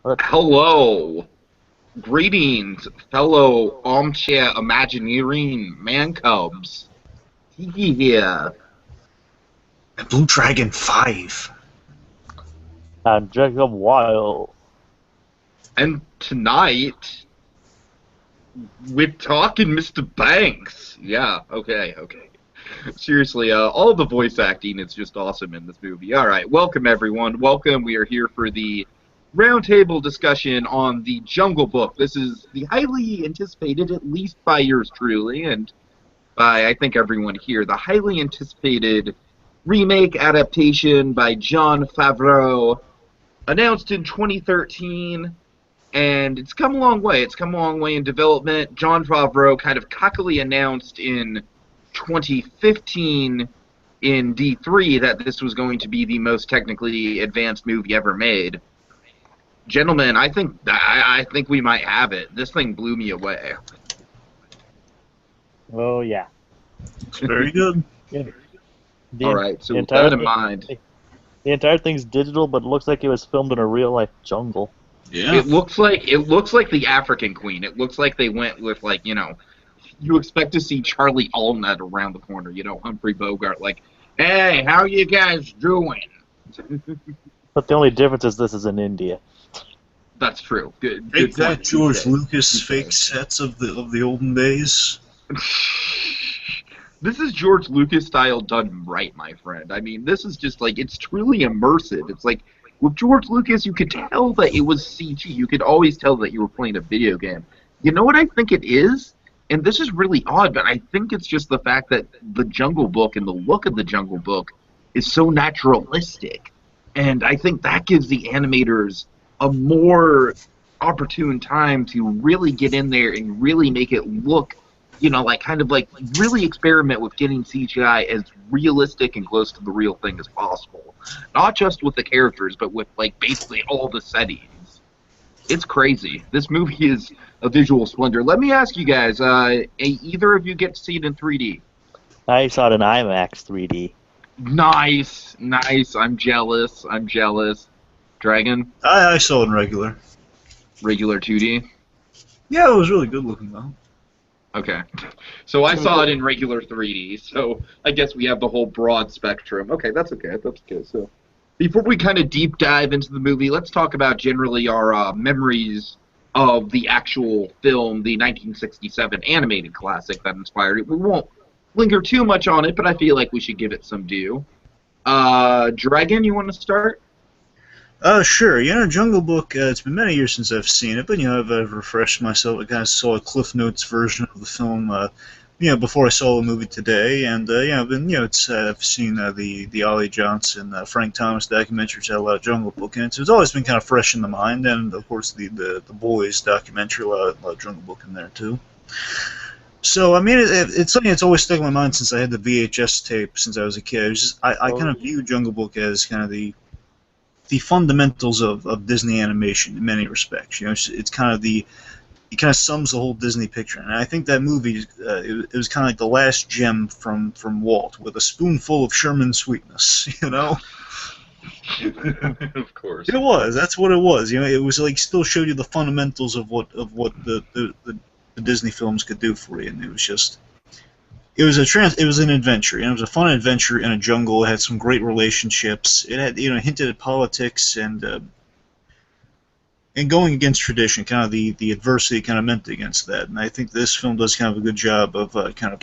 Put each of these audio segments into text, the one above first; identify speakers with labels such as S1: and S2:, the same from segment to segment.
S1: Hello, greetings, fellow armchair Imagineering man cubs. Tiki here,
S2: And BlueDragonFive.
S3: And Jacob Wile.
S1: and tonight we're talking Mr. Banks. Yeah, okay. Seriously, all the voice acting is just awesome in this movie. All right, welcome everyone. Welcome. We are here for the roundtable discussion on the Jungle Book. This is the highly anticipated, at least by yours truly, and by I think everyone here, the highly anticipated remake adaptation by Jon Favreau, announced in 2013, and it's come a long way. It's come a long way in development. Jon Favreau kind of cockily announced in 2015 in D3 that this was going to be the most technically advanced movie ever made. Gentlemen, I think we might have it. This thing blew me away.
S3: Oh yeah.
S2: It's very good.
S3: Yeah.
S1: All right, so
S3: the
S1: with that in
S3: thing-
S1: mind,
S3: The entire thing's digital, but it looks like it was filmed in a real life jungle.
S2: Yeah.
S1: it looks like the African Queen. It looks like they went with you expect to see Charlie Allnut around the corner, Humphrey Bogart, like, hey, how you guys doing?
S3: But the only difference is this is in India.
S1: That's true. Good
S2: Take that,
S1: point.
S2: George
S1: Okay.
S2: Lucas fake sets of the olden days.
S1: This is George Lucas style done right, my friend. I mean, this is just it's truly immersive. It's like with George Lucas, you could tell that it was CG. You could always tell that you were playing a video game. You know what I think it is? And this is really odd, but I think it's just the fact that the Jungle Book and the look of the Jungle Book is so naturalistic. And I think that gives the animators a more opportune time to really get in there and really make it look, really experiment with getting CGI as realistic and close to the real thing as possible. Not just with the characters, but with, basically all the settings. It's crazy. This movie is a visual splendor. Let me ask you guys, either of you get to see it in 3D?
S3: I saw it in IMAX 3D.
S1: Nice. I'm jealous. Dragon?
S2: I saw it in regular.
S1: Regular 2D?
S2: Yeah, it was really good looking though.
S1: Okay. So I saw it in regular 3D, so I guess we have the whole broad spectrum. Okay, that's okay. So before we kind of deep dive into the movie, let's talk about generally our memories of the actual film, the 1967 animated classic that inspired it. We won't linger too much on it, but I feel like we should give it some due. Dragon, you want to start?
S2: Sure. Jungle Book, it's been many years since I've seen it, but, I've refreshed myself. I kind of saw a Cliff Notes version of the film, before I saw the movie today, and, I've seen the Ollie Johnson, Frank Thomas documentary, which had a lot of Jungle Book in it, so it's always been kind of fresh in the mind, and, of course, the Boys documentary, a lot of Jungle Book in there, too. So, I mean, it's something that's always stuck in my mind since I had the VHS tape since I was a kid. I kind of view Jungle Book as kind of the fundamentals of Disney animation in many respects. It's kind of it kind of sums the whole Disney picture, and I think that movie it was kind of like the last gem from Walt with a spoonful of Sherman sweetness.
S1: Of course.
S2: It was. That's what it was. It was like still showed you the fundamentals of what the Disney films could do for you, and it was just. It was an adventure. It was a fun adventure in a jungle. It had some great relationships. It had, hinted at politics and going against tradition, kind of the adversity kind of meant against that. And I think this film does kind of a good job of kind of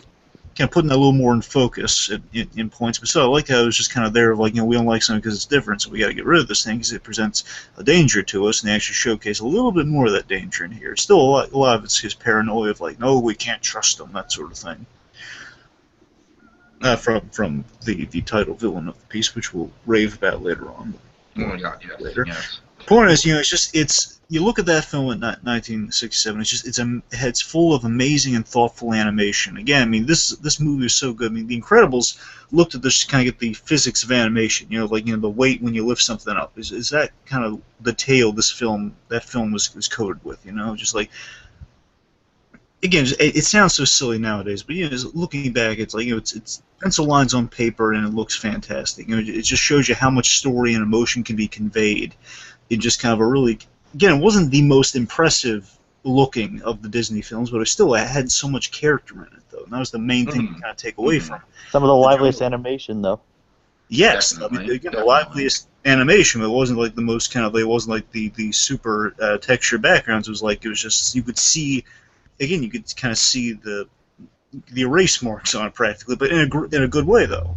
S2: putting that a little more in focus in points. But still, I like how it was just kind of there, we don't like something because it's different, so we got to get rid of this thing because it presents a danger to us, and they actually showcase a little bit more of that danger in here. Still, a lot of it's his paranoia of no, we can't trust them, that sort of thing. From the title villain of the piece, which we'll rave about later on.
S1: Oh my God, yes.
S2: Later.
S1: Yes.
S2: Point is, you look at that film in 1967. It's full of amazing and thoughtful animation. Again, I mean, this movie is so good. I mean, The Incredibles looked at this to kind of get the physics of animation. The weight when you lift something up. Is that kind of the tale that film was coated with? Just like. Again, it sounds so silly nowadays, but just looking back, it's it's pencil lines on paper and it looks fantastic. It just shows you how much story and emotion can be conveyed in just kind of a really again, it wasn't the most impressive looking of the Disney films, but it still had so much character in it, though. And that was the main thing you kind of take away from
S3: Some of the
S2: the
S3: liveliest
S2: Jungle.
S3: animation, though.
S2: Yes, I
S1: Definitely,
S2: mean, again, the
S1: definitely.
S2: liveliest animation, but it wasn't like the most kind of, it wasn't like the super texture backgrounds. It was just, you could see, again, you could kind of see the erase marks on it practically, but in a good way, though.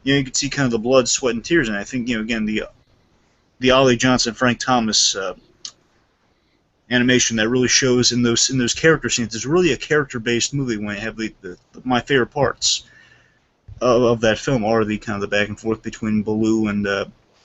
S2: You know, you could see kind of the blood, sweat, and tears, and I think, you know, again, the Ollie Johnson, Frank Thomas animation that really shows in those character scenes. It's really a character-based movie when you have my favorite parts of that film are the kind of the back and forth between Baloo and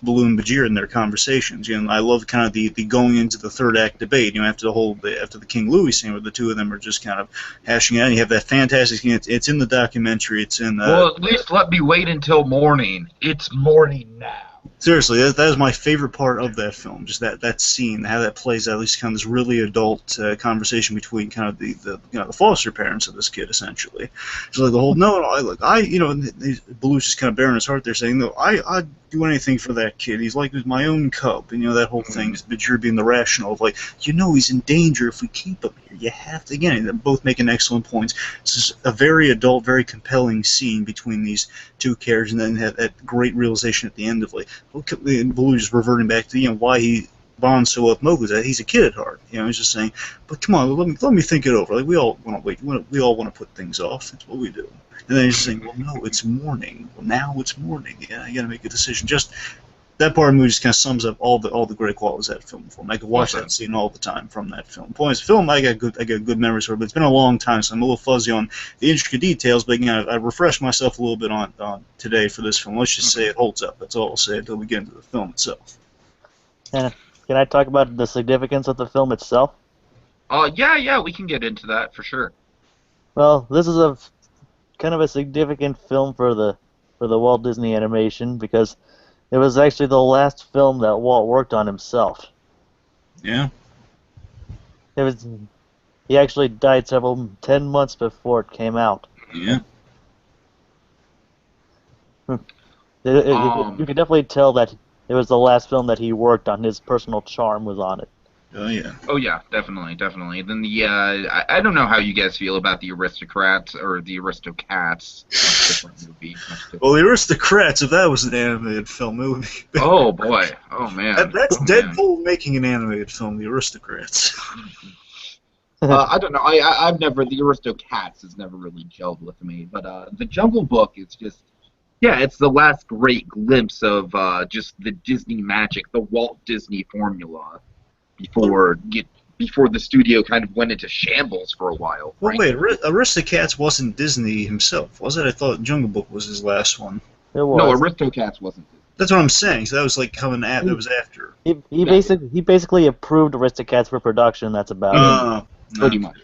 S2: Bagheera in their conversations. You know, I love kind of the going into the third act debate. You know, after the King Louie scene where the two of them are just kind of hashing out. And you have that fantastic scene. It's in the documentary. It's in.
S1: Well, at least let me wait until morning. It's morning now.
S2: Seriously, that is my favorite part of that film. Just that scene, how that plays out, at least kind of this really adult conversation between kind of the foster parents of this kid, essentially. It's like the whole Baloo's just kind of bearing his heart there, saying, "No, I'd do anything for that kid. He's my own cub." And that whole thing, Badger being the rational of he's in danger if we keep him here. You have to. Again, they're both making excellent points. This is a very adult, very compelling scene between these two characters, and then that great realization at the end of Baloo just reverting back to why he bonds so well with Mowgli, that he's a kid at heart. He's just saying, "But come on, let me think it over. We all want to wait. We all want to put things off. That's what we do." And then he's saying, "Well, no, it's morning. Well, now it's morning. Yeah, you got to make a decision." Just that part of the movie just kind of sums up all the great qualities of that film for me. I could watch that scene all the time from that film. Point is, film I got good memories for, but it's been a long time, so I'm a little fuzzy on the intricate details. But I refreshed myself a little bit on today for this film. Let's just say it holds up. That's all I'll say until we get into the film itself.
S3: And can I talk about the significance of the film itself?
S1: Yeah, we can get into that for sure.
S3: Well, this is a kind of a significant film for the Walt Disney Animation because it was actually the last film that Walt worked on himself.
S2: Yeah.
S3: He actually died 10 months before it came out.
S2: Yeah.
S3: You can definitely tell that it was the last film that he worked on. His personal charm was on it.
S2: Oh yeah.
S1: Oh yeah, definitely. Then I don't know how you guys feel about the Aristocrats or the Aristocats. Much different movie.
S2: Well, the Aristocrats, if that was an animated film, it would be.
S1: Oh boy. Oh man.
S2: That's Deadpool making an animated film. The Aristocrats.
S1: I don't know. The Aristocats has never really gelled with me, but the Jungle Book is just. Yeah, it's the last great glimpse of just the Disney magic, the Walt Disney formula. Before the studio kind of went into shambles for a while.
S2: Well, wait, Aristocats wasn't Disney himself, was it? I thought Jungle Book was his last one.
S3: It was.
S1: No, Aristocats wasn't.
S2: That's what I'm saying. So that was coming at. It was after.
S3: He basically approved Aristocats for production. That's about it.
S1: Pretty much.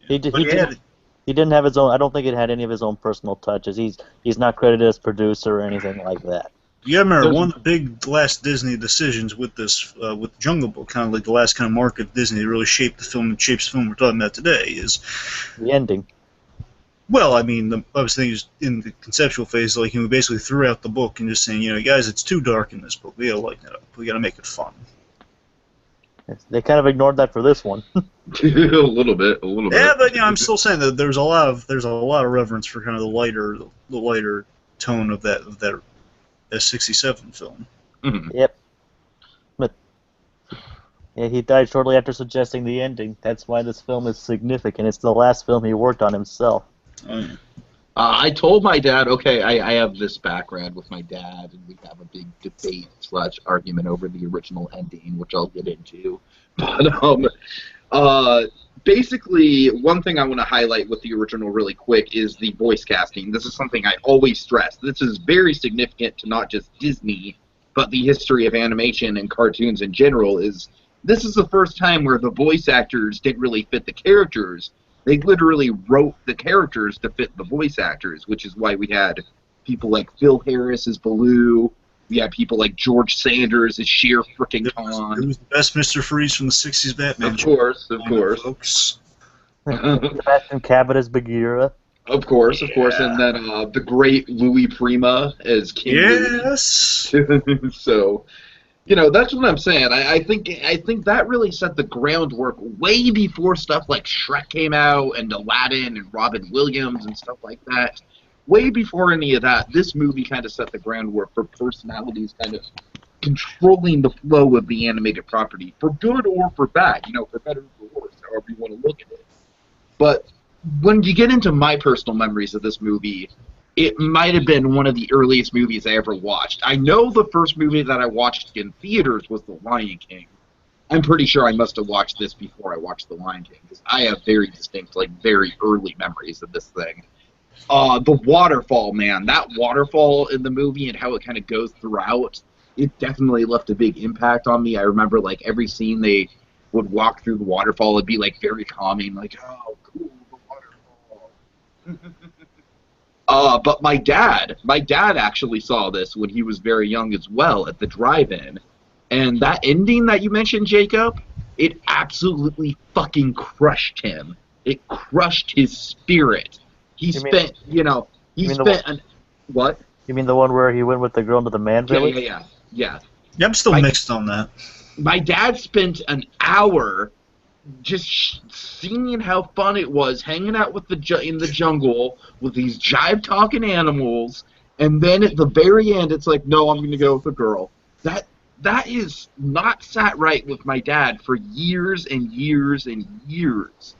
S3: He didn't have his own. I don't think it had any of his own personal touches. He's not credited as producer or anything like that.
S2: You gotta remember, one of the big last Disney decisions with with Jungle Book, kind of like the last kind of mark of Disney that really shaped the film and shapes the film we're talking about today, is
S3: the ending.
S2: Well, I mean, I was thinking in the conceptual phase, he basically threw out the book and just saying, guys, it's too dark in this book. We gotta lighten it up. We gotta make it fun.
S3: They kind of ignored that for this one.
S1: a little bit.
S2: Yeah, but I'm still saying that there's a lot of reverence for kind of the lighter tone of that '67 film.
S1: Mm-hmm.
S3: Yep. But yeah, he died shortly after suggesting the ending. That's why this film is significant. It's the last film he worked on himself.
S2: Oh, yeah.
S1: I told my dad, okay, I have this background with my dad, and we have a big debate / argument over the original ending, which I'll get into. But basically, one thing I want to highlight with the original really quick is the voice casting. This is something I always stress. This is very significant to not just Disney, but the history of animation and cartoons in general. This is the first time where the voice actors didn't really fit the characters. They literally wrote the characters to fit the voice actors, which is why we had people like Phil Harris as Baloo. We had people like George Sanders as Shere frickin' Khan.
S2: It was the best Mr. Freeze from the '60s Batman.
S1: Of course.
S2: Folks.
S3: Sebastian Cabot as Bagheera.
S1: Of course, and then the great Louis Prima as King.
S2: Yes.
S1: Louis. So, That's what I'm saying. I think that really set the groundwork way before stuff like Shrek came out and Aladdin and Robin Williams and stuff like that. Way before any of that, this movie kind of set the groundwork for personalities kind of controlling the flow of the animated property, for good or for bad, for better or for worse, however you want to look at it. But when you get into my personal memories of this movie, it might have been one of the earliest movies I ever watched. I know the first movie that I watched in theaters was The Lion King. I'm pretty sure I must have watched this before I watched The Lion King, because I have very distinct, very early memories of this thing. The waterfall, man. That waterfall in the movie and how it kind of goes throughout, it definitely left a big impact on me. I remember, every scene they would walk through the waterfall, it'd be, very calming, oh, cool, the waterfall. But my dad actually saw this when he was very young as well at the drive-in. And that ending that you mentioned, Jacob, it absolutely fucking crushed him. It crushed his spirit. What?
S3: You mean the one where he went with the girl into the man village?
S1: Yeah.
S2: Yeah, I'm still mixed on that.
S1: My dad spent an hour just seeing how fun it was hanging out with in the jungle with these jive-talking animals, and then at the very end, it's like, no, I'm going to go with a girl. That is not sat right with my dad for years and years and years.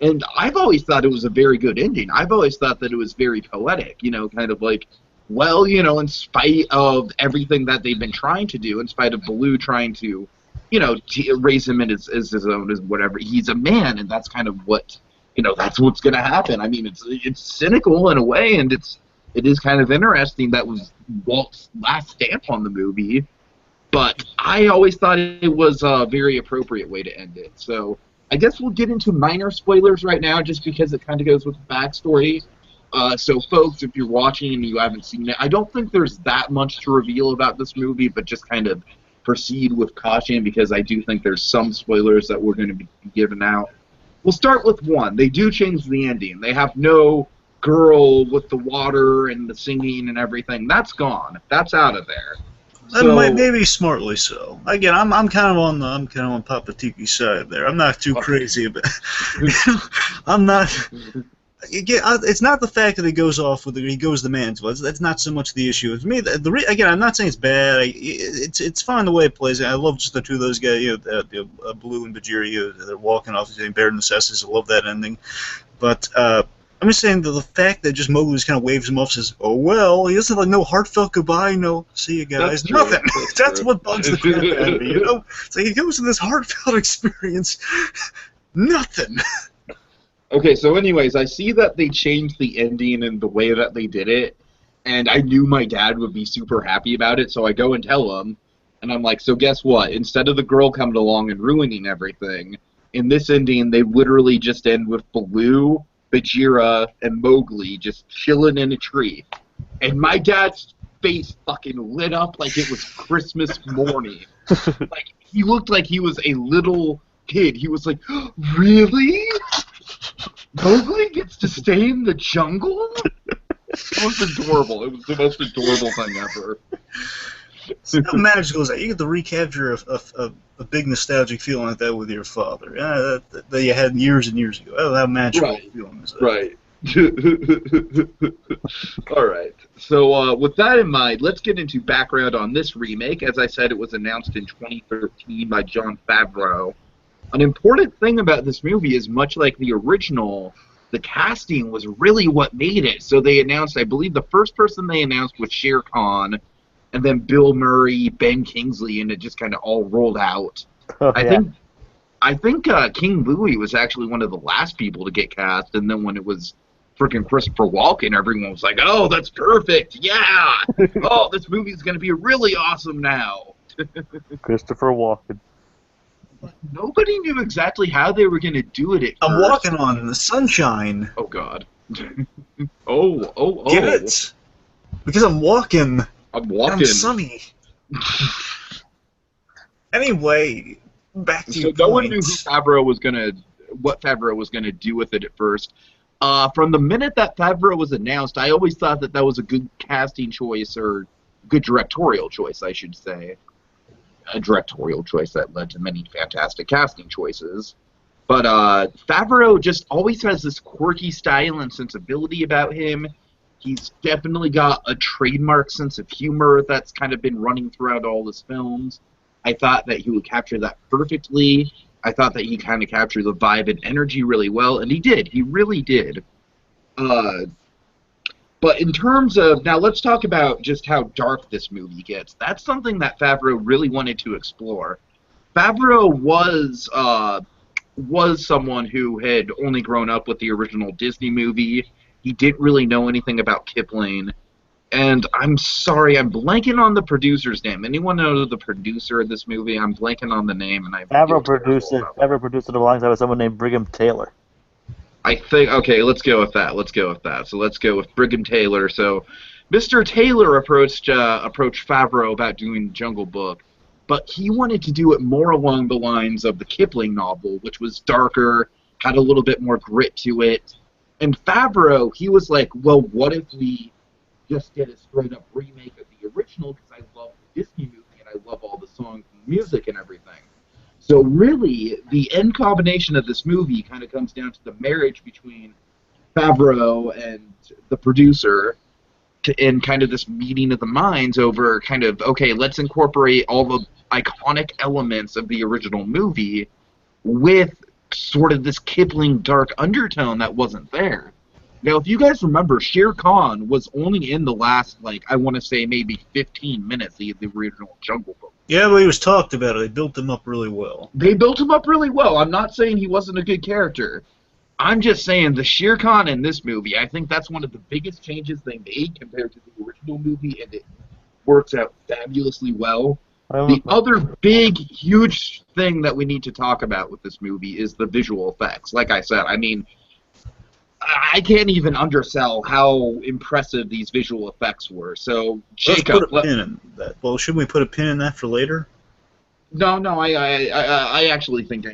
S1: And I've always thought it was a very good ending. I've always thought that it was very poetic, kind of in spite of everything that they've been trying to do, in spite of Baloo trying to, raise him as his own, as whatever. He's a man, and that's kind of what, that's what's going to happen. I mean, it's cynical in a way, and it is kind of interesting. That was Walt's last stamp on the movie, but I always thought it was a very appropriate way to end it. So I guess we'll get into minor spoilers right now, just because it kind of goes with the backstory. So, folks, if you're watching and you haven't seen it, I don't think there's that much to reveal about this movie, but just kind of proceed with caution, because I do think there's some spoilers that we're going to be giving out. We'll start with one. They do change the ending. They have no girl with the water and the singing and everything. That's gone. That's out of there.
S2: Maybe smartly so. Again, I'm kind of on Papa Tiki's side there. I'm not too crazy about. I'm not. Again, it's not the fact that he goes off with he goes the man's was. That's not so much the issue. With me, again, I'm not saying it's bad. It's fine the way it plays. I love just the two of those guys. Baloo and Bagheera. They're walking off the bare necessities. I love that ending. But I'm just saying that the fact that just Mowgli just kind of waves him off, says, "Oh well," he doesn't no heartfelt goodbye, no see you guys,
S1: that's
S2: nothing. That's
S1: true.
S2: what bugs the crap out of me. It's like he goes to this heartfelt experience, nothing.
S1: Okay, so anyways, I see that they changed the ending and the way that they did it, and I knew my dad would be super happy about it, so I go and tell him, and I'm like, so guess what? Instead of the girl coming along and ruining everything, in this ending, they literally just end with Baloo, Bagheera, and Mowgli just chilling in a tree. And my dad's face fucking lit up like it was Christmas morning. He looked like he was a little kid. He was like, really? Mowgli gets to stay in the jungle? It was adorable. It was the most adorable thing ever.
S2: How magical is that? You get to recapture a big nostalgic feeling like that with your father. That you had years and years ago. Oh, how magical feeling is that?
S1: Right. All right. So with that in mind, let's get into background on this remake. As I said, it was announced in 2013 by Jon Favreau. An important thing about this movie is, much like the original, the casting was really what made it. So they announced, I believe the first person they announced was Shere Khan, and then Bill Murray, Ben Kingsley, and it just kind of all rolled out. I think King Louie was actually one of the last people to get cast, and then when it was freaking Christopher Walken, everyone was like, oh, that's perfect, yeah! Oh, this movie's going to be really awesome now.
S3: Christopher Walken.
S1: Nobody knew exactly how they were going to do it at
S2: I'm
S1: first.
S2: walking on the sunshine.
S1: Oh, God. oh.
S2: Get it? Because I'm walking.
S1: I'm walking.
S2: I'm sunny. Anyway, back to
S1: so
S2: your
S1: no one
S2: point.
S1: knew what Favreau was gonna do with it at first. From the minute that Favreau was announced, I always thought that was a good casting choice, or good directorial choice, I should say. a directorial choice that led to many fantastic casting choices. But Favreau just always has this quirky style and sensibility about him. He's definitely got a trademark sense of humor that's kind of been running throughout all his films. I thought that he would capture that perfectly. I thought that he kind of captured the vibe and energy really well, and he did. He really did. But in terms of, now let's talk about just how dark this movie gets. That's something that Favreau really wanted to explore. Favreau was someone who had only grown up with the original Disney movie. He didn't really know anything about Kipling. And I'm sorry, I'm blanking on the producer's name. Anyone know the producer of this movie? I'm blanking on the name, and
S3: Favreau produced it alongside with someone named Brigham Taylor.
S1: I think, okay, let's go with that. So let's go with Brigham Taylor. So Mr. Taylor approached Favreau about doing Jungle Book, but he wanted to do it more along the lines of the Kipling novel, which was darker, had a little bit more grit to it. And Favreau, he was like, well, what if we just did a straight-up remake of the original, because I love the Disney movie and I love all the songs and music and everything. So really, the end combination of this movie kind of comes down to the marriage between Favreau and the producer in kind of this meeting of the minds over kind of, okay, let's incorporate all the iconic elements of the original movie with sort of this Kipling dark undertone that wasn't there. Now, if you guys remember, Shere Khan was only in the last, I want to say maybe 15 minutes of the original Jungle Book.
S2: Yeah, but he was talked about it. They built him up really well.
S1: I'm not saying he wasn't a good character. I'm just saying the Shere Khan in this movie, I think that's one of the biggest changes they made compared to the original movie, and it works out fabulously well. The other big, huge thing that we need to talk about with this movie is the visual effects. Like I said, I mean, I can't even undersell how impressive these visual effects were. So, Jacob,
S2: let's put a pin in that. Well, shouldn't we put a pin in that for later?
S1: No, I actually think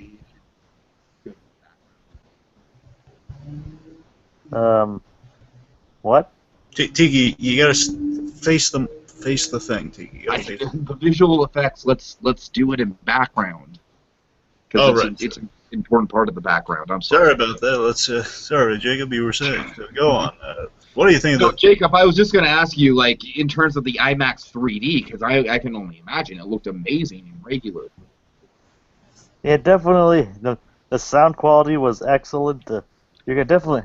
S3: What?
S2: Tiki, you gotta face the thing, Tiki.
S1: The visual effects. Let's do it in background. Because it's an important part of the background. I'm sorry.
S2: Sorry about that. Sorry, Jacob, you were saying. So go on. What do you think of
S1: Jacob, I was just going to ask you, in terms of the IMAX 3D, because I can only imagine it looked amazing in regular.
S3: Yeah, definitely. The sound quality was excellent. You could definitely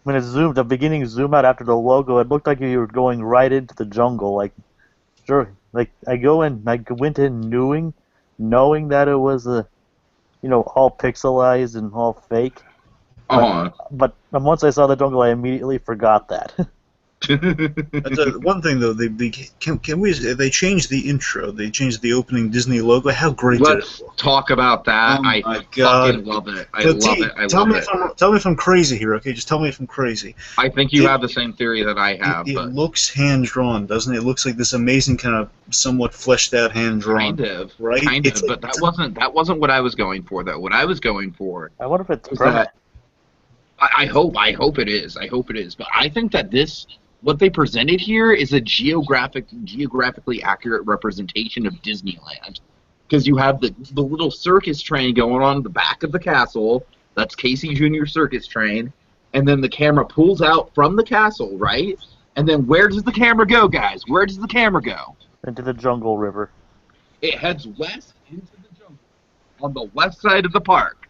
S3: when it zoomed, the beginning zoom out after the logo, it looked like you were going right into the jungle. I went in knowing that it was all pixelized and all fake. But once I saw the jungle, I immediately forgot that.
S2: One thing though, they changed the intro. They changed the opening Disney logo. How great!
S1: Let's talk about that.
S2: Oh my God.
S1: Fucking love it. I love it.
S2: Tell me if I'm crazy here, okay? Just tell me if I'm crazy.
S1: I think you have the same theory that I have.
S2: It looks hand drawn, doesn't it? It looks like this amazing kind of somewhat fleshed out hand drawn.
S1: Kind of,
S2: right?
S1: But that wasn't what I was going for though. What I was going for.
S3: I wonder if it's permanent.
S1: I hope it is. But I think that what they presented here is a geographically accurate representation of Disneyland. Because you have the little circus train going on in the back of the castle. That's Casey Jr.'s circus train. And then the camera pulls out from the castle, right? And then where does the camera go, guys? Where does the camera go?
S3: Into the Jungle River.
S1: It heads west into the jungle. On the west side of the park.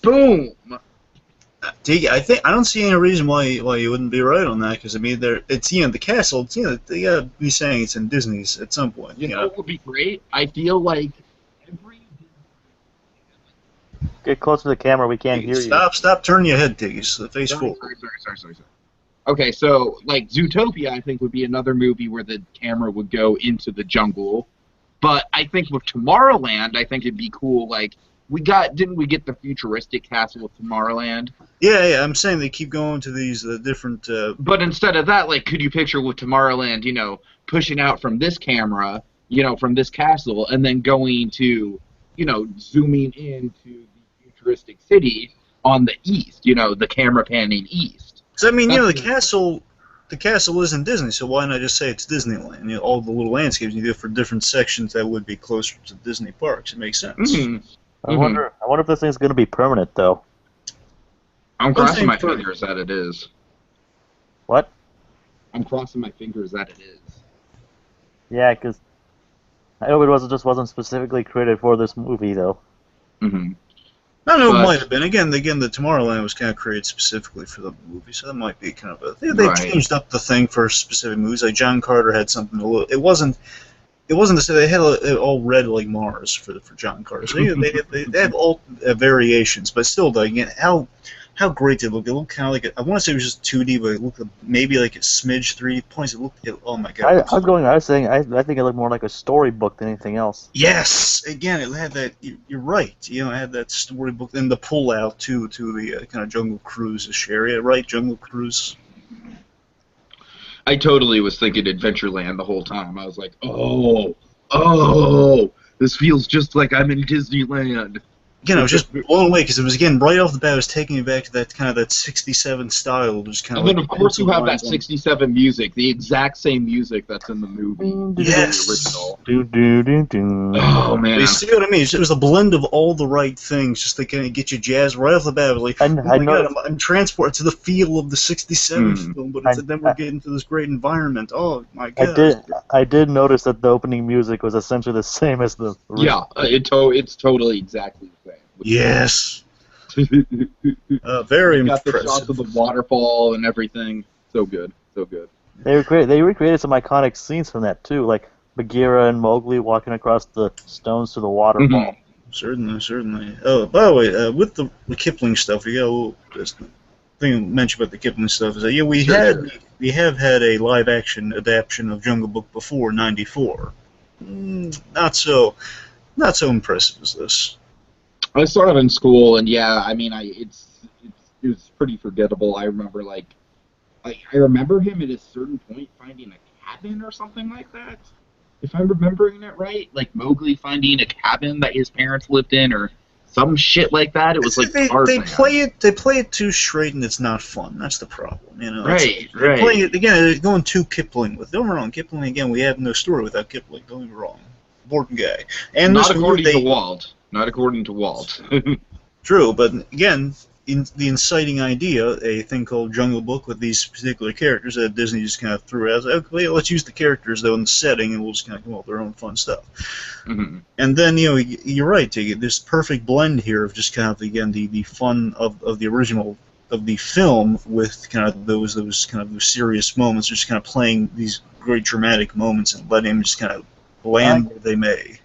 S1: Boom!
S2: I don't see any reason why you wouldn't be right on that, because I mean, it's the castle. They gotta be saying it's in Disney's at some point.
S1: You know what would be great? I feel like every.
S3: Get close to the camera. We can't hear you.
S2: Stop turning your head, Tiggy. Face forward.
S1: Sorry. Okay, so Zootopia, I think would be another movie where the camera would go into the jungle, but I think with Tomorrowland, I think it'd be cool. Didn't we get the futuristic castle of Tomorrowland?
S2: Yeah, I'm saying they keep going to these different...
S1: But instead of that, could you picture with Tomorrowland, pushing out from this camera, from this castle, and then going to, zooming into the futuristic city on the east, the camera panning east.
S2: So, I mean, the castle the castle isn't Disney, so why not just say it's Disneyland? You know, all the little landscapes you do for different sections that would be closer to Disney parks. It makes sense.
S1: Mhm.
S3: I wonder if this thing's going to be permanent, though.
S1: I'm
S2: One
S1: crossing
S2: thing
S1: my
S2: for-
S1: fingers that it is.
S3: What?
S1: I'm crossing my fingers that it is.
S3: Yeah, because I hope it wasn't specifically created for this movie, though.
S1: Mm-hmm.
S2: I don't know,
S1: But-
S2: it might have been. Again, the Tomorrowland was kind of created specifically for the movie, so that might be kind of a... They
S1: Right.
S2: changed up the thing for specific movies. Like, John Carter had something a little... It wasn't to say they had it all red like Mars for John Carter. So they have all variations, but still, though, again, how great did it look? It looked kind of like... I want to say it was just 2D, but it looked maybe like a smidge 3D points. Oh my god.
S3: I was saying, I think it looked more like a storybook than anything else.
S2: Yes, again, it had that. You're right. You know, it had that storybook and the pull out to the kind of Jungle Cruise-ish area, right? Jungle Cruise.
S1: I totally was thinking Adventureland the whole time. I was like, oh, this feels just like I'm in Disneyland.
S2: Again, I was just blown away because it was, again, right off the bat, it was taking me back to that kind of that 67 style. Just kind
S1: And
S2: of
S1: then, of course, you have that 67 music, the exact same music that's in the movie.
S2: Yes.
S1: The original.
S3: Do, do, do, do.
S1: Oh, man.
S2: You see what I mean? It was a blend of all the right things, just to kind of get you jazzed right off the bat. I was like,
S3: I
S2: oh my
S3: know-
S2: God, I'm transported to the feel of the 67 film, but then we're getting to this great environment. Oh my God.
S3: I did notice that the opening music was essentially the same as the
S1: Yeah, it's totally exactly the same.
S2: Yes. Very
S1: Got the shots
S2: impressive.
S1: of the waterfall and everything. So good, so good.
S3: They recreated some iconic scenes from that too, like Bagheera and Mowgli walking across the stones to the waterfall.
S2: Certainly. Oh, by the way, with the Kipling stuff, we got a little thing to mention about the Kipling stuff is that we have had a live action adaptation of Jungle Book before '94. Not so impressive as this.
S1: I saw it in school, and yeah, I mean, it was pretty forgettable. I remember I remember him at a certain point finding a cabin or something like that. If I'm remembering it right, like Mowgli finding a cabin that his parents lived in, or some shit like that. It was like
S2: they
S1: Tarzan.
S2: play it too straight, and it's not fun. That's the problem, you know.
S1: Right.
S2: Playing it again, they're going too Kipling with. Don't get me wrong, Kipling again. We have no story without Kipling. Don't get me wrong, important guy. And
S1: Not
S2: this
S1: according
S2: movie,
S1: to Walt. Not according to Walt.
S2: True, but again, in the inciting idea, a thing called Jungle Book with these particular characters that Disney just kind of threw out. Okay, let's use the characters though in the setting, and we'll just kind of come up with their own fun stuff.
S1: Mm-hmm.
S2: And then you're right, Tiki. This perfect blend here of just kind of again the fun of the original of the film with kind of those serious moments, just kind of playing these great dramatic moments and letting them just kind of land where they may.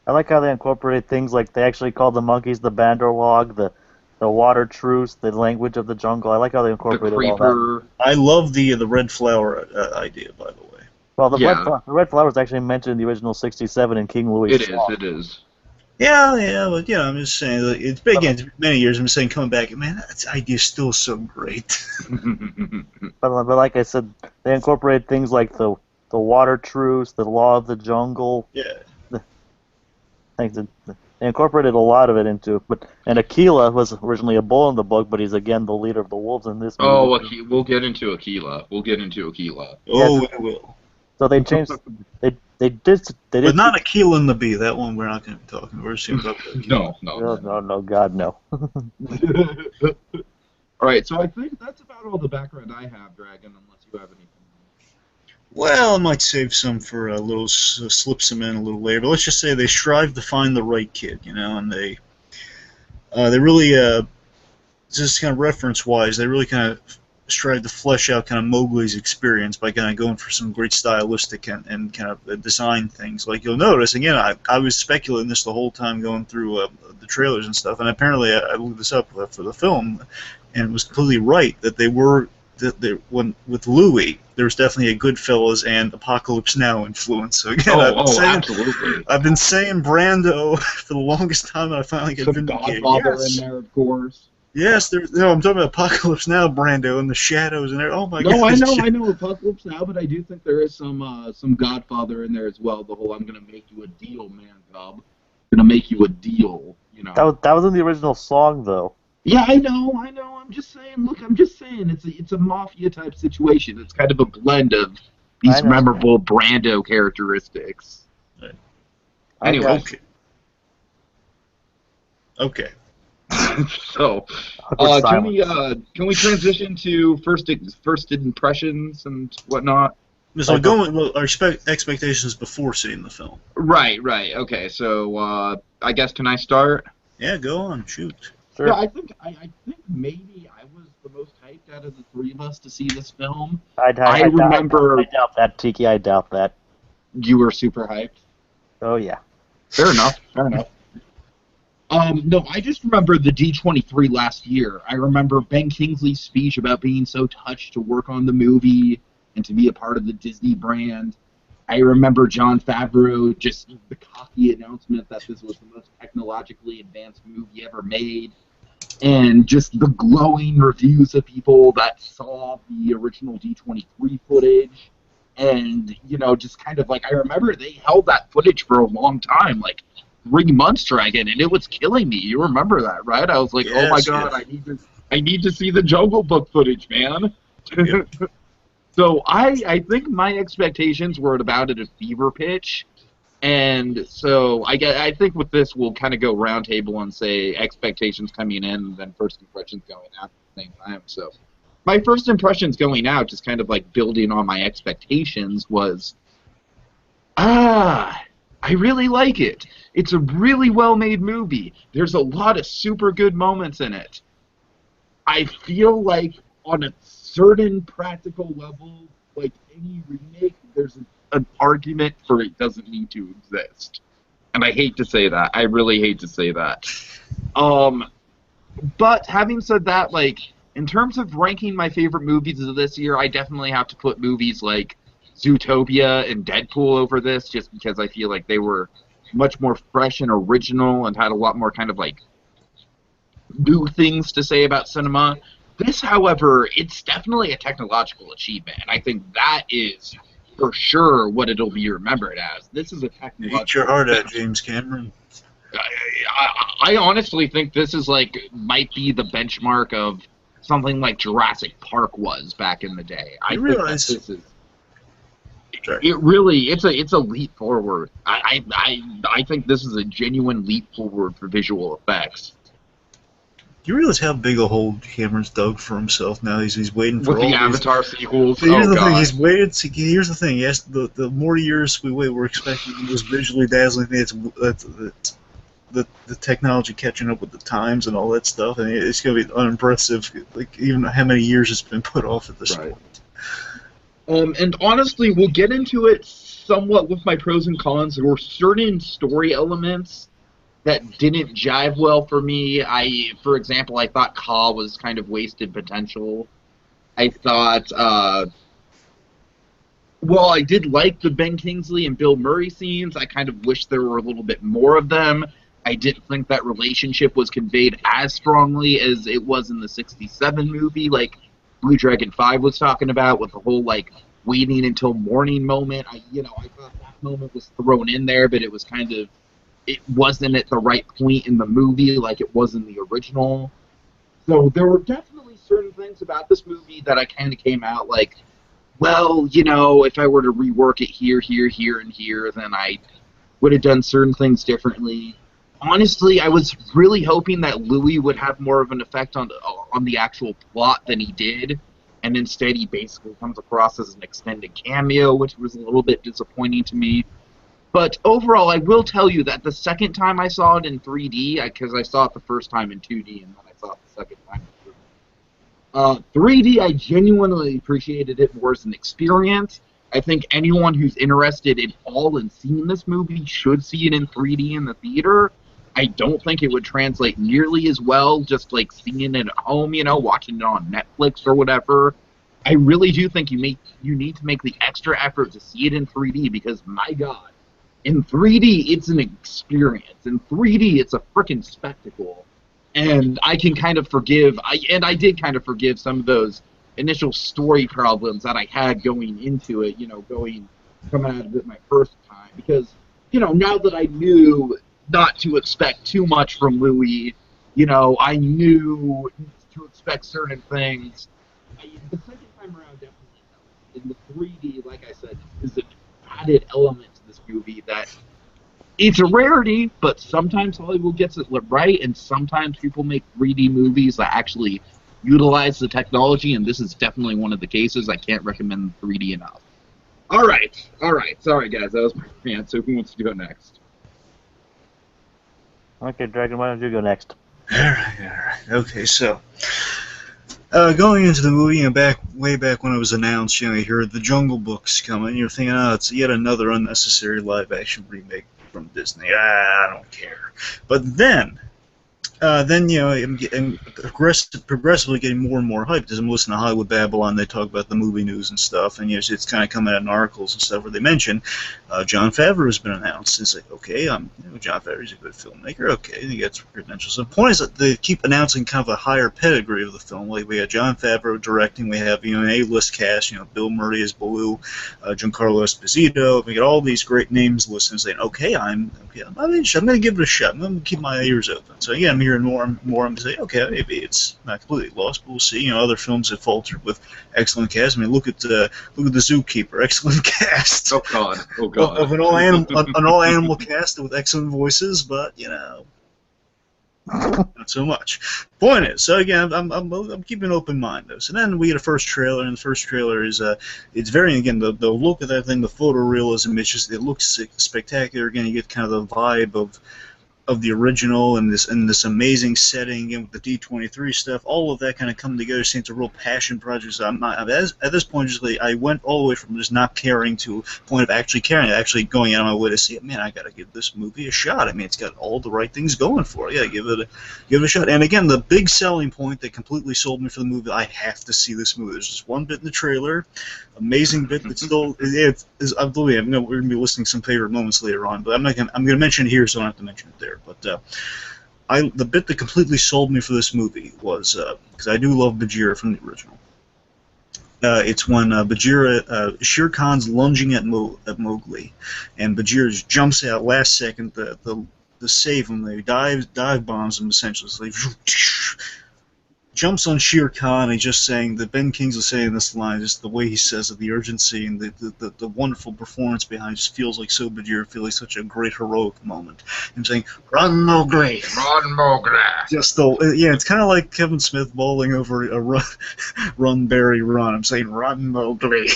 S3: I like how they incorporated things like they actually called the monkeys the Bandarlog, the water truce, the language of the jungle. I like how they
S1: The
S3: incorporated all that.
S1: creeper.
S2: I love the red flower idea, by the way.
S3: Well, the
S1: Yeah.
S3: red flower was actually mentioned in the original '67 in King Louis.
S1: It is.
S2: Yeah, but I'm just saying it's big. Again, it's been many years. I'm saying coming back, man, that idea's still so great.
S3: But like I said, they incorporated things like the water truce, the law of the jungle.
S2: Yeah.
S3: They incorporated a lot of it into it. And Aquila was originally a bull in the book, but he's again the leader of the wolves in this movie.
S1: Oh, we'll get into Aquila.
S2: Oh,
S3: Yes.
S2: we will.
S3: So they changed. They did.
S2: But not Aquila and the Bee. That one we're not going to be talking. We're just about
S3: No, God, no.
S1: All right, so I think that's about all the background I have, Dragon, unless you have anything.
S2: Well, I might save some for a little, slip some in a little later. But let's just say they strive to find the right kid, and they really, just kind of reference-wise, they really kind of strive to flesh out kind of Mowgli's experience by kind of going for some great stylistic and kind of design things. Like you'll notice, again, I was speculating this the whole time going through the trailers and stuff, and apparently I looked this up for the film, and it was completely right that they were. With Louis, there's definitely a Goodfellas and Apocalypse Now influence. So again,
S1: Absolutely.
S2: I've been saying Brando for the longest time, and I finally get
S1: Some
S2: vindicated.
S1: Godfather
S2: Yes.
S1: in there, of course.
S2: Yes, I'm talking about Apocalypse Now, Brando, and the shadows and there. Oh my God!
S1: No, I know Apocalypse Now, but I do think there is some Godfather in there as well. The whole "I'm gonna make you a deal, man, cub. Gonna make you a deal,"
S3: That was in the original song, though.
S1: Yeah, I know. I'm I'm just saying. Look, I'm just saying. It's a mafia type situation. It's kind of a blend of these
S3: I know.
S1: memorable Brando characteristics.
S3: I
S1: Anyway,
S3: got
S2: Okay. Okay.
S1: so
S3: awkward
S1: can
S3: silence.
S1: we transition to first impressions and whatnot?
S2: So
S3: Like,
S2: going well, our expectations before seeing the film.
S1: Right, right. Okay, so I guess can I start?
S2: Yeah, go on, shoot.
S3: sure.
S1: Yeah, I think maybe I was the most hyped out of the three of us to see this film.
S3: I
S1: I remember
S3: doubt that, Tiki. I doubt that.
S1: you were super hyped.
S3: Oh, yeah.
S1: Fair enough. Fair enough. No, I just remember the D23 last year. I remember Ben Kingsley's speech about being so touched to work on the movie and to be a part of the Disney brand. I remember Jon Favreau just the cocky announcement that this was the most technologically advanced movie ever made, and just the glowing reviews of people that saw the original D23 footage. And, just kind of like, I remember they held that footage for a long time, like 3 months, Dragon, and it was killing me. You remember that, right? I was like, oh my
S2: Yes,
S1: god,
S2: yes.
S1: I need to see the Jungle Book footage, man.
S2: Yep.
S1: So I think my expectations were about at a fever pitch. And so I think with this we'll kind of go roundtable and say expectations coming in and then first impressions going out at the same time. So my first impressions going out, just kind of like building on my expectations, was I really like it. It's a really well made movie. There's a lot of super good moments in it. I feel like on a certain practical level, like any remake, there's an argument for it doesn't need to exist. And I hate to say that. I really hate to say that. But having said that, like, in terms of ranking my favorite movies of this year, I definitely have to put movies like Zootopia and Deadpool over this, just because I feel like they were much more fresh and original and had a lot more kind of like new things to say about cinema. This, however, it's definitely a technological achievement, and I think that is for sure what it'll be remembered as. This is a technological.
S2: Eat your heart out, James Cameron.
S1: I honestly think this is like might be the benchmark of something like Jurassic Park was back in the day. I think
S2: realize-
S1: that this is.
S2: Sorry.
S1: It's a leap forward. I think this is a genuine leap forward for visual effects.
S2: Do you realize how big a hole Cameron's dug for himself now? He's waiting for
S1: With
S2: all
S1: the
S2: these.
S1: Avatar sequels,
S2: But here's
S1: oh
S2: the thing.
S1: god.
S2: He's waited. Here's the thing. Yes, the more years we wait, we're expecting those visually dazzling things. The technology catching up with the times and all that stuff, and it's going to be unimpressive. Like even how many years it's been put off at this
S1: Right.
S2: point.
S1: And honestly, we'll get into it somewhat with my pros and cons. There were certain story elements that didn't jive well for me. For example, I thought Ka was kind of wasted potential. I thought, well, I did like the Ben Kingsley and Bill Murray scenes. I kind of wish there were a little bit more of them. I didn't think that relationship was conveyed as strongly as it was in the '67 movie, like BlueDragonFive was talking about, with the whole like waiting until morning moment. I thought that moment was thrown in there, but it was kind of it wasn't at the right point in the movie like it was in the original. So there were definitely certain things about this movie that I kind of came out like, well, if I were to rework it here, and here, then I would have done certain things differently. Honestly, I was really hoping that Louis would have more of an effect on the actual plot than he did, and instead he basically comes across as an extended cameo, which was a little bit disappointing to me. But overall, I will tell you that the second time I saw it in 3D, because I saw it the first time in 2D, and then I saw it the second time in 3D, I genuinely appreciated it more as an experience. I think anyone who's interested at all in seeing this movie should see it in 3D in the theater. I don't think it would translate nearly as well just like seeing it at home, watching it on Netflix or whatever. I really do think you need to make the extra effort to see it in 3D because, my God, in 3D it's an experience. In 3D it's a freaking spectacle. And I can kind of forgive, I did kind of forgive some of those initial story problems that I had going into it, coming out of it my first time. Because, now that I knew not to expect too much from Louis, I knew to expect expect certain things. The second time around definitely helped. In the 3D, like I said, is an added element to this movie that it's a rarity, but sometimes Hollywood gets it right, and sometimes people make 3D movies that actually utilize the technology, and this is definitely one of the cases. I can't recommend 3D enough. All right. Sorry, guys, that was my rant. So who wants to go next?
S3: Okay, Dragon, why don't you go next?
S2: All right. Okay, so going into the movie, way back when it was announced, you heard the Jungle Book's coming. You're thinking, oh, it's yet another unnecessary live-action remake from Disney. I don't care. But then I'm progressively getting more and more hyped as I'm listening to Hollywood Babylon. They talk about the movie news and stuff, and it's kind of coming out in articles and stuff where they mention Jon Favreau has been announced. It's like, okay, Jon Favreau's a good filmmaker. Okay, he gets credentials. The point is that they keep announcing kind of a higher pedigree of the film. Like we have Jon Favreau directing, we have an A-list cast. Bill Murray as Baloo, Giancarlo Esposito. We got all these great names listed, saying, okay, I'm going to give it a shot. I'm going to keep my ears open. So yeah, I'm hearing more and more. I'm saying, okay, maybe it's not completely lost, but we'll see. Other films have faltered with excellent cast. I mean, look at the Zookeeper, excellent cast.
S1: Oh God.
S2: Of an all animal cast with excellent voices, but not so much. Point is, so again, I'm keeping an open mind though. So then we get a first trailer, and the first trailer is it's very, again, the look of that thing, the photorealism, it looks spectacular. Again, you get kind of the vibe of the original and this amazing setting, again, with the D23 stuff, all of that kind of come together. Seems a real passion project. So at this point, I went all the way from just not caring to a point of actually caring, actually going out of my way to see it. Man, I got to give this movie a shot. I mean, it's got all the right things going for it. Yeah, give it a shot. And again, the big selling point that completely sold me for the movie, I have to see this movie. There's just one bit in the trailer, amazing bit that still I believe we're going to be listing some favorite moments later on, but I'm going to mention it here, so I don't have to mention it there. But the bit that completely sold me for this movie was because I do love Bagheera from the original. It's when Bagheera, Shere Khan's lunging at Mowgli, and Bagheera jumps out last second to save him. They dive bombs him essentially. So they jumps on Shere Khan, and just saying that Ben Kingsley saying this line, just the way he says it, the urgency and the wonderful performance behind it, just feels like so Bagheera, feels like such a great heroic moment. I'm saying, "Run Mowgli, run Mowgli." Just it's kind of like Kevin Smith bowling over a run Barry run. I'm saying, "Run Mowgli."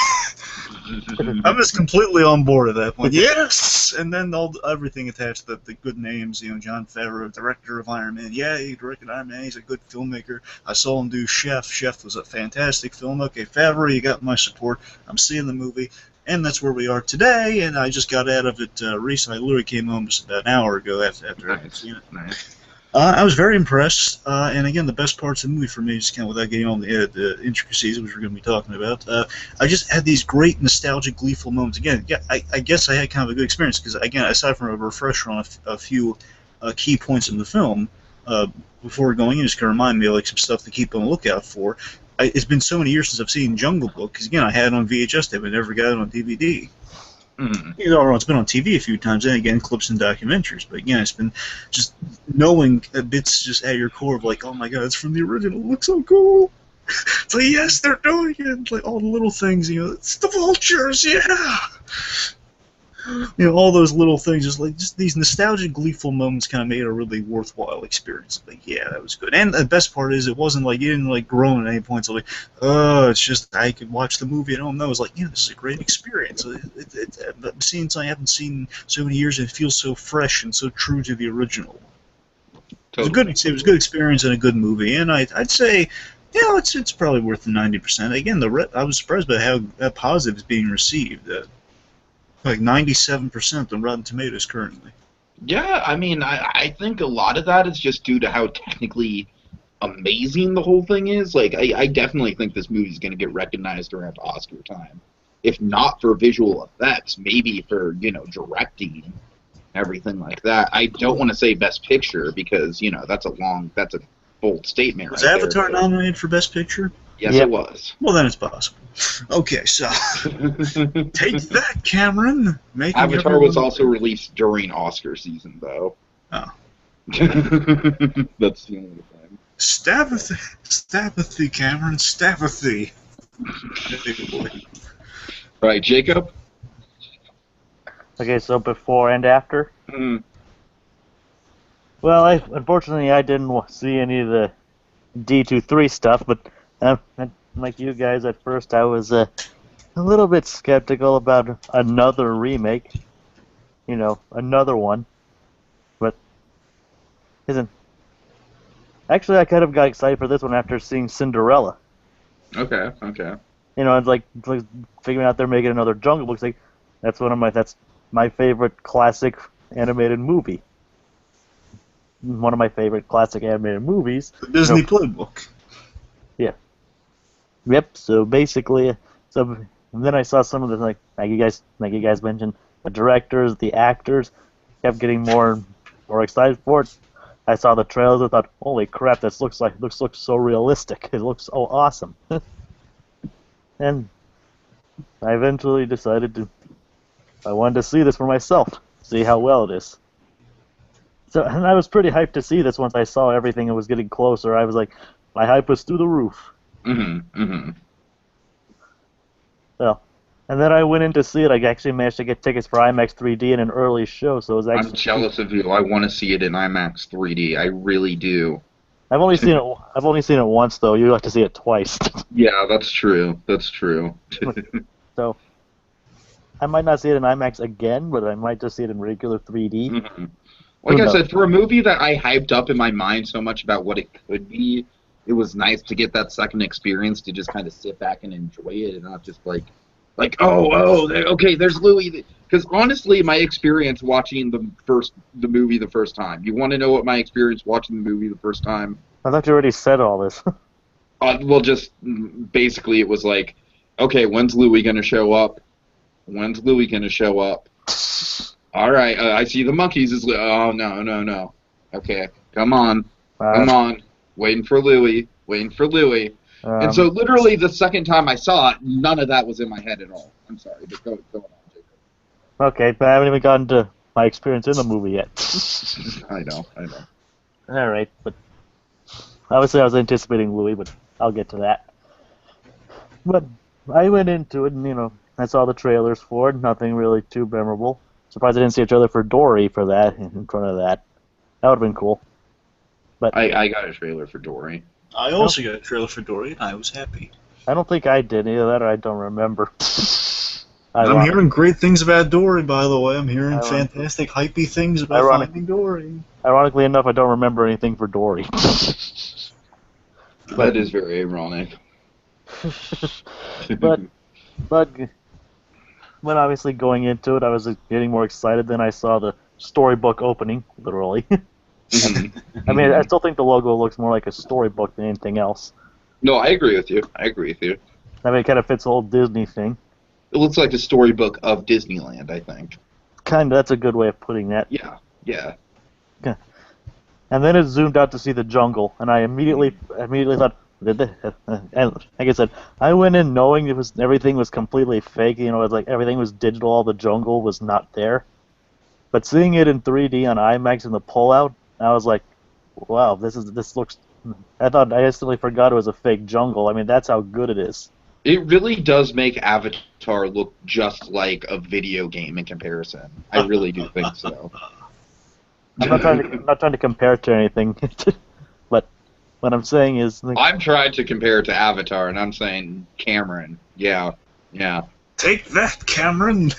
S2: I'm just completely on board at that point. Yes, and then everything attached to the good names. Jon Favreau, director of Iron Man. Yeah, he directed Iron Man. He's a good filmmaker. I saw him do Chef. Chef was a fantastic film. Okay, Favreau, you got my support. I'm seeing the movie, and that's where we are today. And I just got out of it recently. I literally came home just about an hour ago after I'd seen it.
S1: Nice.
S2: I was very impressed, and again, the best parts of the movie for me, just kind of without getting on the intricacies, which we're going to be talking about, I just had these great nostalgic, gleeful moments. Again, I guess I had kind of a good experience, because, again, aside from a refresher on a few key points in the film, before going in, just going to remind me of some stuff to keep on the lookout for. It's been so many years since I've seen Jungle Book, because, again, I had it on VHS tape, but never got it on DVD. It's been on TV a few times, and again, clips and documentaries. But again, it's been just knowing bits just at your core of like, oh my god, it's from the original. It looks so cool. It's like, yes, they're doing it. It's like all the little things, it's the vultures, yeah. All those little things, just these nostalgic, gleeful moments kind of made it a really worthwhile experience. Like, yeah, that was good. And the best part is, it wasn't like you didn't groan at any point. So it's just I could watch the movie. I don't know. It was like, this is a great experience. Seeing something I haven't seen in so many years, it feels so fresh and so true to the original. Totally. It was a good experience and a good movie. And I'd say, it's probably worth the 90%. Again, I was surprised by how positive it's being received. Like 97% on Rotten Tomatoes currently.
S1: Yeah, I mean, I think a lot of that is just due to how technically amazing the whole thing is. Like, I definitely think this movie is going to get recognized around Oscar time. If not for visual effects, maybe for, directing, everything like that. I don't want to say Best Picture because, that's a bold statement.
S2: Was Avatar nominated for Best Picture?
S1: Yes, It was.
S2: Well, then it's possible. Okay, so take that, Cameron.
S1: Avatar was also released during Oscar season, though.
S2: Oh.
S1: That's the only thing.
S2: Stabbathy, Cameron, Stabbathy.
S1: Right, Jacob?
S3: Okay, so before and after.
S1: Mm.
S3: Well, unfortunately I didn't see any of the D23 stuff, but like you guys at first, I was a little bit skeptical about another remake. You know, another one, but isn't. Actually, I kind of got excited for this one after seeing Cinderella.
S1: Okay, okay.
S3: You know, it's like figuring out they're making another Jungle Book. It's like that's my favorite classic animated movie. One of my favorite classic animated movies.
S2: The Disney Playbook.
S3: Yeah. Yep. So basically, and then I saw some of the like you guys mentioned, the directors, the actors, kept getting more excited for it. I saw the trailers. I thought, holy crap, this looks so realistic. It looks so awesome. And I eventually decided I wanted to see this for myself, see how well it is. So, and I was pretty hyped to see this once I saw everything and was getting closer. I was like, my hype was through the roof. So, and then I went in to see it. I actually managed to get tickets for IMAX 3D in an early show, so it was actually.
S1: I'm jealous of you. I want to see it in IMAX 3D. I really do.
S3: I've only seen it once though. You have to see it twice.
S1: Yeah, that's true. That's true.
S3: So, I might not see it in IMAX again, but I might just see it in regular 3D.
S1: Like I said, for a movie that I hyped up in my mind so much about what it could be, it was nice to get that second experience to just kind of sit back and enjoy it and not just like okay, there's Louis. Because honestly, my experience watching the movie the first time. You want to know what my experience watching the movie the first time?
S3: I thought you already said all this.
S1: Well, just basically it was like, okay, when's Louis gonna show up? When's Louis gonna show up? All right, I see the monkeys. Oh no. Okay, come on, waiting for Louis. And so literally the second time I saw it, none of that was in my head at all. I'm sorry, but go on, Jacob.
S3: Okay, but I haven't even gotten to my experience in the movie yet.
S1: I know.
S3: All right, but obviously I was anticipating Louis, but I'll get to that. But I went into it, and I saw the trailers for it. Nothing really too memorable. Surprised I didn't see a trailer for Dory for that in front of that. That would have been cool. But
S1: I got a trailer for Dory.
S2: I also got a trailer for Dory, and I was happy.
S3: I don't think I did either. That or I don't remember.
S2: I'm hearing great things about Dory, by the way. I'm hearing fantastic, hypey things about finding Dory.
S3: Ironically enough, I don't remember anything for Dory.
S1: That is very ironic.
S3: but when obviously going into it, I was getting more excited than I saw the storybook opening, literally. I mean, I still think the logo looks more like a storybook than anything else.
S1: No, I agree with you. I mean,
S3: it kind of fits the whole Disney thing.
S1: It looks like a storybook of Disneyland, I think.
S3: Kind of, that's a good way of putting that.
S1: Yeah.
S3: And then it zoomed out to see the jungle, and I immediately thought, and like I said, I went in knowing everything was completely fake. It was like everything was digital, all the jungle was not there. But seeing it in 3D on IMAX in the pullout, I was like, wow, this looks. I instantly forgot it was a fake jungle. I mean, that's how good it is.
S1: It really does make Avatar look just like a video game in comparison. I really do think so.
S3: I'm not trying to compare it to anything, but what I'm saying is.
S1: I'm trying to compare it to Avatar, and I'm saying Cameron. Yeah.
S2: Take that, Cameron.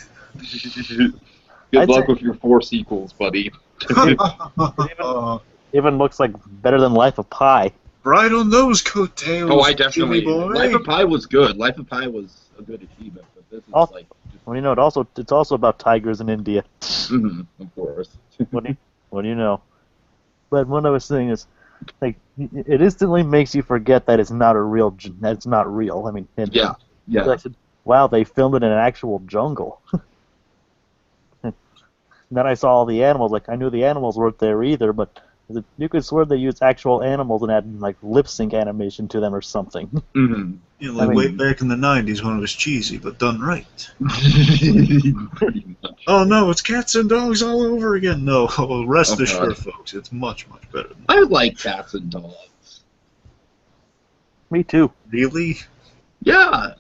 S1: Good luck with your 4 sequels, buddy.
S3: Even looks like better than Life of Pi.
S2: Right on those coattails.
S1: Oh, I definitely. Life of Pi was good. Life of Pi was a good achievement, but this is like.
S3: Well, it's also about tigers in India.
S1: Of course.
S3: What do you know? But what I was saying is, like, it instantly makes you forget that it's not real. I mean,
S1: yeah.
S3: I said, wow, they filmed it in an actual jungle. Then I saw all the animals. Like, I knew the animals weren't there either, but you could swear they used actual animals and had like lip sync animation to them or something.
S2: Way back in the 90s when it was cheesy, but done right. Oh no, it's cats and dogs all over again. No, rest assured, folks, it's much, much better.
S1: I like cats and dogs.
S3: Me too.
S2: Really?
S1: Yeah.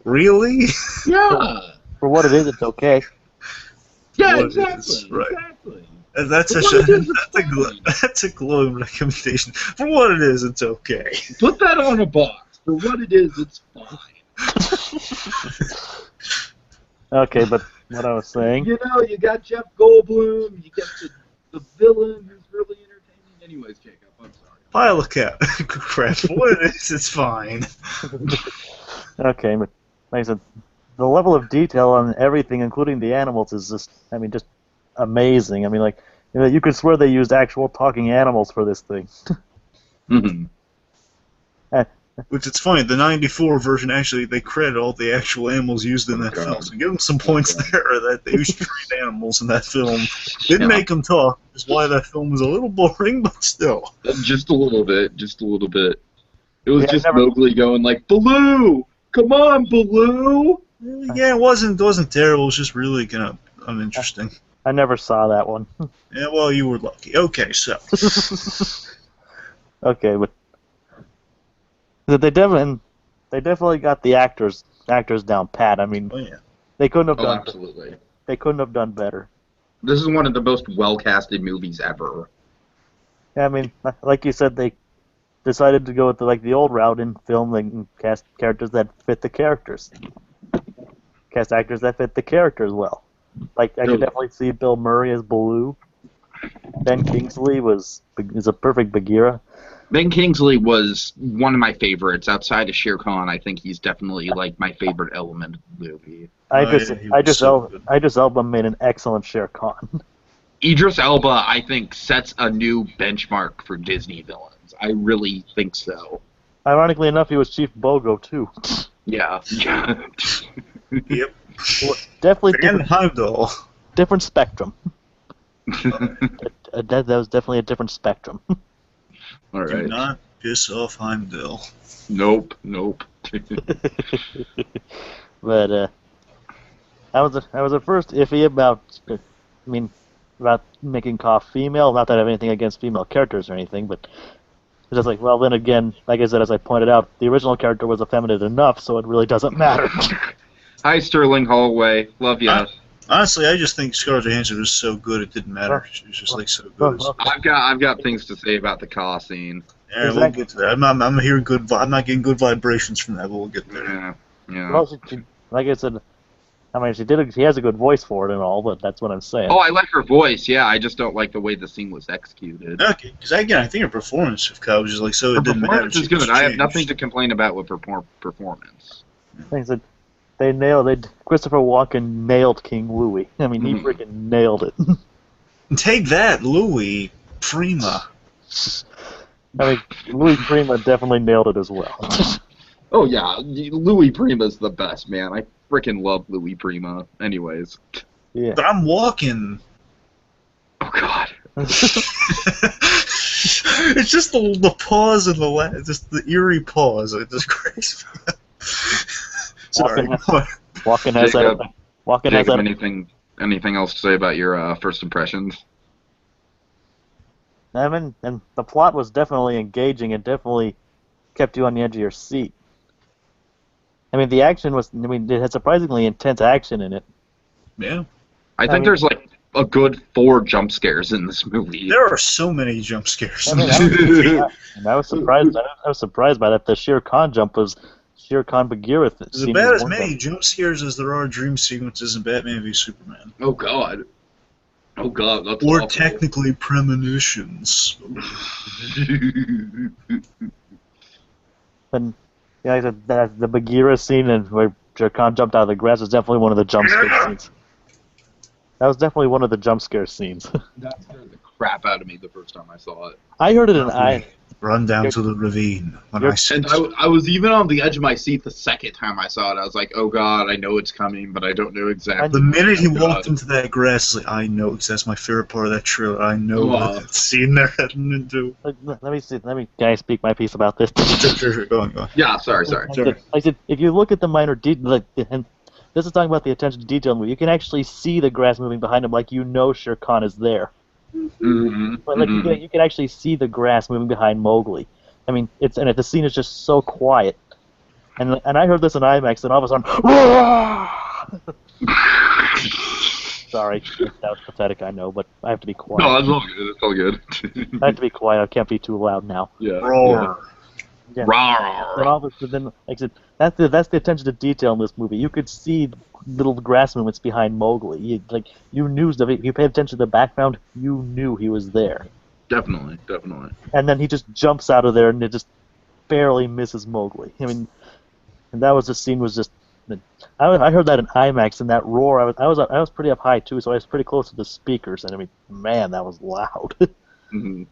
S2: Really?
S1: Yeah.
S3: For what it is, it's okay.
S1: Yeah,
S2: What
S1: exactly.
S2: is, right.
S1: Exactly.
S2: And that's
S1: For
S2: such
S1: what
S2: a
S1: it is, it's fine.
S2: that's a glowing recommendation. For what it is, it's okay.
S1: Put that on a box. For what it is, it's fine.
S3: Okay, but what I was saying.
S1: You know, you got Jeff Goldblum, you get the villain who's really entertaining. Anyways, Jacob, I'm sorry.
S2: Pile of crap. For what it is, it's fine.
S3: Okay, but like I said, the level of detail on everything, including the animals, is just, I mean, just amazing. I mean, like, you could swear they used actual talking animals for this thing.
S1: Mm-hmm.
S2: Which it's funny, the '94 version actually they credit all the actual animals used in that film, so give them some points there that they used trained animals in that film. Didn't make them talk, which is why that film was a little boring, but still.
S1: Just a little bit. Just a little bit. It was
S3: Yeah,
S1: just Mowgli going like, "Baloo, come on, Baloo."
S2: Yeah, it wasn't terrible. It was just really kind of uninteresting.
S3: I never saw that one.
S2: Yeah, well, you were lucky. Okay, so
S3: Okay, but they definitely got the actors down pat. I mean,
S2: oh yeah,
S3: they couldn't have
S1: Oh,
S3: done
S1: absolutely.
S3: they couldn't have done better.
S1: This is one of the most well-casted movies ever.
S3: Yeah, I mean, like you said, they decided to go with the old route in film and cast characters that fit the characters. Cast actors that fit the characters well. Like I could definitely see Bill Murray as Baloo. Ben Kingsley is a perfect Bagheera.
S1: Ben Kingsley was one of my favorites. Outside of Shere Khan, I think he's definitely like my favorite element of the movie.
S3: Idris Elba made an excellent Shere Khan.
S1: Idris Elba, I think, sets a new benchmark for Disney villains. I really think so.
S3: Ironically enough, he was Chief Bogo too.
S1: Yeah.
S2: yep.
S3: Well, definitely
S2: And Heimdall.
S3: different spectrum. That was definitely a different spectrum.
S1: All
S2: Do
S1: right.
S2: not piss off Heimdall.
S1: Nope.
S3: But I was at first iffy about making Koff female. Not that I have anything against female characters or anything, but it's just like, well, then again, like I said, as I pointed out, the original character was effeminate enough, so it really doesn't matter.
S1: Hi, Sterling Holloway. Love ya.
S2: Honestly, I just think Scarlett Johansson was so good it didn't matter. She was just like so good.
S1: I've got things to say about the Ka scene.
S2: Yeah, we'll get to that. I'm hearing good. I'm not getting good vibrations from that, but we'll get there.
S1: Yeah.
S3: Well, like I said, I mean, she has a good voice for it and all, but that's what I'm saying.
S1: Oh, I like her voice. Yeah, I just don't like the way the scene was executed.
S2: Okay, because again, I think her performance of Ka was just like so.
S1: Her
S2: It didn't matter.
S1: performance is good. I have nothing to complain about with her performance.
S3: Like I said, Christopher Walken nailed King Louis. I mean, he freaking nailed it.
S2: Take that, Louis Prima.
S3: I mean, Louis Prima definitely nailed it as well.
S1: Oh yeah, Louis Prima's the best, man. I freaking love Louis Prima. Anyways.
S3: Yeah.
S2: But I'm walking.
S1: Oh god.
S2: It's just the pause and just the eerie pause. It just cracks me up. Sorry.
S3: Walken has
S1: Jacob,
S3: that. Walken has that.
S1: Anything else to say about your first impressions?
S3: I mean, and the plot was definitely engaging and definitely kept you on the edge of your seat. I mean, the action was. I mean, it had surprisingly intense action in it.
S2: Yeah.
S1: I think there's like a good 4 jump scares in this movie.
S2: There are so many jump scares.
S3: I mean, I was surprised. I was surprised by that. The Shere Khan jump was Shere Khan Bagheera.
S2: There's about as many jump scares as there are dream sequences in Batman v Superman.
S1: Oh god. Oh god, that's
S2: Or
S1: awful.
S2: technically premonitions.
S3: And yeah, like I said, the Bagheera scene and where Shere Khan jumped out of the grass was definitely one of the jump scare scenes. That was definitely one of the jump scare scenes.
S1: That scared the crap out of me the first time I saw it.
S3: I heard it in
S2: Run down to the ravine.
S1: And I was even on the edge of my seat the second time I saw it. I was like, oh god, I know it's coming, but I don't know exactly.
S2: The minute he walked into that grass, like, I know, because that's my favorite part of that trailer. I know what scene they're heading into.
S3: Let me see. Can I speak my piece about this?
S2: Sure. Go on.
S1: Yeah, sorry.
S3: I said, if you look at the minor detail, and this is talking about the attention to detail in the movie, you can actually see the grass moving behind him, like you know Shere Khan is there.
S1: Mm-hmm.
S3: But like you can actually see the grass moving behind Mowgli. I mean, the scene is just so quiet, and I heard this in IMAX, and all of a sudden, sorry, that was pathetic, I know, but I have to be quiet.
S1: No, it's all good. It's all good.
S3: I have to be quiet. I can't be too loud now.
S1: Yeah.
S2: Roar.
S3: Yeah.
S1: Rawr.
S3: Then all of a sudden, like I said, that's the attention to detail in this movie. You could see little grass movements behind Mowgli. You knew that if you paid attention to the background, you knew he was there.
S1: Definitely.
S3: And then he just jumps out of there, and it just barely misses Mowgli. I mean, and that was the scene was just. I heard that in IMAX, and that roar. I was pretty up high too, so I was pretty close to the speakers, and I mean, man, that was loud.
S1: Mhm.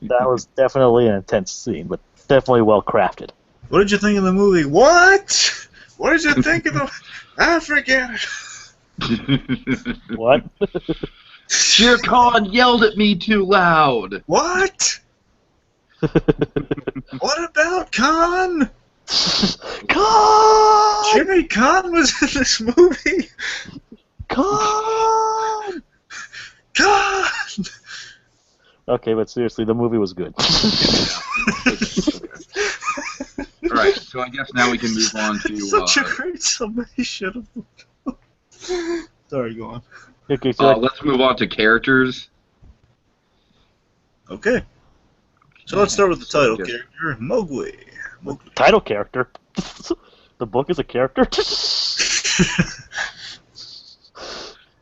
S3: That was definitely an intense scene, but definitely well crafted.
S2: What did you think of the movie? What? What did you think of the... I forget it.
S3: What?
S1: Shere Khan yelled at me too loud.
S2: What? What about Khan?
S3: Khan!
S2: Jimmy Khan was in this movie.
S3: Khan!
S2: Khan!
S3: Okay, but seriously, the movie was good.
S1: Alright, so I guess now we can move on to...
S2: Such a great summation of the... Sorry, go on.
S3: Okay, so
S1: let's move on to characters.
S2: Okay. So let's start with the title character, Mowgli.
S3: title character. The book is a character.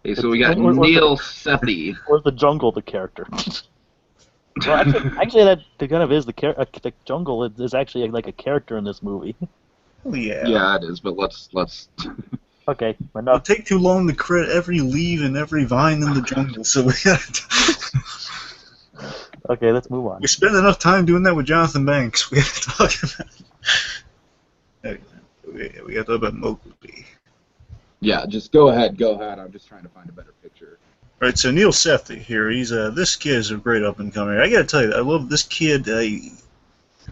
S1: Okay, so we got Neil Sethi.
S3: Or the jungle, the character. Well, actually, that kind of is the jungle is actually like a character in this movie.
S2: Oh, yeah.
S1: Yeah, it is, but let's.
S3: Okay,
S2: It'll
S3: enough.
S2: take too long to credit every leaf and every vine in the jungle, so we
S3: Okay, let's move on.
S2: we spent enough time doing that with Jonathan Banks. We have to talk about. We got to talk about Mowgli.
S1: Yeah, just go ahead. I'm just trying to find a better picture.
S2: Right, so Neil Sethi here. He's this kid is a great up and comer. I gotta tell you, I love this kid.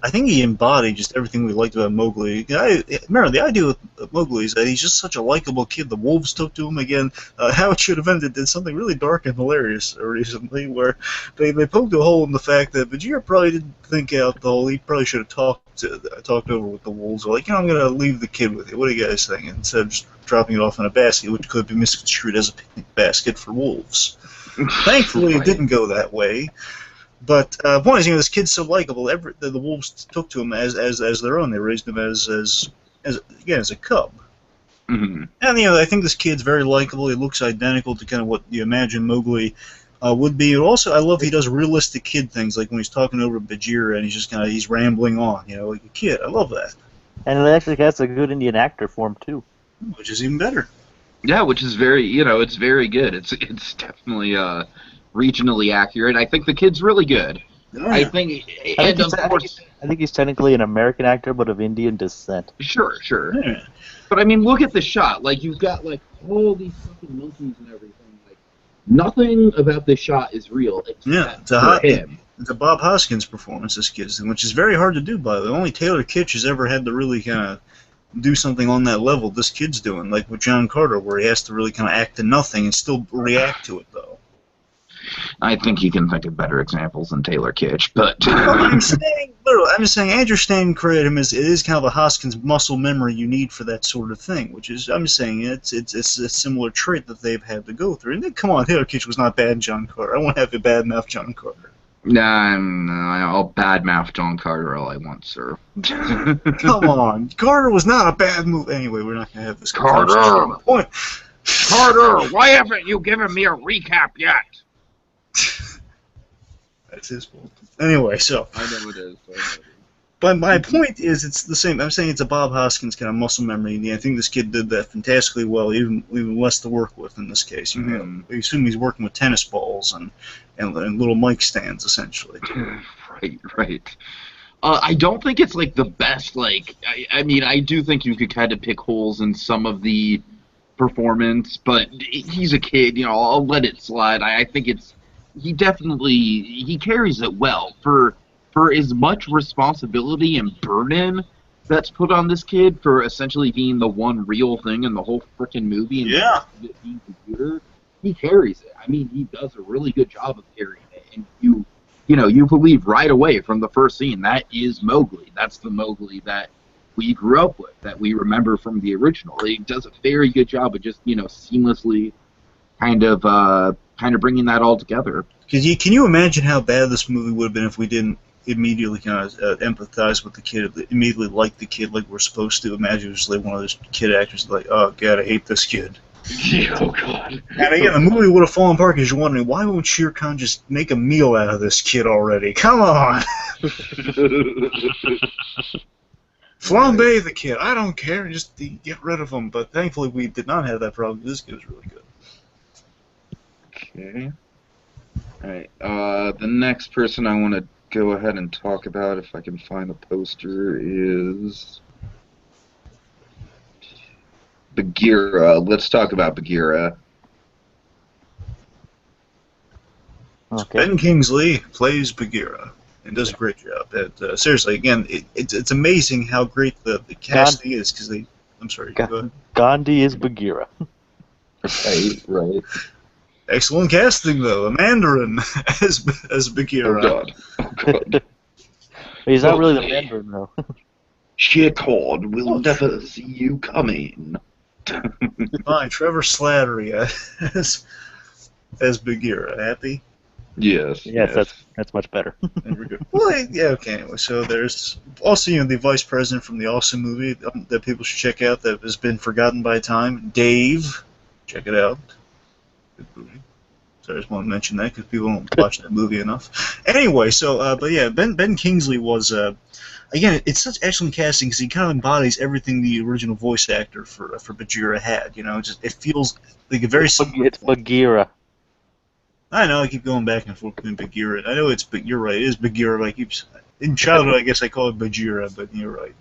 S2: I think he embodied just everything we liked about Mowgli. Remember, the idea with Mowgli is that he's just such a likable kid. The wolves took to him again. How It Should Have Ended did something really dark and hilarious recently, where they poked a hole in the fact that Vegeta probably didn't think out the whole. He probably should have talked over with the wolves. Like, I'm going to leave the kid with you. What do you guys think? Instead of just dropping it off in a basket, which could be misconstrued as a picnic basket for wolves. Thankfully, it didn't go that way. But the point is, this kid's so likable. The wolves took to him as their own. They raised him as a cub.
S1: Mm-hmm.
S2: And I think this kid's very likable. He looks identical to kind of what you imagine Mowgli would be. Also, I love he does realistic kid things, like when he's talking over Bagheera and he's just he's rambling on, like a kid. I love that.
S3: And it actually has a good Indian actor for him too,
S2: which is even better.
S1: Yeah, which is very, it's very good. It's definitely regionally accurate. I think the kid's really good.
S2: Oh,
S1: I
S2: yeah.
S1: think
S3: he's technically an American actor, but of Indian descent.
S1: Sure.
S2: Yeah.
S1: But I mean, look at the shot. Like, you've got all these fucking monkeys and everything. Like, nothing about this shot is real.
S2: It's
S1: him.
S2: It's a Bob Hoskins performance, this kid's, which is very hard to do. By the way, only Taylor Kitsch has ever had to really kind of do something on that level this kid's doing, like with John Carter, where he has to really kind of act to nothing and still react to it, though.
S1: I think you can think of better examples than Taylor Kitsch, but
S2: I'm just saying, Andrew Stanton credited him as it is kind of a Hoskins muscle memory you need for that sort of thing, which is, I'm just saying, it's a similar trait that they've had to go through. And then, come on, Taylor Kitsch was not bad in John Carter. I won't have you badmouth John Carter.
S1: Nah, I'll badmouth John Carter all I want, sir.
S2: Come on, Carter was not a bad move. Anyway, we're not going to have this
S1: Carter!
S2: Point.
S1: Carter, why haven't you given me a recap yet?
S2: That's his fault. Anyway, so.
S1: I know it is.
S2: But my point is, it's the same. I'm saying it's a Bob Hoskins kind of muscle memory. And I think this kid did that fantastically well, even less to work with in this case. You assume he's working with tennis balls and little mic stands, essentially.
S1: Right. I don't think it's the best. I mean, I do think you could kind of pick holes in some of the performance, but he's a kid. I'll let it slide. I think he carries it well for as much responsibility and burden that's put on this kid for essentially being the one real thing in the whole frickin' movie and being computer. He carries it. I mean, he does a really good job of carrying it, and you you believe right away from the first scene that is Mowgli. That's the Mowgli that we grew up with, that we remember from the original. He does a very good job of just, seamlessly kind of bringing that all together.
S2: Can you imagine how bad this movie would have been if we didn't immediately kind of empathize with the kid, immediately like the kid like we're supposed to? Imagine it was like one of those kid actors like, oh god, I hate this kid.
S1: Yeah, oh god.
S2: And again, the movie would have fallen apart because you're wondering, why won't Shere Khan just make a meal out of this kid already? Come on! Flambe the kid, I don't care, just get rid of him. But thankfully we did not have that problem. This kid was really good.
S1: Okay. Alright, the next person I want to go ahead and talk about, if I can find the poster, is Bagheera. Let's talk about Bagheera.
S2: Okay. Ben Kingsley plays Bagheera and does a great job. Seriously, again, it's amazing how great the casting is, because they... I'm sorry, go ahead.
S3: Gandhi is Bagheera.
S1: Right.
S2: Excellent casting, though. A Mandarin as Bagheera.
S1: Oh god.
S3: He's not really the Mandarin, though.
S1: Shere Khan will never see you coming.
S2: Fine, Trevor Slattery as Bagheera. Happy?
S3: Yes. That's much better.
S2: Well, yeah, okay. Anyway, so there's also the vice president from the Awesome movie that people should check out that has been forgotten by time. Dave, check it out. Good movie. So I just want to mention that because people don't watch that movie enough. Anyway, so but yeah, Ben Kingsley was again, it's such excellent casting because he kind of embodies everything the original voice actor for Bagheera had. It feels like a very similar.
S3: It's Bagheera.
S2: I know, I keep going back and forth between Bagheera. I know but you're right, it is Bagheera, but in childhood I guess I call it Bagheera, but you're right.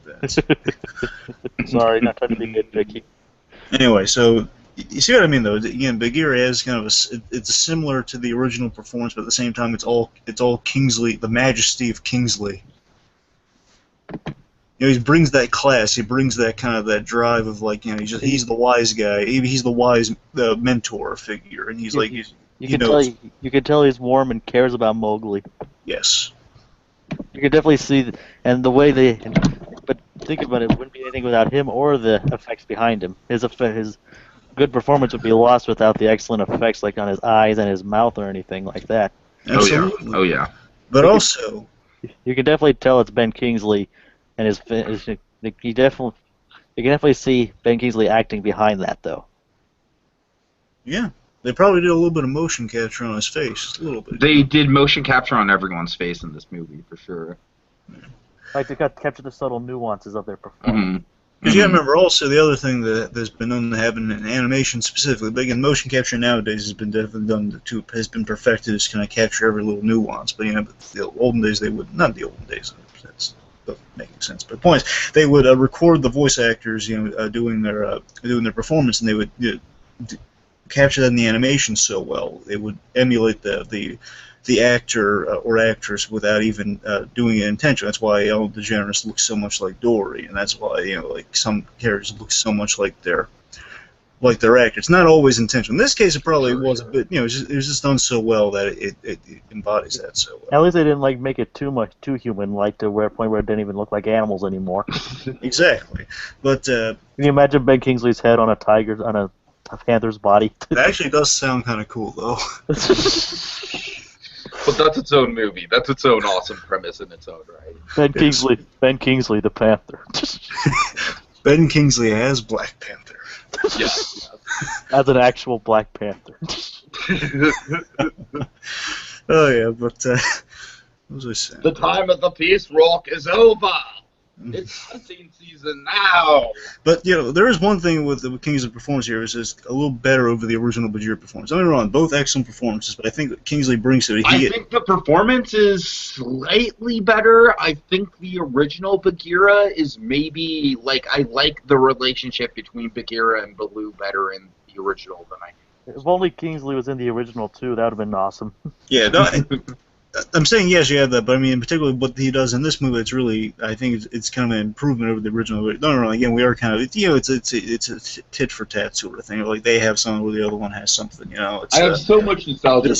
S3: Sorry, not trying to be nitpicky.
S2: Anyway, so you see what I mean, though? Again, Bagheera is kind of it's similar to the original performance, but at the same time it's all Kingsley, the majesty of Kingsley. He brings that class, he brings that kind of that drive of he's the wise guy, he's the wise mentor figure, and he's
S3: You can tell he's warm and cares about Mowgli.
S2: Yes.
S3: You can definitely see, and the way but think about it, wouldn't be anything without him or the effects behind him. His good performance would be lost without the excellent effects like on his eyes and his mouth or anything like that.
S2: Absolutely.
S1: Oh yeah.
S2: But also,
S3: you can definitely tell it's Ben Kingsley, and you can definitely see Ben Kingsley acting behind that though.
S2: Yeah. They probably did a little bit of motion capture on his face, just a little bit.
S1: They did motion capture on everyone's face in this movie, for sure.
S3: Like they got to capture the subtle nuances of their performance.
S2: Because you gotta remember also the other thing that's been known to happen in animation specifically, but again, motion capture nowadays has been definitely has been perfected to kind of capture every little nuance. But the olden days they would, not the olden days, that's not making sense. But the point is, they would record the voice actors, doing their performance, and they would capture that in the animation so well. They would emulate the actor or actress without even doing it intentionally. That's why Ellen DeGeneres looks so much like Dory, and that's why some characters look so much like their actor. It's not always intentional. In this case, it probably was a bit. It was just done so well that it embodies that so well.
S3: At least they didn't make it too human, to where a point where it didn't even look like animals anymore.
S2: Exactly, but
S3: can you imagine Ben Kingsley's head on a panther's body?
S2: That actually does sound kind of cool, though.
S1: But that's its own movie. That's its own awesome premise in its own right.
S3: Ben Kingsley, the Panther.
S2: Ben Kingsley as Black Panther.
S1: Yes.
S3: As an actual Black Panther.
S2: Oh yeah, but what was I saying?
S1: The time of the peace walk is over. It's hunting season now.
S2: But there is one thing with the Kingsley's performance here is a little better over the original Bagheera performance. Don't get me wrong, both excellent performances, but I think that Kingsley brings it.
S1: I think the performance is slightly better. I think the original Bagheera is maybe I like the relationship between Bagheera and Baloo better in the original than I do.
S3: If only Kingsley was in the original too, that would have been awesome.
S2: Yeah, I'm saying yes, you have that, but I mean, particularly what he does in this movie, it's really, I think it's kind of an improvement over the original. No, again, we are kind of, it's a tit for tat sort of thing. Like they have something where the other one has something,
S1: I have so much nostalgia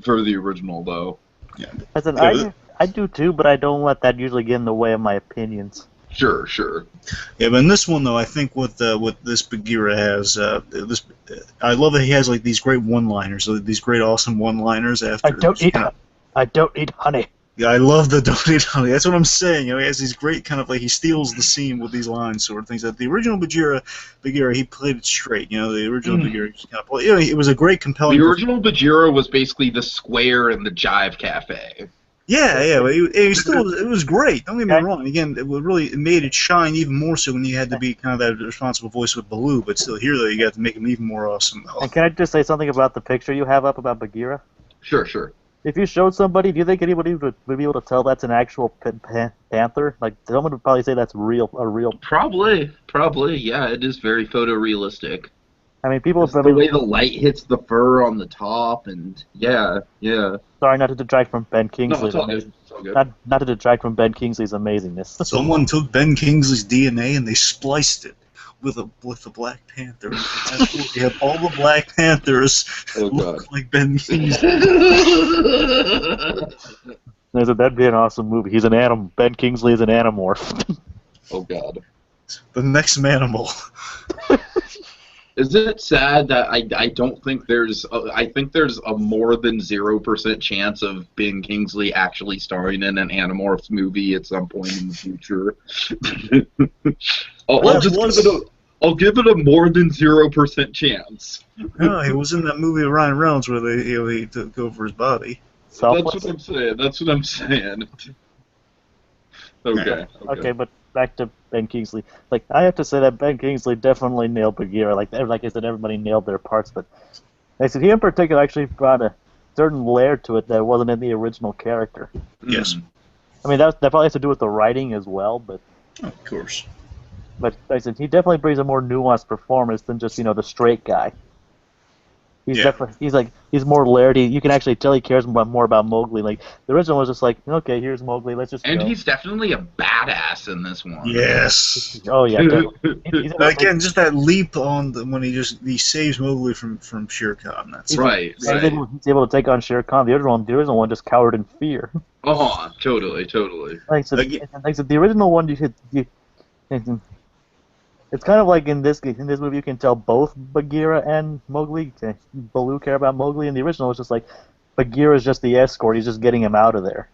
S1: for the original, though.
S2: Yeah.
S3: I said,
S2: Yeah,
S3: I do too, but I don't let that usually get in the way of my opinions.
S1: Sure, sure.
S2: Yeah, but in this one though, I think what this Bagheera has, I love that he has like these great one-liners, these great awesome one-liners after.
S3: I don't eat honey.
S2: Yeah, I love the don't eat honey. That's what I'm saying. You know, he has these great kind of like he steals the scene with these lines, sort of things. That the original Bagheera, he played it straight. You know, the original Bagheera just kind of played. You know, it was a great, compelling.
S1: The original Bagheera was basically the square in the Jive Cafe.
S2: Yeah, but he still it was great. Don't get me wrong. Again, it made it shine even more so when you had to be kind of that responsible voice with Baloo. But still, here though, you got to make him even more awesome. Though.
S3: And can I just say something about the picture you have up about Bagheera?
S1: Sure, sure.
S3: If you showed somebody, do you think anybody would be able to tell that's an actual panther? Like, someone would probably say that's a real.
S1: Probably, yeah. It is very photorealistic.
S3: I mean, people.
S1: The way the light hits the fur on the top, and yeah.
S3: Sorry, not to detract from Ben Kingsley.
S1: No, it's all good. It's all good.
S3: Not to detract from Ben Kingsley's amazingness.
S2: Someone took Ben Kingsley's DNA and they spliced it with the Black Panther. You have all the Black Panthers look like Ben Kingsley.
S3: That'd be an awesome movie. He's an animal. Ben Kingsley is an animorph.
S1: Oh God.
S2: The next Manimal.
S1: Is it sad that I don't think I think there's a more than 0% chance of Ben Kingsley actually starring in an Animorphs movie at some point in the future? I'll give it a more than 0% chance.
S2: No, he was in that movie with Ryan Reynolds where he took over his body.
S1: That's what I'm saying. Okay,
S3: but back to Ben Kingsley. Like, I have to say that Ben Kingsley definitely nailed Bagheera. Like I said, everybody nailed their parts, but I said he in particular actually brought a certain layer to it that wasn't in the original character.
S2: Yes.
S3: I mean, that probably has to do with the writing as well, but...
S2: Of course.
S3: But like I said, he definitely brings a more nuanced performance than just, the straight guy. He's more layered. You can actually tell he cares more about Mowgli. Like, the original was just like, okay, here's Mowgli, let's just go.
S1: And he's definitely a badass in this one.
S2: Yes.
S3: Oh yeah.
S2: Again, just that leap when he saves Mowgli from Shere Khan. That's
S1: right.
S3: He's able to take on Shere Khan. The original one just cowered in fear.
S1: Oh, totally.
S3: Like I said, the original one it's kind of like in this movie, you can tell both Bagheera and Mowgli, Baloo, care about Mowgli. And the original was just like Bagheera is just the escort; he's just getting him out of there.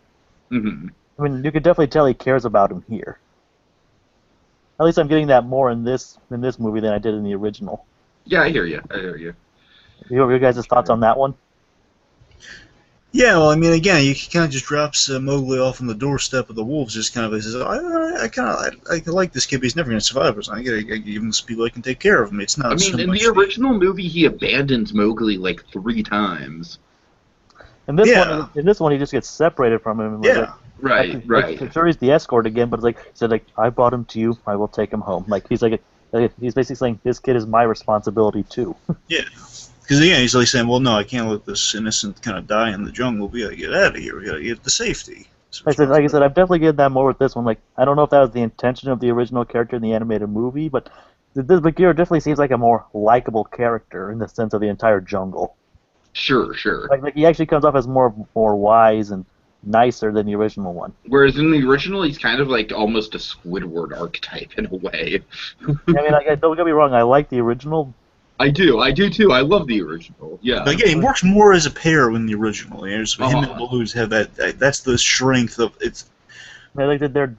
S1: Mm-hmm.
S3: I mean, you could definitely tell he cares about him here. At least I'm getting that more in this movie than I did in the original.
S1: Yeah, I hear you.
S3: You have your guys' thoughts on that one?
S2: Yeah, well, I mean, again, he kind of just drops Mowgli off on the doorstep of the wolves. Just kind of says, I like this kid, but he's never going to survive. So I got to give him some people that can take care of him. It's not.
S1: I mean, in the original movie, he abandons Mowgli like 3 times.
S3: In this one, he just gets separated from him.
S2: Yeah.
S1: Right.
S3: Sure, he's the escort again, but it's like, I brought him to you. I will take him home. Like he's basically saying, this kid is my responsibility too.
S2: Yeah. Because again, he's like saying, well, no, I can't let this innocent kind of die in the jungle. We gotta get out of here. We gotta get to safety.
S3: Like I said, I'm definitely getting that more with this one. Like, I don't know if that was the intention of the original character in the animated movie, but this Bagheera definitely seems like a more likable character in the sense of the entire jungle.
S1: Sure.
S3: Like he actually comes off as more wise and nicer than the original one.
S1: Whereas in the original, he's kind of like almost a Squidward archetype in a way.
S3: I mean, don't get me wrong, I like the original.
S1: I do too. I love the original. Yeah.
S2: But again, he works more as a pair in the original. Him and Baloo have that. That's the strength of it.
S3: I like that they're.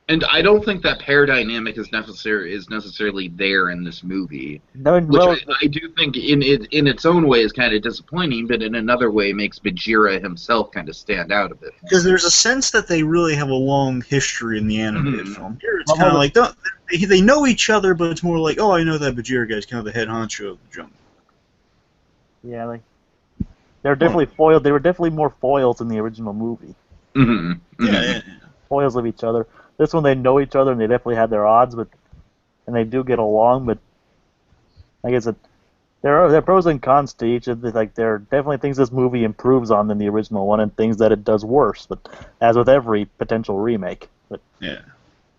S1: And I don't think that pair dynamic is necessarily there in this movie.
S3: No,
S1: which I do think in its own way is kind of disappointing, but in another way makes Bagheera himself kind of stand out a bit.
S2: Because there's a sense that they really have a long history in the animated film. Here it's kind of like they know each other, but it's more like, oh, I know that Bagheera guy's kind of the head honcho of the jungle.
S3: Yeah, like they're definitely foiled. They were definitely more foils in the original movie.
S1: Mm-hmm.
S2: Yeah.
S3: Foils of each other. This one, they know each other, and they definitely had their odds, and they do get along. But I guess there are pros and cons to each. Like there are definitely things this movie improves on than the original one, and things that it does worse. But as with every potential remake,
S2: yeah.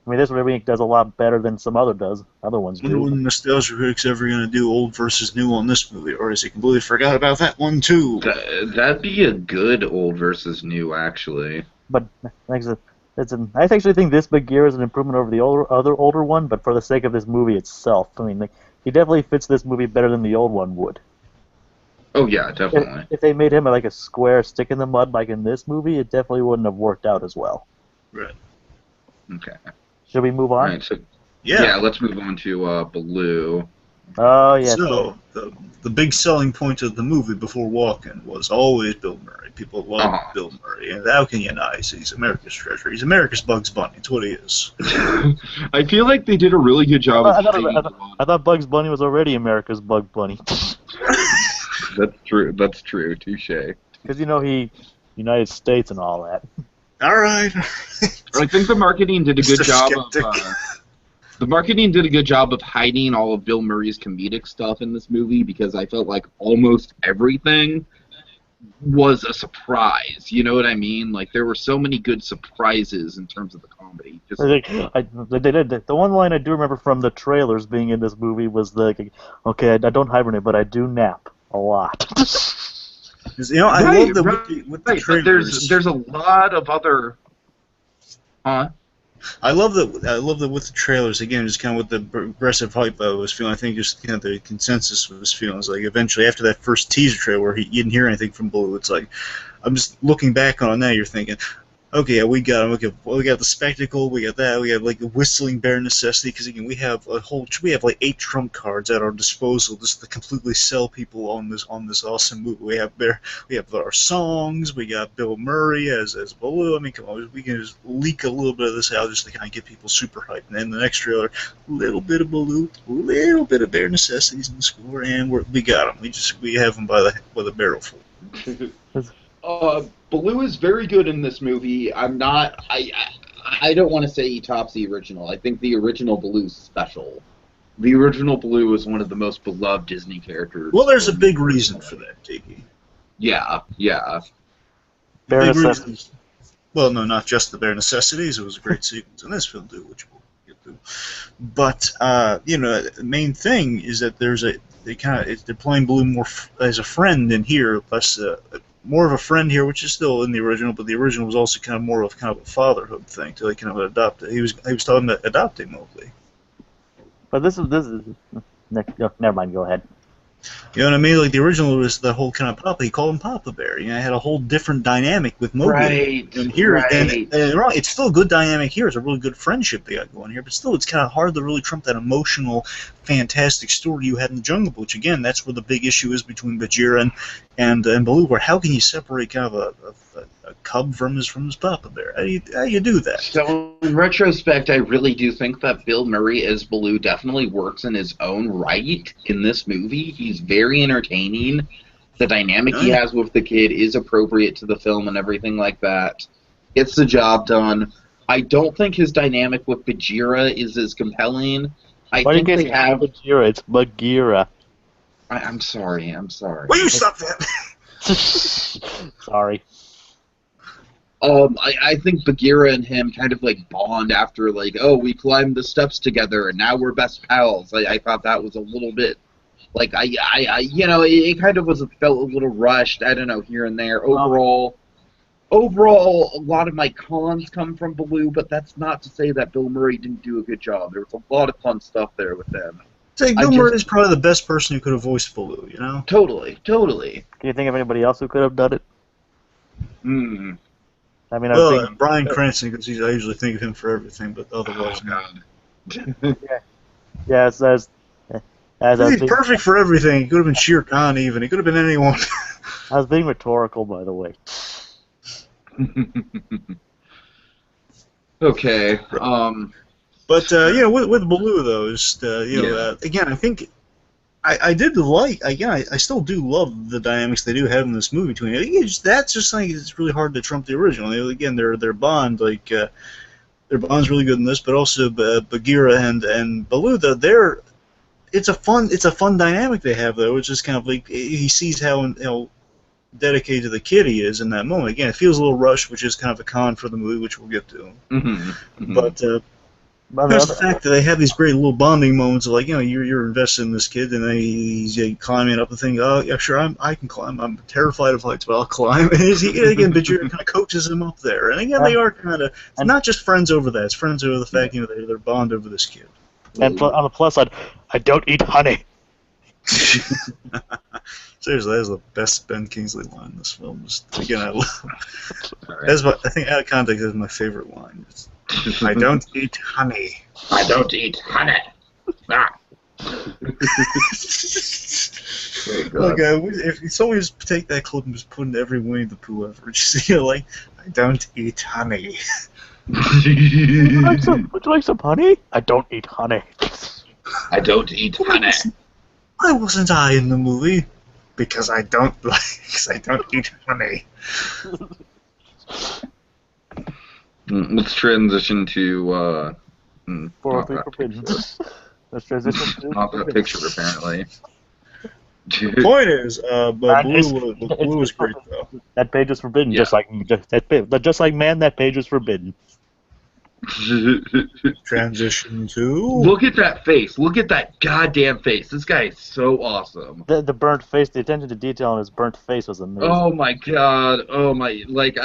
S3: I mean, this remake does a lot better than some other ones
S2: Wonder
S3: do.
S2: when Nostalgia Critic's ever going to do old versus new on this movie, or has he completely forgot about that one too?
S1: That'd be a good old versus new, actually.
S3: But like I said, I actually think this Bagheera is an improvement over the older one. But for the sake of this movie itself, I mean, like, he definitely fits this movie better than the old one would.
S1: Oh yeah, definitely.
S3: If they made him like a square stick in the mud like in this movie, it definitely wouldn't have worked out as well.
S2: Right.
S1: Okay.
S3: Should we move
S1: All
S3: on?
S1: right. So
S2: Yeah.
S1: let's move on to Baloo.
S3: Oh yes.
S2: So the big selling point of the movie before walking was always Bill Murray. People love Bill Murray, and how can you not? He's America's treasure. He's America's Bugs Bunny. It's what he is.
S1: I feel like they did a really good job of
S3: I thought Bugs Bunny was already America's Bug Bunny.
S1: That's true. That's true. Touche.
S3: Because he United States and all that.
S2: All right.
S1: I think the marketing did a good
S2: Mr.
S1: job
S2: Skeptic.
S1: the marketing did a good job of hiding all of Bill Murray's comedic stuff in this movie, because I felt like almost everything was a surprise. You know what I mean? Like, there were so many good surprises in terms of the comedy. Just,
S3: The one line I do remember from the trailers being in this movie was okay, I don't hibernate, but I do nap a lot.
S2: I love that with the trailers.
S1: There's a lot of other. Huh?
S2: I love that with the trailers, again, just kind of with the progressive hype I was feeling. I think just kind of the consensus was feeling. It's like eventually after that first teaser trailer where you didn't hear anything from Blue, it's like, I'm just looking back on it now, you're thinking, okay, yeah, we got him. Okay, well, we got the spectacle, we got that, we got like the whistling bare necessity, because again, we have like 8 trump cards at our disposal just to completely sell people on this awesome movie. We have our songs, we got Bill Murray as Baloo. I mean, come on, we can just leak a little bit of this out just to kind of get people super hyped. And then the next trailer, a little bit of Baloo, a little bit of bare necessities in the score, and we got him. We have him by the barrel full.
S1: Baloo is very good in this movie. I don't want to say he tops the original. I think the original Baloo's special. The original Baloo is one of the most beloved Disney characters.
S2: Well, there's a big reason for that, Tiki.
S1: Yeah.
S3: Bare necessities.
S2: Well, no, not just the bare necessities. It was a great sequence in this film too, which we'll get to. But the main thing is that they're playing Baloo more as a friend in here, less. More of a friend here, which is still in the original, but the original was also kind of more of a fatherhood thing to kind of adopt it. He was talking about adopting Mowgli.
S3: But this is never mind. Go ahead.
S2: You know what I mean? Like the original was the whole kind of Papa. He called him Papa Bear. You know, it had a whole different dynamic with Mowgli.
S1: Right.
S2: And here,
S1: right.
S2: and it's still a good dynamic here. It's a really good friendship they got going here. But still, it's kind of hard to really trump that emotional, fantastic story you had in the Jungle Book. Which again, that's where the big issue is between Bagheera and Baloo. Where how can you separate kind of a cub from his Papa Bear? How you do that?
S1: So in retrospect, I really do think that Bill Murray as Baloo definitely works in his own right in this movie. He's very entertaining. The dynamic he has with the kid is appropriate to the film and everything like that. Gets the job done. I don't think his dynamic with Bagheera is as compelling. I think they have
S3: Bagheera. It's Bagheera.
S1: I'm sorry.
S2: Will you stop that?
S3: Sorry.
S1: I think Bagheera and him kind of like bond after we climbed the steps together and now we're best pals. I thought that was a little bit like it kind of felt a little rushed. I don't know, here and there. Overall, a lot of my cons come from Baloo, but that's not to say that Bill Murray didn't do a good job. There was a lot of fun stuff there with them.
S2: Bill Murray is probably the best person who could have voiced Baloo. You know.
S1: Totally.
S3: Can you think of anybody else who could have done it? I mean,
S2: Bryan Cranston, because I usually think of him for everything, but otherwise,
S1: God.
S3: Yeah,
S2: he's perfect for everything. He could have been Shere Khan, even. He could have been anyone.
S3: I was being rhetorical, by the way.
S1: Okay.
S2: But with Baloo though, again, I think I did like. Again, I still do love the dynamics they do have in this movie between. That's just something that's really hard to trump the original. Again, their bond, their bond's really good in this, but also Bagheera and Baloo, it's a fun dynamic they have though. It's just kind of like he sees how dedicated to the kid he is in that moment. Again, it feels a little rushed, which is kind of a con for the movie, which we'll get to.
S1: Mm-hmm.
S2: But
S3: On the
S2: There's the
S3: other,
S2: fact that they have these great little bonding moments of like, you're invested in this kid, and then he's climbing up the thing. Oh, yeah, sure, I can climb. I'm terrified of heights, but I'll climb. And again, but kind of coaches him up there. And again, they are kind of, it's not just friends over that. It's friends over the fact, they're bond over this kid.
S3: and on the plus side, I don't eat honey.
S2: Seriously, that is the best Ben Kingsley line in this film. Just, again, I love.
S1: Right.
S2: I think out of context, that's my favorite line. I don't eat honey.
S1: I don't eat honey. Ah.
S2: Like, if someone just take that clip and just put in every Winnie the Pooh ever, just like, I don't eat honey.
S3: Would you like some honey? I don't eat honey.
S1: I don't eat honey.
S2: Why wasn't I in the movie? Because I don't eat honey.
S1: Let's transition to
S3: For forbidden. Let's transition to
S1: not that picture apparently.
S2: The point is, but Blue was great though.
S3: That page was forbidden,
S1: Yeah.
S3: just like man, that page was forbidden.
S2: Transition to.
S1: Look at that face. Look at that goddamn face. This guy is so awesome.
S3: The burnt face, the attention to detail on his burnt face was amazing.
S1: Oh my god. Oh my. Like,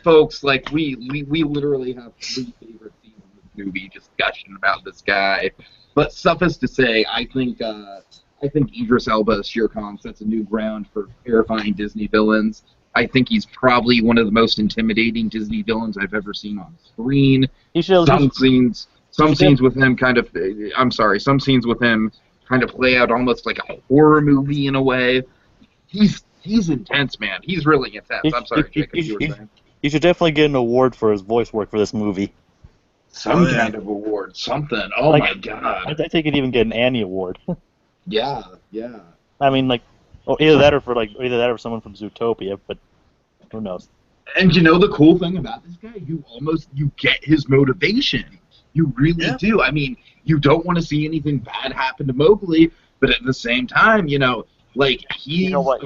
S1: folks, like we literally have 3 favorite scenes in this movie just gushing about this guy. But suffice to say, I think Idris Elba as Shere Khan sets a new ground for terrifying Disney villains. I think he's probably one of the most intimidating Disney villains I've ever seen on screen. Some scenes with him kind of play out almost like a horror movie in a way. He's intense, man. He's really intense. I'm sorry, Jacob, you were saying.
S3: He should definitely get an award for his voice work for this movie.
S1: Some kind of award, something. Oh my god.
S3: I think he'd even get an Annie Award.
S1: Yeah.
S3: I mean, like, either that or for someone from Zootopia, but who knows?
S1: And you know the cool thing about this guy? You get his motivation. You really do. I mean, you don't want to see anything bad happen to Mowgli, but at the same time, like he's.
S3: You know what?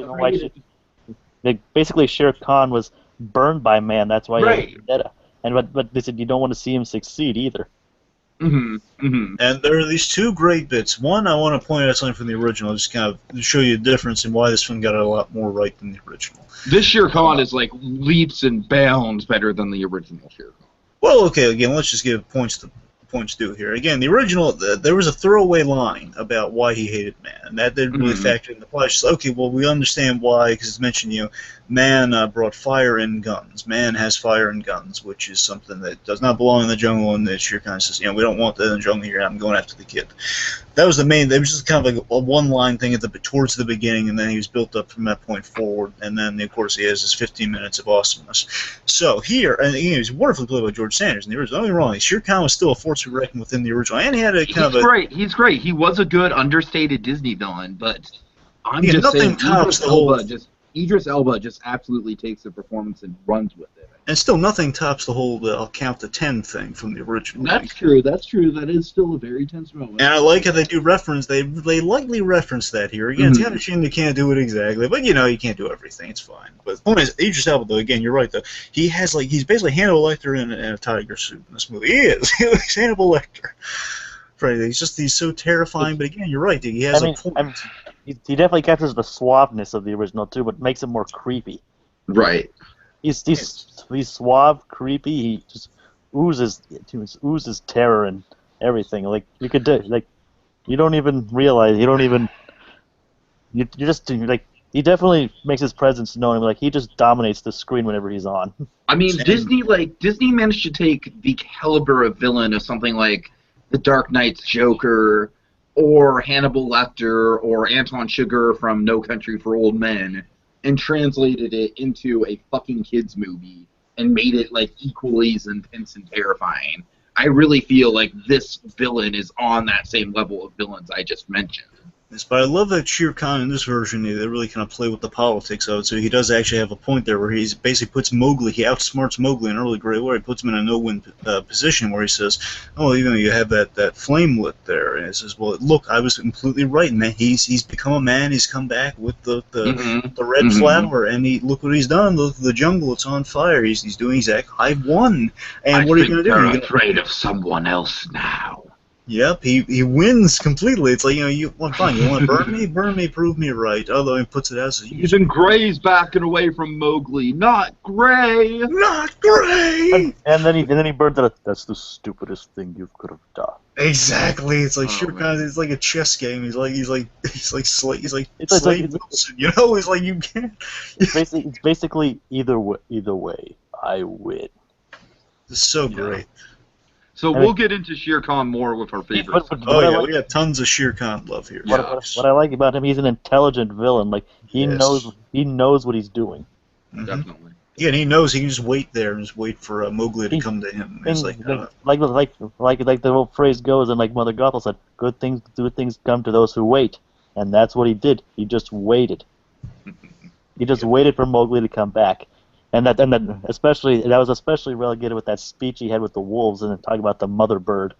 S3: Basically, Shere Khan was burned by man. That's why he had vendetta. But they said you don't want to see him succeed either.
S2: And there are these 2 great bits. One, I want to point out something from the original, just kind of show you the difference and why this film got it a lot more right than the original.
S1: This Shere Khan is like leaps and bounds better than the original Shere Khan.
S2: Well, okay, again, let's just give points due here. Again, the original, there was a throwaway line about why he hated man, and that didn't really factor in the plot. Just, okay, well, we understand why, because it's mentioned, man brought fire and guns. Man has fire and guns, which is something that does not belong in the jungle, and that Shere Khan says, we don't want that in the jungle here, I'm going after the kid. That was the main, it was just kind of like a one-line thing towards the beginning, and then he was built up from that point forward, and then, of course, he has his 15 minutes of awesomeness. So, here, and he's wonderfully played by George Sanders, and the original, don't get me wrong, Shere Khan was still a force to be reckoned within the original, and he had a kind of a...
S1: He's great. He was a good, understated Disney villain, but I'm
S2: Yeah,
S1: just
S2: nothing
S1: saying
S2: tops the whole-
S1: Idris Elba just absolutely takes the performance and runs with it.
S2: And still, nothing tops the whole I'll count to 10 thing from the original.
S1: That's true. That is still a very tense moment.
S2: And I like how they do reference, they lightly reference that here. Again, it's kind of a shame they can't do it exactly, but you can't do everything, it's fine. But the point is, Idris Elba, though, again, you're right, though, he's basically Hannibal Lecter in a tiger suit in this movie. He is. He's Hannibal Lecter. Right, he's so terrifying, but again, you're right, dude, he has a point.
S3: He definitely captures the suaveness of the original, too, but makes it more creepy.
S1: Right.
S3: He's suave, creepy. He just oozes terror and everything. Like you could do, like you don't even realize. You just like he definitely makes his presence known. Like he just dominates the screen whenever he's on.
S1: I mean, Disney managed to take the caliber of villain of something like The Dark Knight's Joker, or Hannibal Lecter, or Anton Chigurh from No Country for Old Men, and translated it into a fucking kids movie and made it like equally as intense and terrifying. I really feel like this villain is on that same level of villains I just mentioned.
S2: Yes, but I love that Shere Khan in this version, they really kind of play with the politics of it, so he does actually have a point there where he basically puts Mowgli, he outsmarts Mowgli in a really great way. He puts him in a no-win position where he says, oh, you have that flame lit there, and he says, well, look, I was completely right, and he's become a man, he's come back with the red flower, and look what he's done, look, the jungle, it's on fire, he's doing exactly, I've won, and what are you going to do?
S1: You're afraid of someone else now.
S2: Yep, he wins completely. It's like, fine, you want to burn me? Burn me, prove me right. Although he puts it out as...
S1: Even Gray's backing away from Mowgli. Not Gray!
S2: Not Gray!
S3: And then he burns it. That's the stupidest thing you could have done.
S2: Exactly. It's like Shere Khan. It's like a chess game. He's like Slade Wilson. He's like, you can't.
S3: It's basically either way, I win.
S2: It's so great.
S1: So we'll get into Shere Khan more with our favorites.
S2: We got tons of Shere Khan love here.
S3: What I like about him, he's an intelligent villain. Like he knows what he's doing.
S2: Mm-hmm.
S1: Definitely.
S2: Yeah, and he knows he can just wait there and just wait for Mowgli to come to him. It's like
S3: the old phrase goes, and like Mother Gothel said, good things come to those who wait, and that's what he did. He just waited. He just waited for Mowgli to come back. And that was especially relegated with that speech he had with the wolves and then talking about the mother bird.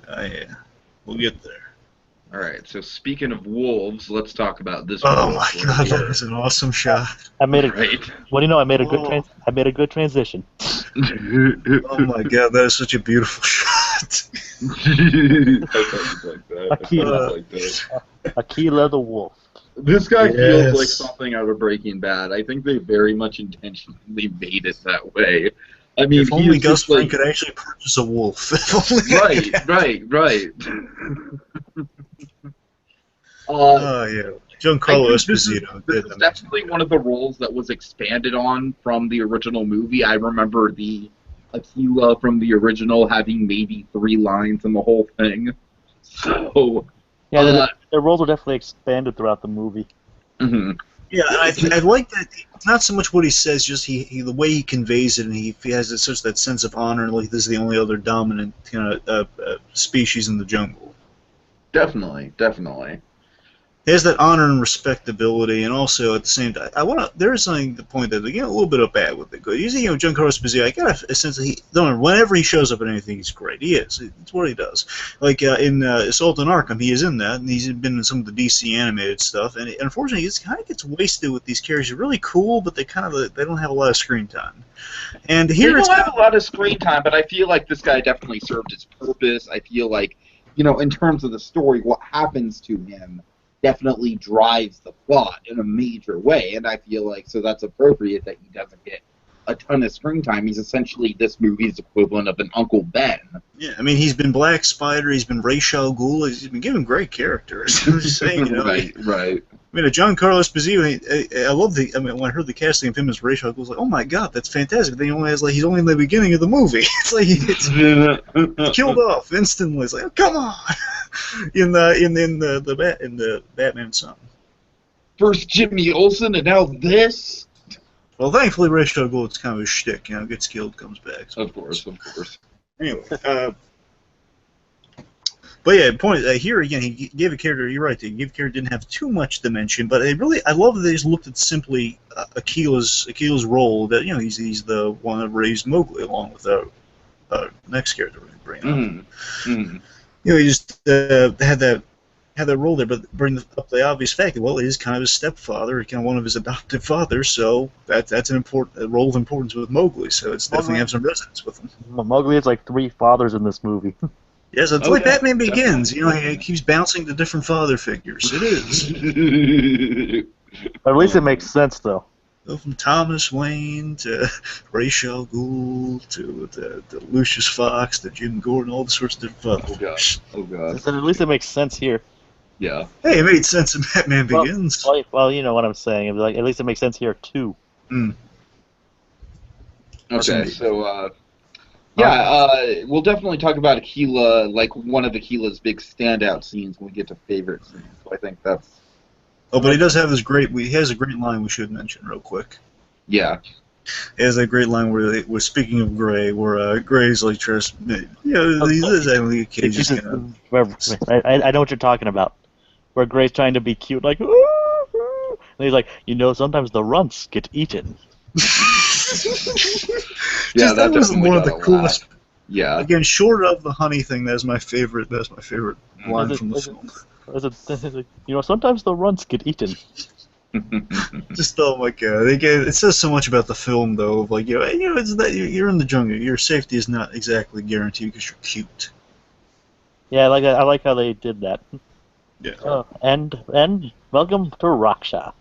S2: Yeah, we'll get there.
S1: All right. So speaking of wolves, let's talk about this.
S2: Oh my God, that was an awesome shot.
S3: I made a good transition.
S2: Oh my God, that is such a beautiful shot.
S3: Akela the wolf.
S1: This guy feels like something out of Breaking Bad. I think they very much intentionally made it that way. I mean,
S2: if only Gus Fring could actually purchase a wolf.
S1: Right.
S2: Yeah. Giancarlo Esposito.
S1: This is definitely one of the roles that was expanded on from the original movie. I remember the Akela from the original having maybe 3 lines in the whole thing. So...
S3: Yeah, their roles were definitely expanded throughout the movie.
S1: Mm-hmm.
S2: Yeah, and I like that. Not so much what he says, just the way he conveys it, and he has such that sense of honor, and like this is the only other dominant species in the jungle.
S1: Definitely.
S2: He has that honor and respectability, and also at the same time, there is something to point that a little bit of bad with it. Usually, Giancarlo Esposito, I got a sense that whenever he shows up in anything, he's great. He is. It's what he does. Like in Assault on Arkham, he is in that, and he's been in some of the DC animated stuff. And unfortunately, it kind of gets wasted with these characters. They're really cool, but they don't have a lot of screen time. And here
S1: they don't have a lot of screen time, but I feel like this guy definitely served his purpose. I feel like, in terms of the story, what happens to him definitely drives the plot in a major way, and I feel like so that's appropriate that he doesn't get a ton of screen time. He's essentially this movie's equivalent of an Uncle Ben.
S2: Yeah, I mean, he's been Black Spider, he's been Ra's al Ghul, he's been given great characters. I'm just saying,
S1: Right.
S2: I mean, Giancarlo Esposito, I love when I heard the casting of him as Ra's al Ghul, I was like, oh my God, that's fantastic. But then he's only in the beginning of the movie. It's like it's killed off instantly. It's like, oh, come on, in the Batman Son.
S1: First Jimmy Olsen, and now this.
S2: Well, thankfully, Ra's al Ghul, it's kind of a shtick. Gets killed, comes back. So.
S1: Of course.
S2: Anyway. But yeah, point here again, he gave a character. You're right. He gave a character didn't have too much dimension, but I love that they just looked at simply Akela's role. That he's the one that raised Mowgli along with the next character we bring up.
S1: Mm-hmm.
S2: He just had that role there, but bring up the obvious fact that he is kind of his stepfather, kind of one of his adoptive fathers. So that's an important role of importance with Mowgli. So it's definitely have some resonance with him.
S3: Mowgli has like 3 fathers in this movie.
S2: Yes, it's like Batman Begins. He keeps bouncing to different father figures. It is.
S3: But at least it makes sense, though.
S2: Go from Thomas Wayne to Ra's al Ghul to Lucius Fox to Jim Gordon, all the sorts of different fathers.
S1: Oh God.
S3: So at least it makes sense here.
S1: Yeah.
S2: Hey, it made sense in Batman Begins.
S3: Well, you know what I'm saying. Like, at least it makes sense here, too.
S2: Mm.
S1: Okay, so... we'll definitely talk about Akela, like one of Akela's big standout scenes when we get to favorite scenes. So I think that's...
S2: Oh, but he does have he has a great line we should mention real quick.
S1: Yeah.
S2: He has that great line where we're speaking of Gray, where Gray's like, I know what you're talking about.
S3: where Gray's trying to be cute, like, ooh, ooh. And he's like, sometimes the runts get eaten.
S1: Yeah,
S2: That was
S1: definitely
S2: one of
S1: got
S2: the
S1: a
S2: coolest.
S1: laugh. Yeah.
S2: Again, short of the honey thing, that's my favorite. That's my favorite line from the film.
S3: Sometimes the runts get eaten.
S2: Just oh my god, it says so much about the film though. Like it's that you're in the jungle. Your safety is not exactly guaranteed because you're cute.
S3: Yeah, I like how they did that.
S2: Yeah.
S3: And welcome to Raksha.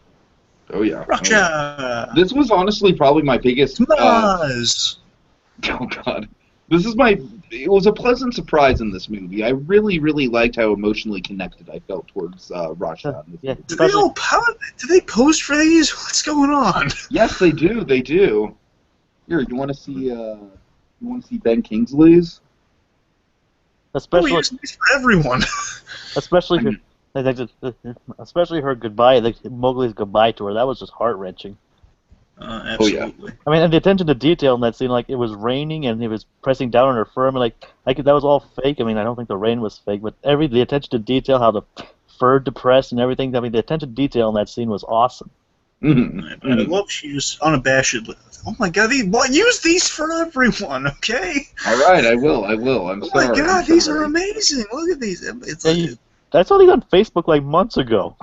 S1: Oh yeah.
S2: Raksha.
S1: This was honestly probably my biggest.
S2: Maz.
S1: Oh god. It was a pleasant surprise in this movie. I really, really liked how emotionally connected I felt towards Raksha in this movie.
S2: Do they post for these? What's going on?
S1: Yes, they do. They do. Here, you want to see Ben Kingsley's?
S3: Especially
S2: These for everyone.
S3: especially her goodbye, Mowgli's goodbye to her. That was just heart-wrenching.
S2: Absolutely.
S3: I mean, and the attention to detail in that scene, like it was raining and he was pressing down on her fur. I mean, that was all fake. I mean, I don't think the rain was fake, but the attention to detail, how the fur depressed and everything. I mean, the attention to detail in that scene was awesome.
S2: I love she just unabashedly. Oh my god, use these for everyone, okay?
S1: All right, I will. I'm sorry.
S2: Oh my god, these are amazing. Look at these.
S3: I saw these on Facebook like months ago.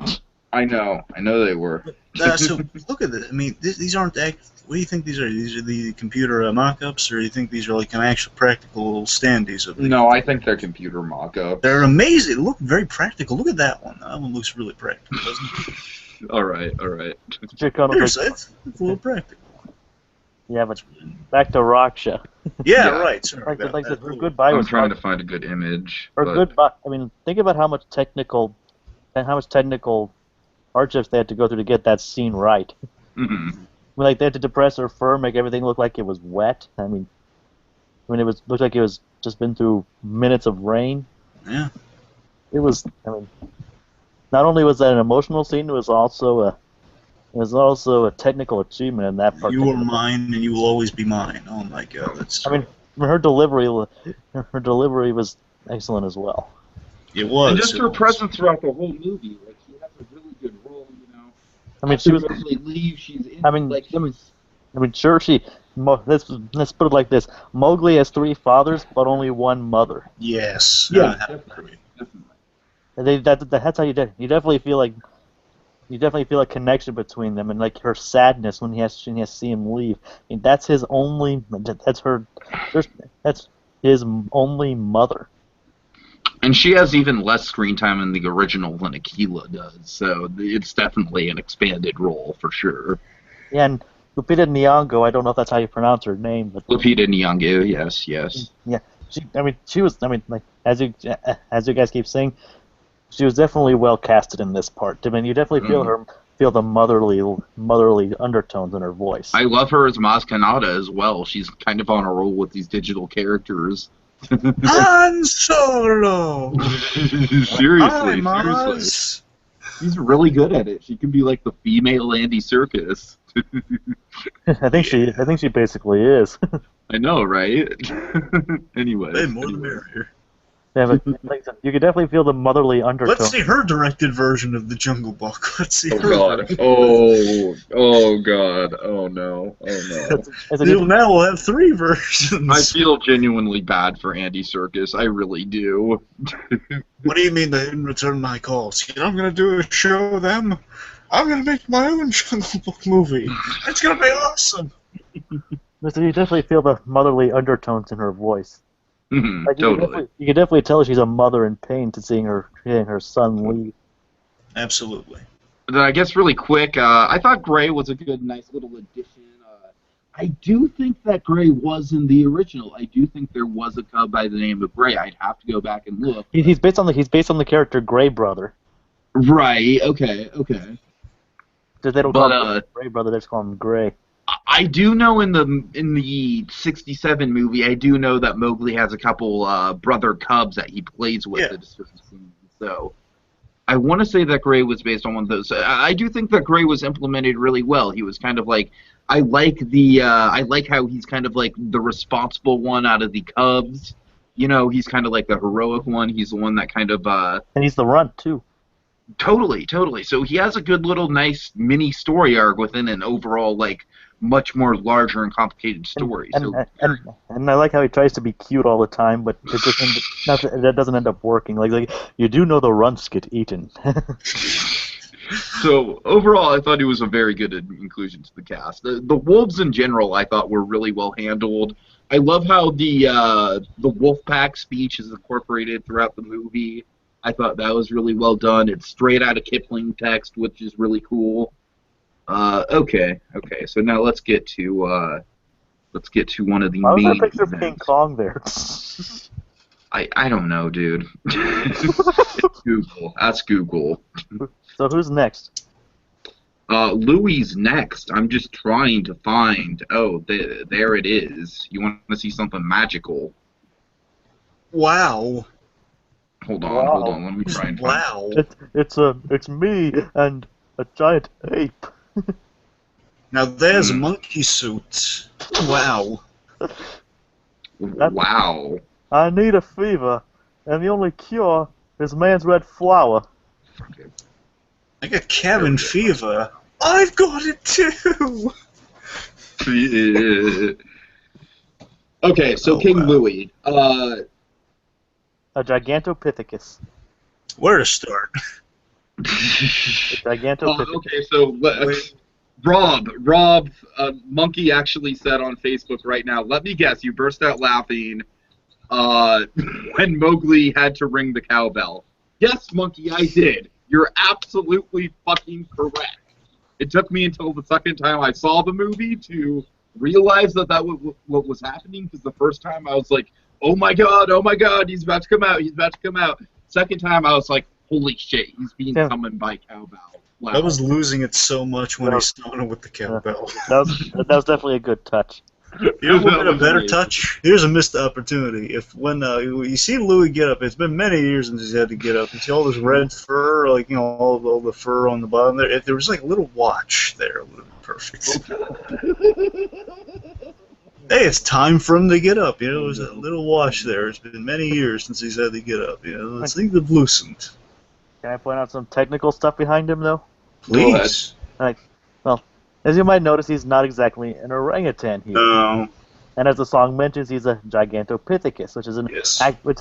S1: I know they were.
S2: So look at this. I mean, these aren't what do you think these are? These are the computer mock-ups, or do you think these are like an actual practical standees of these?
S1: No, I think they're computer mock-ups.
S2: They're amazing. They look very practical. Look at that one. That one looks really practical, doesn't it?
S1: All right.
S2: Seriously, it's a little practical.
S3: Yeah, but back to Raksha.
S2: Yeah, right. Sorry
S3: like
S2: about
S3: I said,
S2: that.
S3: her goodbye
S1: I'm
S3: was
S1: trying to find a good image.
S3: Her goodbye. I mean, think about how much technical hardships they had to go through to get that scene right.
S1: Mm-hmm.
S3: I mean, like they had to depress her fur, make everything look like it was wet. I mean, looked like it was just been through minutes of rain.
S2: Yeah.
S3: It was. I mean, not only was that an emotional scene, it was also a technical achievement in that part.
S2: You are mine, and you will always be mine. Oh my god, that's.
S3: I mean, her delivery was excellent as well.
S2: It was.
S1: And just her presence throughout the whole movie, like she has a really good role, you know.
S3: I mean, she was.
S1: Leave, she's in.
S3: I mean, sure. Let's put it like this: Mowgli has 3 fathers, but only 1 mother.
S2: Yes.
S1: Yeah, definitely.
S3: That's how you definitely feel like. You definitely feel a connection between them, and like her sadness when he has to see him leave. I mean, that's his only. That's his only mother. And
S1: she has even less screen time in the original than Akila does, so it's definitely an expanded role for sure.
S3: Yeah, and Lupita Nyong'o, I don't know if that's how you pronounce her name, but
S1: Lupita Nyong'o, yes.
S3: Yeah, she was. I mean, like as you guys keep saying, she was definitely well casted in this part. I mean, you definitely feel the motherly undertones in her voice.
S1: I love her as Maz Kanata as well. She's kind of on a roll with these digital characters.
S2: Han Solo!
S1: Seriously. She's really good at it. She can be like the female Andy Serkis.
S3: I think she basically is.
S1: I know, right? Anyway.
S2: Hey, more the merrier.
S3: Yeah, but like, you could definitely feel the motherly undertone.
S2: Let's see her directed version of the Jungle Book. Let's see her.
S1: God. Oh God. Oh no.
S2: Now we'll have 3 versions.
S1: I feel genuinely bad for Andy Serkis. I really do.
S2: What do you mean they didn't return my calls? I'm gonna do a show of them. I'm gonna make my own Jungle Book movie. It's gonna be awesome.
S3: So you definitely feel the motherly undertones in her voice.
S1: Mm-hmm,
S3: like
S1: totally.
S3: You can definitely tell she's a mother in pain to seeing her son leave.
S2: Absolutely.
S1: Then I guess really quick, I thought Gray was a good, nice little addition. I do think that Gray was in the original. I do think there was a cub by the name of Gray. I'd have to go back and look.
S3: He's based on the character Gray Brother.
S1: Right. Okay.
S3: Because they don't call him Gray Brother, they just call him Gray.
S1: I do know in the '67 movie, I do know that Mowgli has a couple brother cubs that he plays with at a certain scene. So I want to say that Gray was based on one of those. I do think that Gray was implemented really well. He was kind of like I like how he's kind of like the responsible one out of the cubs. You know, he's kind of like the heroic one. He's the one that kind of
S3: and he's the runt too.
S1: Totally, totally. So he has a good little nice mini story arc within an overall like much more larger and complicated
S3: And
S1: story.
S3: and
S1: So
S3: and I like how he tries to be cute all the time, but it doesn't. That doesn't end up working. Like you do know the runts get eaten.
S1: so overall, I thought it was a very good inclusion to the cast. The wolves in general, I thought were really well handled. I love how the wolf pack speech is incorporated throughout the movie. I thought that was really well done. It's straight out of Kipling text, which is really cool. Okay. So now let's get to one of the
S3: Why was there a
S1: main
S3: picture of King
S1: events.
S3: Kong there?
S1: I don't know, dude. It's Google. That's Google.
S3: So who's next?
S1: Louis next. I'm just trying to find. Oh, there it is. You want to see something magical?
S2: Wow.
S1: Hold
S3: Wow.
S1: on. Let me try and find.
S2: Wow.
S3: It's me and a giant ape.
S2: Now there's monkey suits. Wow.
S1: Wow.
S3: I need a fever, and the only cure is man's red flower.
S2: I got cabin fever. I've got it too.
S1: Okay, so
S2: Oh,
S1: King
S2: wow.
S1: Louis.
S3: A Gigantopithecus.
S2: Where to start?
S3: A Gigantopithecus.
S1: Okay, so Rob, Monkey actually said on Facebook right now, let me guess, you burst out laughing when Mowgli had to ring the cowbell. Yes, Monkey, I did. You're absolutely fucking correct. It took me until the second time I saw the movie to realize that was what was happening, because the first time I was like, oh my god, he's about to come out. Second time I was like, holy shit, he's being summoned by cowbell. Wow.
S2: I was losing it so much when he summoned with the cowbell.
S3: That was definitely a good touch.
S2: You know what would have been a better touch? Here's a missed opportunity. If when you see Louis get up, it's been many years since he's had to get up. You see all this red fur, like all the fur on the bottom there. If there was like a little watch there, it would have been perfect. Hey, it's time for him to get up. There's a little watch there. It's been many years since he's had to get up. Things have loosened.
S3: Can I point out some technical stuff behind him, though?
S2: Please.
S3: As you might notice, he's not exactly an orangutan here.
S2: No.
S3: And as the song mentions, he's a Gigantopithecus, which is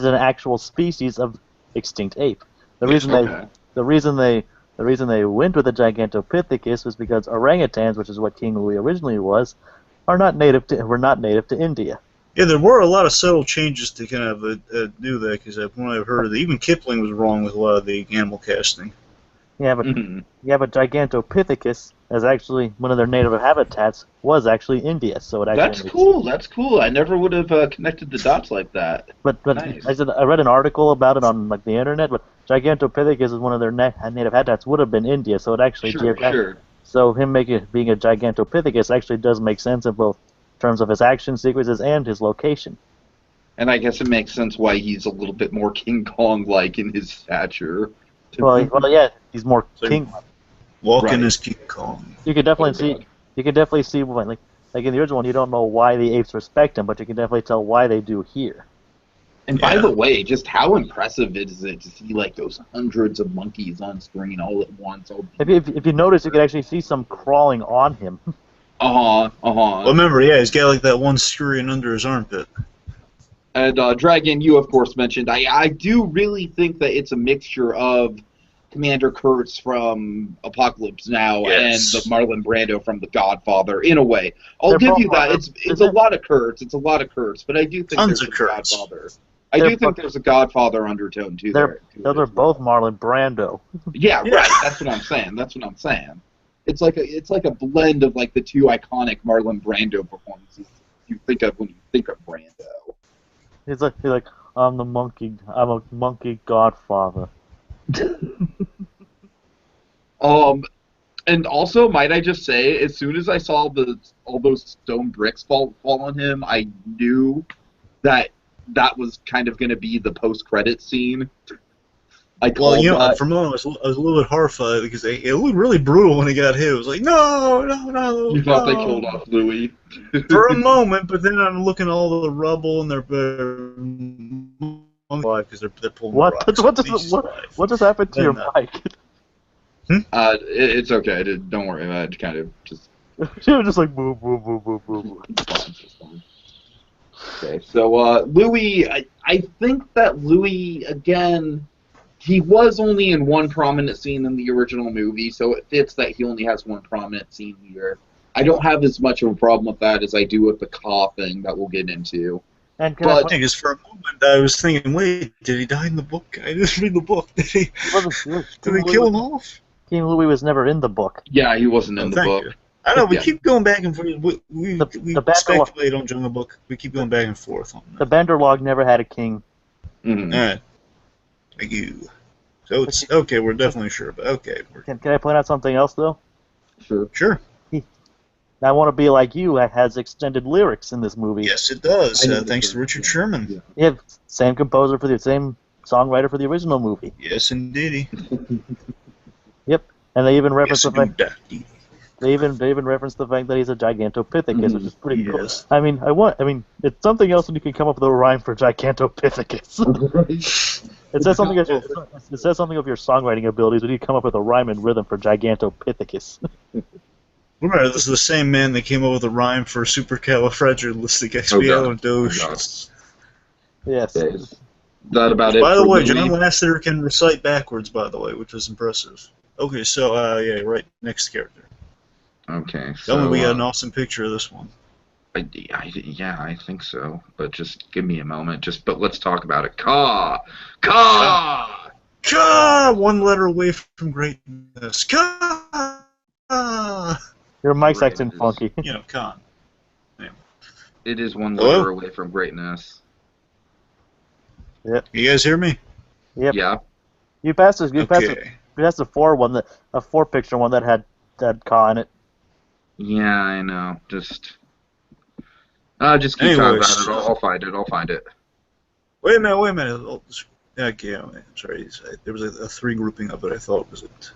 S3: an actual species of extinct ape. The reason they went with the Gigantopithecus was because orangutans, which is what King Louis originally was, were not native to India.
S2: Yeah, there were a lot of subtle changes to kind of do that, because when I've heard that even Kipling was wrong with a lot of the animal casting.
S3: Yeah, but Gigantopithecus, as actually one of their native habitats, was actually India. So it actually
S1: That's cool. I never would have connected the dots like that.
S3: But
S1: Nice.
S3: I read an article about it on the internet. But Gigantopithecus is one of their native habitats would have been India. So it actually
S1: Sure.
S3: So him being a Gigantopithecus actually does make sense in both terms of his action sequences and his location.
S1: And I guess it makes sense why he's a little bit more King Kong-like in his stature.
S3: Well, yeah, he's more king.
S2: Walking as King Kong.
S3: You could definitely see when, like in the original one, you don't know why the apes respect him, but you can definitely tell why they do here.
S1: And by the way, just how impressive is it to see like those hundreds of monkeys on screen all at once?
S3: If you notice, you can actually see some crawling on him.
S2: Well, remember, he's got like that one scurrying under his armpit.
S1: And Dragon, you of course mentioned, I do really think that it's a mixture of Commander Kurtz from Apocalypse Now and the Marlon Brando from The Godfather, in a way. I'll give you that. It's a lot of Kurtz, but I do think there's a Godfather. I do think there's a Godfather undertone to there.
S3: Those are both Marlon Brando.
S1: Yeah, right. That's what I'm saying. It's like a blend of like the two iconic Marlon Brando performances you think of when you think of Brando.
S3: He's like, I'm a monkey godfather.
S1: And also, might I just say, as soon as I saw all those stone bricks fall on him, I knew that was kind of going to be the post-credit scene.
S2: For a moment, I was a little bit horrified because it looked really brutal when he got hit. It was like, no.
S1: You thought they killed off Louis?
S2: For a moment, but then I'm looking at all the rubble and they're because they're pulling
S3: what just happened to your mic?
S1: It's okay. Don't worry about it. Kind of just.
S3: She was just like boo boo boo boo boo boo.
S1: It's fine. Okay, so Louis, I think that Louis again, he was only in one prominent scene in the original movie, so it fits that he only has one prominent scene here. I don't have as much of a problem with that as I do with the Caw thing that we'll get into.
S3: And
S2: I think it's for a moment I was thinking, wait, did he die in the book? I didn't read the book. Did he? Did they kill him off?
S3: King Louis was never in the book.
S1: Yeah, he wasn't in the
S2: thank
S1: book.
S2: you. I know, we
S1: Yeah.
S2: keep going back and forth. We
S3: The
S2: speculate on Jungle Book. We keep going back and forth on that.
S3: The Banderlog never had a king.
S1: Mhm.
S2: Alright. Thank you. So it's okay, we're definitely sure, but okay.
S3: Can I point out something else, though?
S1: Sure.
S3: I Want to Be Like You has extended lyrics in this movie.
S2: Yes, it does.
S1: I know
S2: Thanks to Richard Sherman.
S1: Yeah.
S3: You have same composer for the same songwriter for the original movie.
S2: Yes, indeedy.
S3: Yep. And they even reference
S2: Yes,
S3: the fact
S2: indeedy.
S3: they even reference the fact that he's a Gigantopithecus, which is pretty cool.
S2: Yes.
S3: I mean, it's something else when you can come up with a rhyme for Gigantopithecus. It says something of your songwriting abilities when you come up with a rhyme and rhythm for Gigantopithecus.
S2: Remember, this is the same man that came up with a rhyme for supercalifragilisticexpialidocious.
S3: Yes.
S1: Okay. Is that about it?
S2: By the
S1: for
S2: way,
S1: Louis?
S2: John Lasseter can recite backwards, by the way, which is impressive. Okay, so, yeah, right, next character.
S1: Okay,
S2: Tell me
S1: so
S2: we got an awesome picture of this one.
S1: yeah, I think so. But just give me a moment. But let's talk about it. Caw!
S2: One letter away from greatness. Ka!
S3: Your mic's acting funky.
S2: You know, Khan.
S1: It is one
S2: Hello?
S1: letter away from greatness.
S2: You guys hear me?
S3: Yep.
S1: Yeah.
S3: You passed the a 4-picture one that had Ka in it.
S1: Yeah, I know. Just keep talking about
S2: Anyways.
S1: it. I'll find it.
S2: Wait a minute. Oh, okay, sorry. There was a 3 grouping of it. I thought it was it.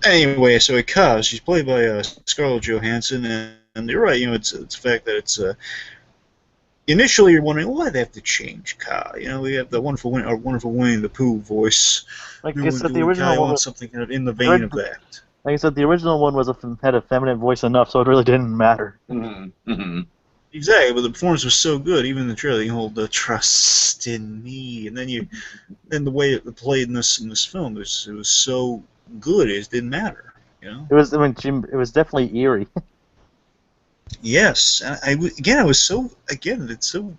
S2: Anyway, so Ka, she's played by Scarlett Johansson, and you're right. You know, it's the fact that it's. Initially, you're wondering why they have to change Ka. You know, we have the wonderful Winnie the Pooh voice.
S3: Like
S2: We
S3: I
S2: want
S3: said,
S2: to
S3: the
S2: do
S3: original
S2: Ka,
S3: one
S2: want something kind of in the vein of that.
S3: Like I said, the original one had a feminine voice enough, so it really didn't matter.
S1: Mm-hmm. Mm-hmm.
S2: Exactly, but the performance was so good, even in the trailer, you hold the trust in me, and then the way it played in this film, it was so good, it didn't matter, you know.
S3: It was definitely eerie.
S2: Yes, and it's so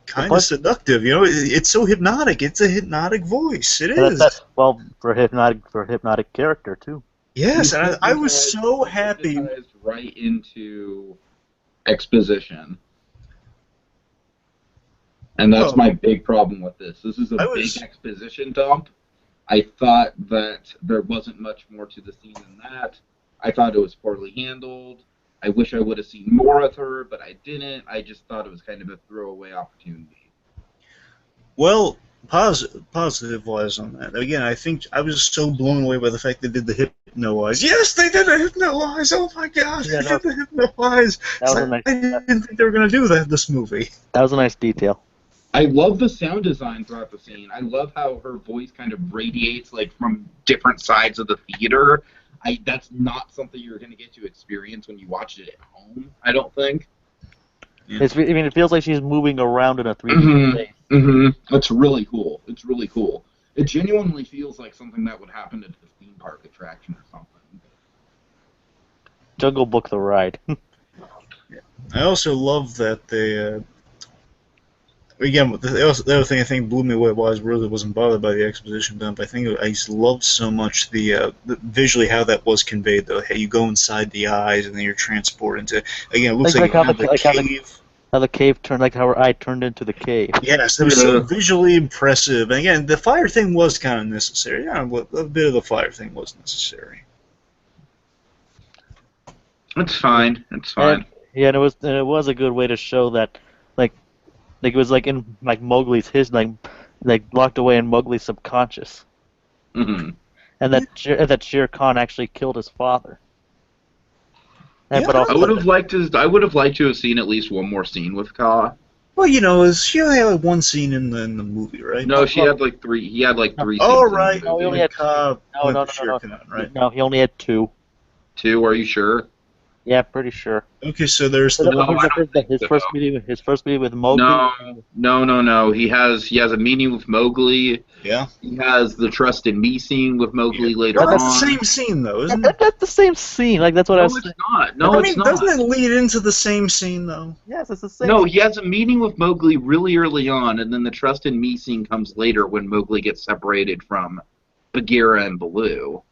S2: kind of seductive, you know. It's so hypnotic. It's a hypnotic voice. It is.
S3: For a hypnotic character too.
S2: Yes, and I was so happy.
S1: Right into exposition. And that's my big problem with this. This is a big exposition dump. I thought that there wasn't much more to the scene than that. I thought it was poorly handled. I wish I would have seen more of her, but I didn't. I just thought it was kind of a throwaway opportunity.
S2: Well, positive-wise on that. Again, I think I was so blown away by the fact they did the hypno-eyes. Yes, they did the hypno-eyes! Oh my god, they did the hypno-eyes! I didn't think they were going to do that in this movie.
S3: That was a nice detail.
S1: I love the sound design throughout the scene. I love how her voice kind of radiates like from different sides of the theater. That's not something you're going to get to experience when you watch it at home, I don't think.
S2: Yeah.
S3: It feels like she's moving around in a 3D space.
S1: Mm-hmm. It's really cool. It's really cool. It genuinely feels like something that would happen at the theme park attraction or something.
S3: Jungle Book the ride.
S2: I also love that they... Again, the other thing I think blew me away was I really wasn't bothered by the exposition dump. I just loved so much the visually how that was conveyed. Though, how you go inside the eyes and then you're transported into. Again, it looks like
S3: how
S2: the cave.
S3: How the cave turned, like how her eye turned into the cave.
S2: Yes, it was so visually impressive. And again, the fire thing was kind of necessary. Yeah, a bit of the fire thing was necessary.
S1: It's fine. It's fine.
S3: And it was a good way to show that, like it was like in like Mowgli's locked away in Mowgli's subconscious.
S1: Mm-hmm.
S3: And that Shere Khan actually killed his father. And,
S2: Yeah,
S3: but also,
S1: I would have liked to have seen at least one more scene with Ka.
S2: Well, she only had like one scene in the movie, right?
S1: No, she had like three. He had like three scenes
S2: Oh,
S1: in the
S2: right.
S3: No, he
S1: movie.
S3: only had
S2: No, Shere Khan, right?
S3: No, he only had 2.
S1: Two? Are you sure?
S3: Yeah, pretty sure.
S2: Okay, so there's the
S1: No,
S2: one.
S1: I don't think
S3: his
S1: so.
S3: first meeting with Mowgli.
S1: No. He has a meeting with Mowgli.
S2: Yeah.
S1: He has the Trust in Me scene with Mowgli later
S2: That's
S1: on.
S2: the same scene, though, isn't it?
S3: That's the same scene. Like that's what I
S1: No,
S3: was
S1: it's
S3: saying.
S1: not. No, it's not.
S2: Doesn't it lead into the same scene, though?
S3: Yes, it's the same.
S1: No, he has a meeting with Mowgli really early on, and then the Trust in Me scene comes later when Mowgli gets separated from Bagheera and Baloo.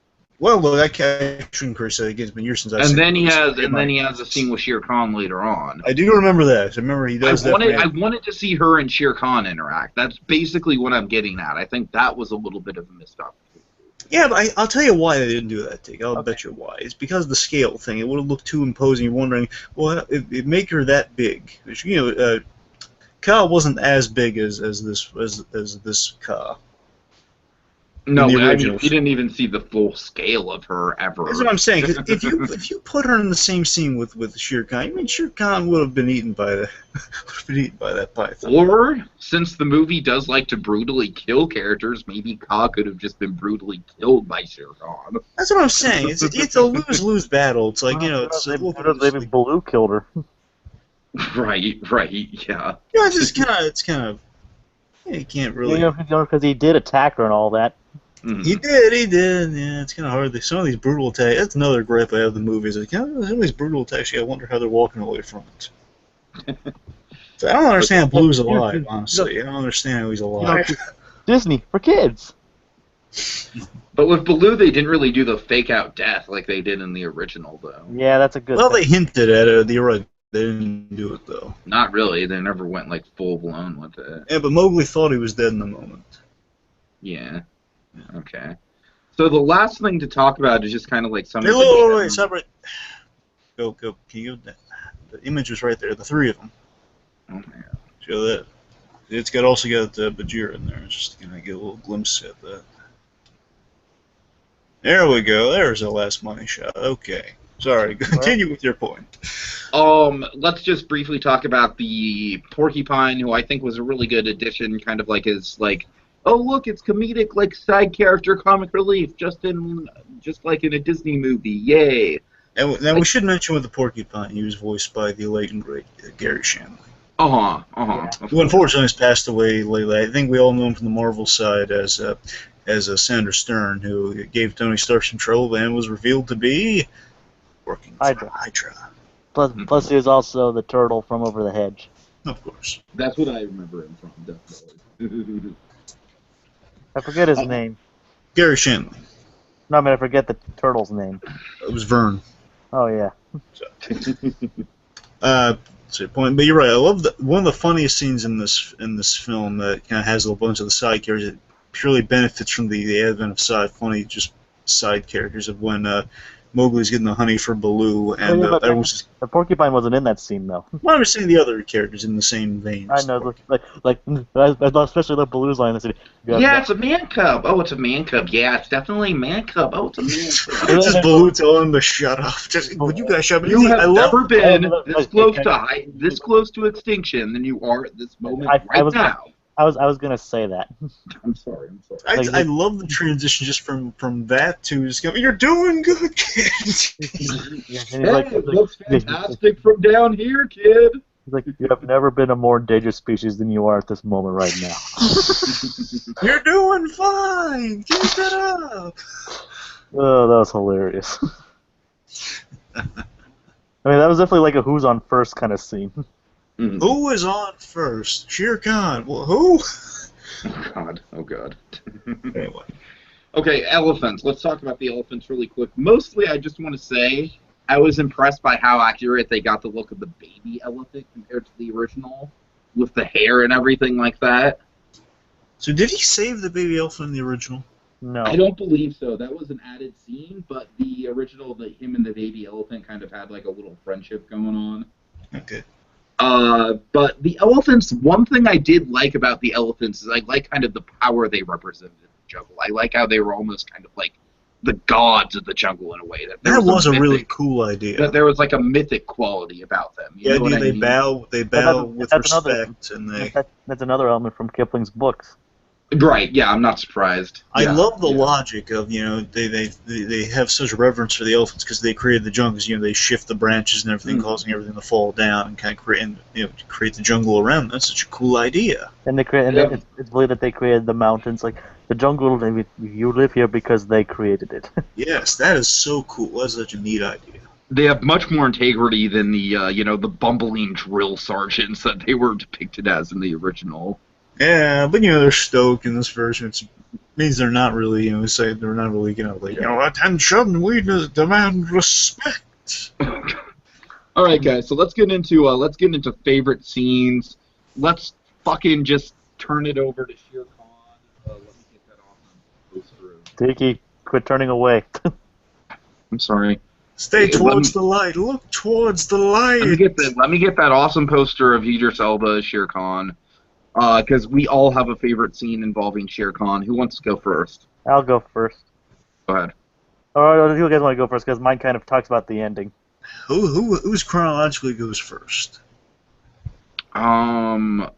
S2: Well, look, I shouldn't curse. It's been years since I've seen it.
S1: And then he has a scene with Shere Khan later on.
S2: I do remember that. I remember he does
S1: I
S2: that.
S1: wanted to see her and Shere Khan interact. That's basically what I'm getting at. I think that was a little bit of a missed opportunity.
S2: Yeah, but I'll tell you why they didn't do that, Tiki. I'll bet you why. It's because of the scale thing. It would have looked too imposing. You're wondering, well, it make her that big. Ka wasn't as big as this Ka.
S1: No, I mean, we didn't even see the full scale of her ever.
S2: That's what I'm saying. 'Cause if you put her in the same scene with Shere Khan, I mean, Shere Khan would have been eaten by that python.
S1: Or since the movie does like to brutally kill characters, maybe Ka could have just been brutally killed by Shere Khan.
S2: That's what I'm saying. It's a lose-lose battle. It's like
S3: Maybe Baloo killed her.
S1: Right, yeah.
S2: Yeah, it's kind of. You can't really.
S3: Because he did attack her and all that.
S1: Mm-hmm.
S2: He did. Yeah, it's kind of hard. Some of these brutal attacks. That's another gripe I have the movies. Like, some of these brutal attacks, I wonder how they're walking away from it. So I don't understand how Blue's alive, honestly. I don't understand how he's alive.
S3: Disney for kids.
S1: But with Baloo, they didn't really do the fake-out death like they did in the original, though.
S3: Yeah, that's a good
S2: Well,
S3: thing.
S2: they hinted at it. You're right. They didn't do it, though.
S1: Not really. They never went, like, full-blown with it.
S2: Yeah, but Mowgli thought he was dead in the moment.
S1: Yeah. Okay. So the last thing to talk about is just kind of like some
S2: Hey,
S1: of the...
S2: wait, stop right. Go. Can you go? The image was right there. The three of them.
S1: Oh, my God.
S2: Show that. It's also got Bagheera in there. Just gonna get a little glimpse at that. There we go. There's the last money shot. Okay. Sorry. Continue with your point.
S1: Let's just briefly talk about the Porcupine, who I think was a really good addition, kind of like his, like, oh, look, it's comedic, like, side character comic relief, just like in a Disney movie. Yay.
S2: And now we should mention with the Porcupine, he was voiced by the late and great Gary Shandling. Who unfortunately has passed away lately. I think we all know him from the Marvel side as Senator Stern, who gave Tony Stark some trouble and was revealed to be working for Hydra.
S3: Plus, he was also the turtle from Over the Hedge.
S2: Of course.
S1: That's what I remember him from, definitely.
S3: I forget his name.
S2: Gary Shandling.
S3: No, I mean, I forget the turtle's name.
S2: It was Vern.
S3: Oh, yeah.
S2: That's your point. But you're right. I love one of the funniest scenes in this film that kind of has a bunch of the side characters. It purely benefits from the advent of side characters of when Mowgli's getting the honey for Baloo, and everyone's just...
S3: The Porcupine wasn't in that scene, though.
S2: Well, I'm saying the other characters in the same vein.
S3: I know, especially the Baloo's line in the city.
S1: Yeah, it's a man cub. Oh, it's a man cub. Yeah, it's definitely a man cub. Oh, it's a man cub.
S2: It's just Baloo telling him to shut up. Would you guys shut up?
S1: You have never been this close to extinction than you are at this moment now.
S3: I was gonna say that.
S1: I'm sorry.
S2: I love the transition just from that to just going, you're doing good, kid.
S1: It looks fantastic from down here, kid.
S3: He's like, you have never been a more endangered species than you are at this moment right now.
S2: You're doing fine. Keep it up.
S3: Oh, that was hilarious. I mean, that was definitely like a who's on first kind of scene.
S1: Mm-hmm.
S2: Who was on first? Shere Khan. Well, who?
S1: Oh God.
S2: Anyway.
S1: Okay, elephants. Let's talk about the elephants really quick. Mostly, I just want to say I was impressed by how accurate they got the look of the baby elephant compared to the original, with the hair and everything like that.
S2: So did he save the baby elephant in the original?
S3: No.
S1: I don't believe so. That was an added scene, but the original, him and the baby elephant kind of had like a little friendship going on.
S2: Okay.
S1: But the elephants, one thing I did like about the elephants is I like kind of the power they represented in the jungle. I like how they were almost kind of like the gods of the jungle in a way.
S2: That was a really cool idea.
S1: That there was like a mythic quality about them. You know what I
S2: they
S1: mean?
S2: bow with respect, and
S3: that's another element from Kipling's books.
S1: Right, yeah, I'm not surprised.
S2: I love the logic of, they have such reverence for the elephants because they created the jungles. They shift the branches and everything, causing everything to fall down and kind of create the jungle around them. That's such a cool idea.
S3: And it's believed that they created the mountains. Like, the jungle, you live here because they created it.
S2: Yes, that is so cool. That's such a neat idea.
S1: They have much more integrity than the, the bumbling drill sergeants that they were depicted as in the original.
S2: Yeah, but they're stoic in this version. It means they're not really, say they're not really, attention, we demand respect.
S1: All right, guys. So let's get into favorite scenes. Let's fucking just turn it over to Shere Khan. Let me get that awesome poster.
S3: Tiki, quit turning away.
S1: I'm sorry.
S2: Stay towards the light. Look towards the light.
S1: Let me get that awesome poster of Idris Elba as Shere Khan. Because we all have a favorite scene involving Shere Khan. Who wants to go first?
S3: I'll go first.
S1: Go ahead.
S3: Or do you guys want to go first? Because mine kind of talks about the ending.
S2: Who's chronologically goes first?
S1: I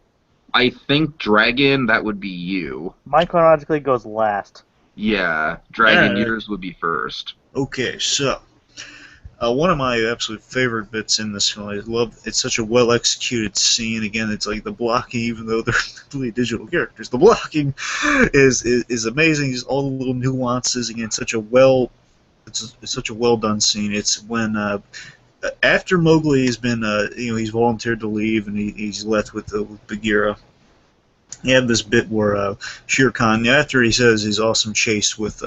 S1: think Dragon. That would be you.
S3: Mine chronologically goes last.
S1: Yeah, Dragon. Yours would be first.
S2: Okay, so. One of my absolute favorite bits in this film, it's such a well-executed scene. Again, it's like the blocking, even though they're completely digital characters, the blocking is amazing. Just all the little nuances. Again, it's such a well-done scene. It's when after Mowgli has been, he's volunteered to leave and he's left with Bagheera. You have this bit where Shere Khan, after he says his awesome chase with.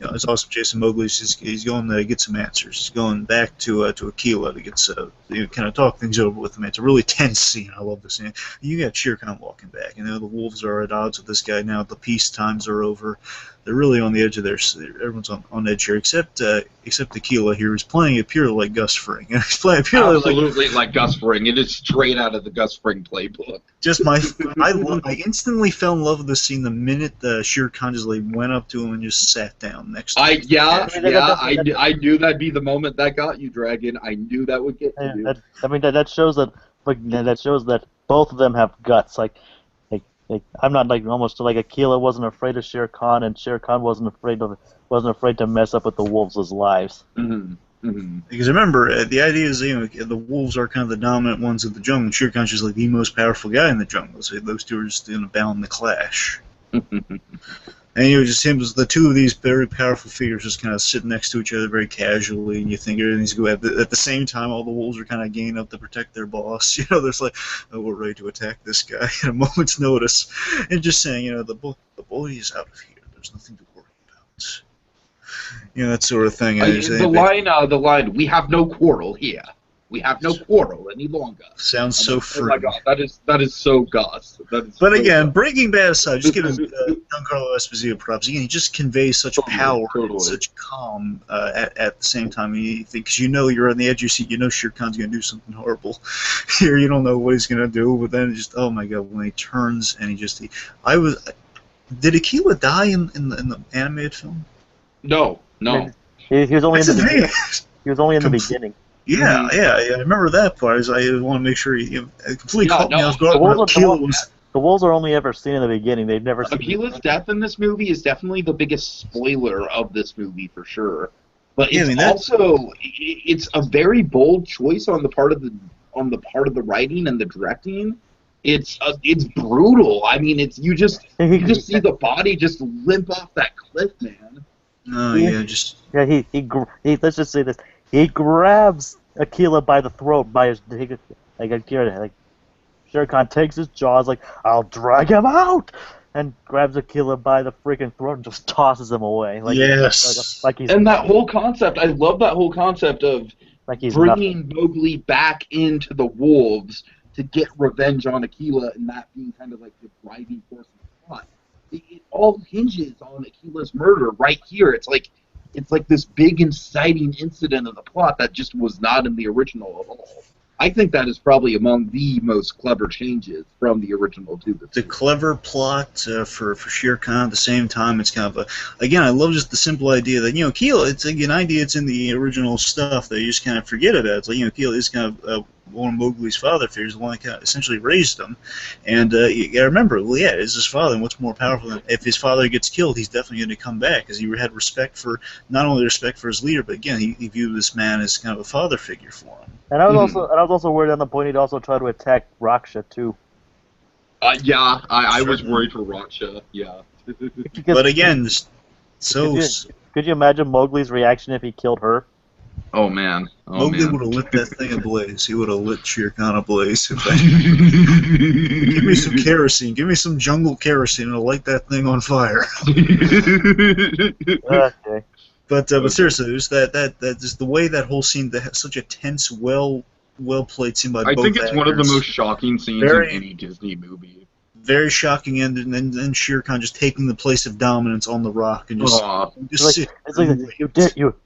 S2: It's awesome chasing Mowgli. He's going to get some answers. He's going back to Aquila to get kind of talk things over with him. It's a really tense scene. I love this scene. You got Shere Khan walking back. The wolves are at odds with this guy now. The peace times are over. They're really on the edge of everyone's on edge here, except Aquila here is playing it purely like Gus Fring. He's playing purely
S1: absolutely like Gus Fring. It is straight out of the Gus Fring playbook.
S2: I instantly fell in love with this scene the minute Shere Khan just went up to him and just sat down next to him.
S1: I knew that'd be the moment that got you, Dragon. I knew that would get to you.
S3: That shows that both of them have guts. Like I'm not almost like Aquila wasn't afraid of Shere Khan, and Shere Khan wasn't afraid to mess up with the wolves' lives.
S1: Mm-hmm. Mm-hmm.
S2: Because remember, the idea is the wolves are kind of the dominant ones of the jungle. And Shere Khan's just like the most powerful guy in the jungle. So those two are just bound to clash. And just the two of these very powerful figures just kind of sit next to each other very casually, and you think everything's good. At the same time, all the wolves are kind of ganging up to protect their boss. There's we're ready to attack this guy at a moment's notice, and just saying, the boy is out of here. There's nothing to worry about. That sort of thing.
S1: The line, we have no quarrel here. We have no quarrel any longer.
S2: Sounds so free.
S1: Oh my god, that is so Gus.
S2: But again, Breaking Bad aside, just giving Giancarlo Esposito props. Again, he just conveys such power and such calm at the same time. Because you're on the edge of your seat. Shere Khan's going to do something horrible. Here, you don't know what he's going to do, but then oh my god, when he turns and did Aquila die in the animated film?
S1: No.
S3: He was only in the beginning.
S2: Yeah, I remember that part. I want to make sure he completely caught me off guard.
S3: The wolves are only ever seen in the beginning. They've never seen
S1: Aquila's death in this movie is definitely the biggest spoiler of this movie for sure. But it's a very bold choice on the part of the writing and the directing. It's brutal. I mean, you just see the body just limp off that cliff, man.
S2: Oh yeah,
S3: let's just say this. He grabs Aquila by the throat, Shere Khan takes his jaws, I'll drag him out, and grabs Aquila by the freaking throat and just tosses him away.
S2: Yes.
S1: And that whole concept, I love that whole concept of bringing Mowgli back into the wolves to get revenge on Aquila, and that being kind of like the driving force of the plot. It all hinges on Aquila's murder right here. It's like this big inciting incident of the plot that just was not in the original at all. I think that is probably among the most clever changes from the original to this.
S2: The clever plot for Shere Khan. At the same time, it's kind of again, I love just the simple idea that Keel. It's like an idea. It's in the original stuff that you just kind of forget about. It's like Keel is kind of one of Mowgli's father figures, the one that kind of essentially raised him, and you gotta remember, well, yeah, it's his father, and what's more powerful than if his father gets killed, he's definitely going to come back because he had respect for not only respect for his leader, but again, he viewed this man as kind of a father figure for him.
S3: And I was also worried on the point he'd also try to attack Raksha too.
S1: Yeah, I was worried for Raksha. Yeah.
S2: But again,
S3: could you imagine Mowgli's reaction if he killed her?
S1: Oh man.
S2: Mowgli would have lit that thing ablaze. He would have lit Shere Khan ablaze. Give me some kerosene. Give me some jungle kerosene, and I'll light that thing on fire.
S3: Okay.
S2: But seriously, it was that just the way that whole scene, that such a tense, well played scene by both actors.
S1: I think it's one of the most shocking scenes in any Disney movie.
S2: Very shocking end, and then Shere Khan just taking the place of dominance on the rock and just
S3: it's like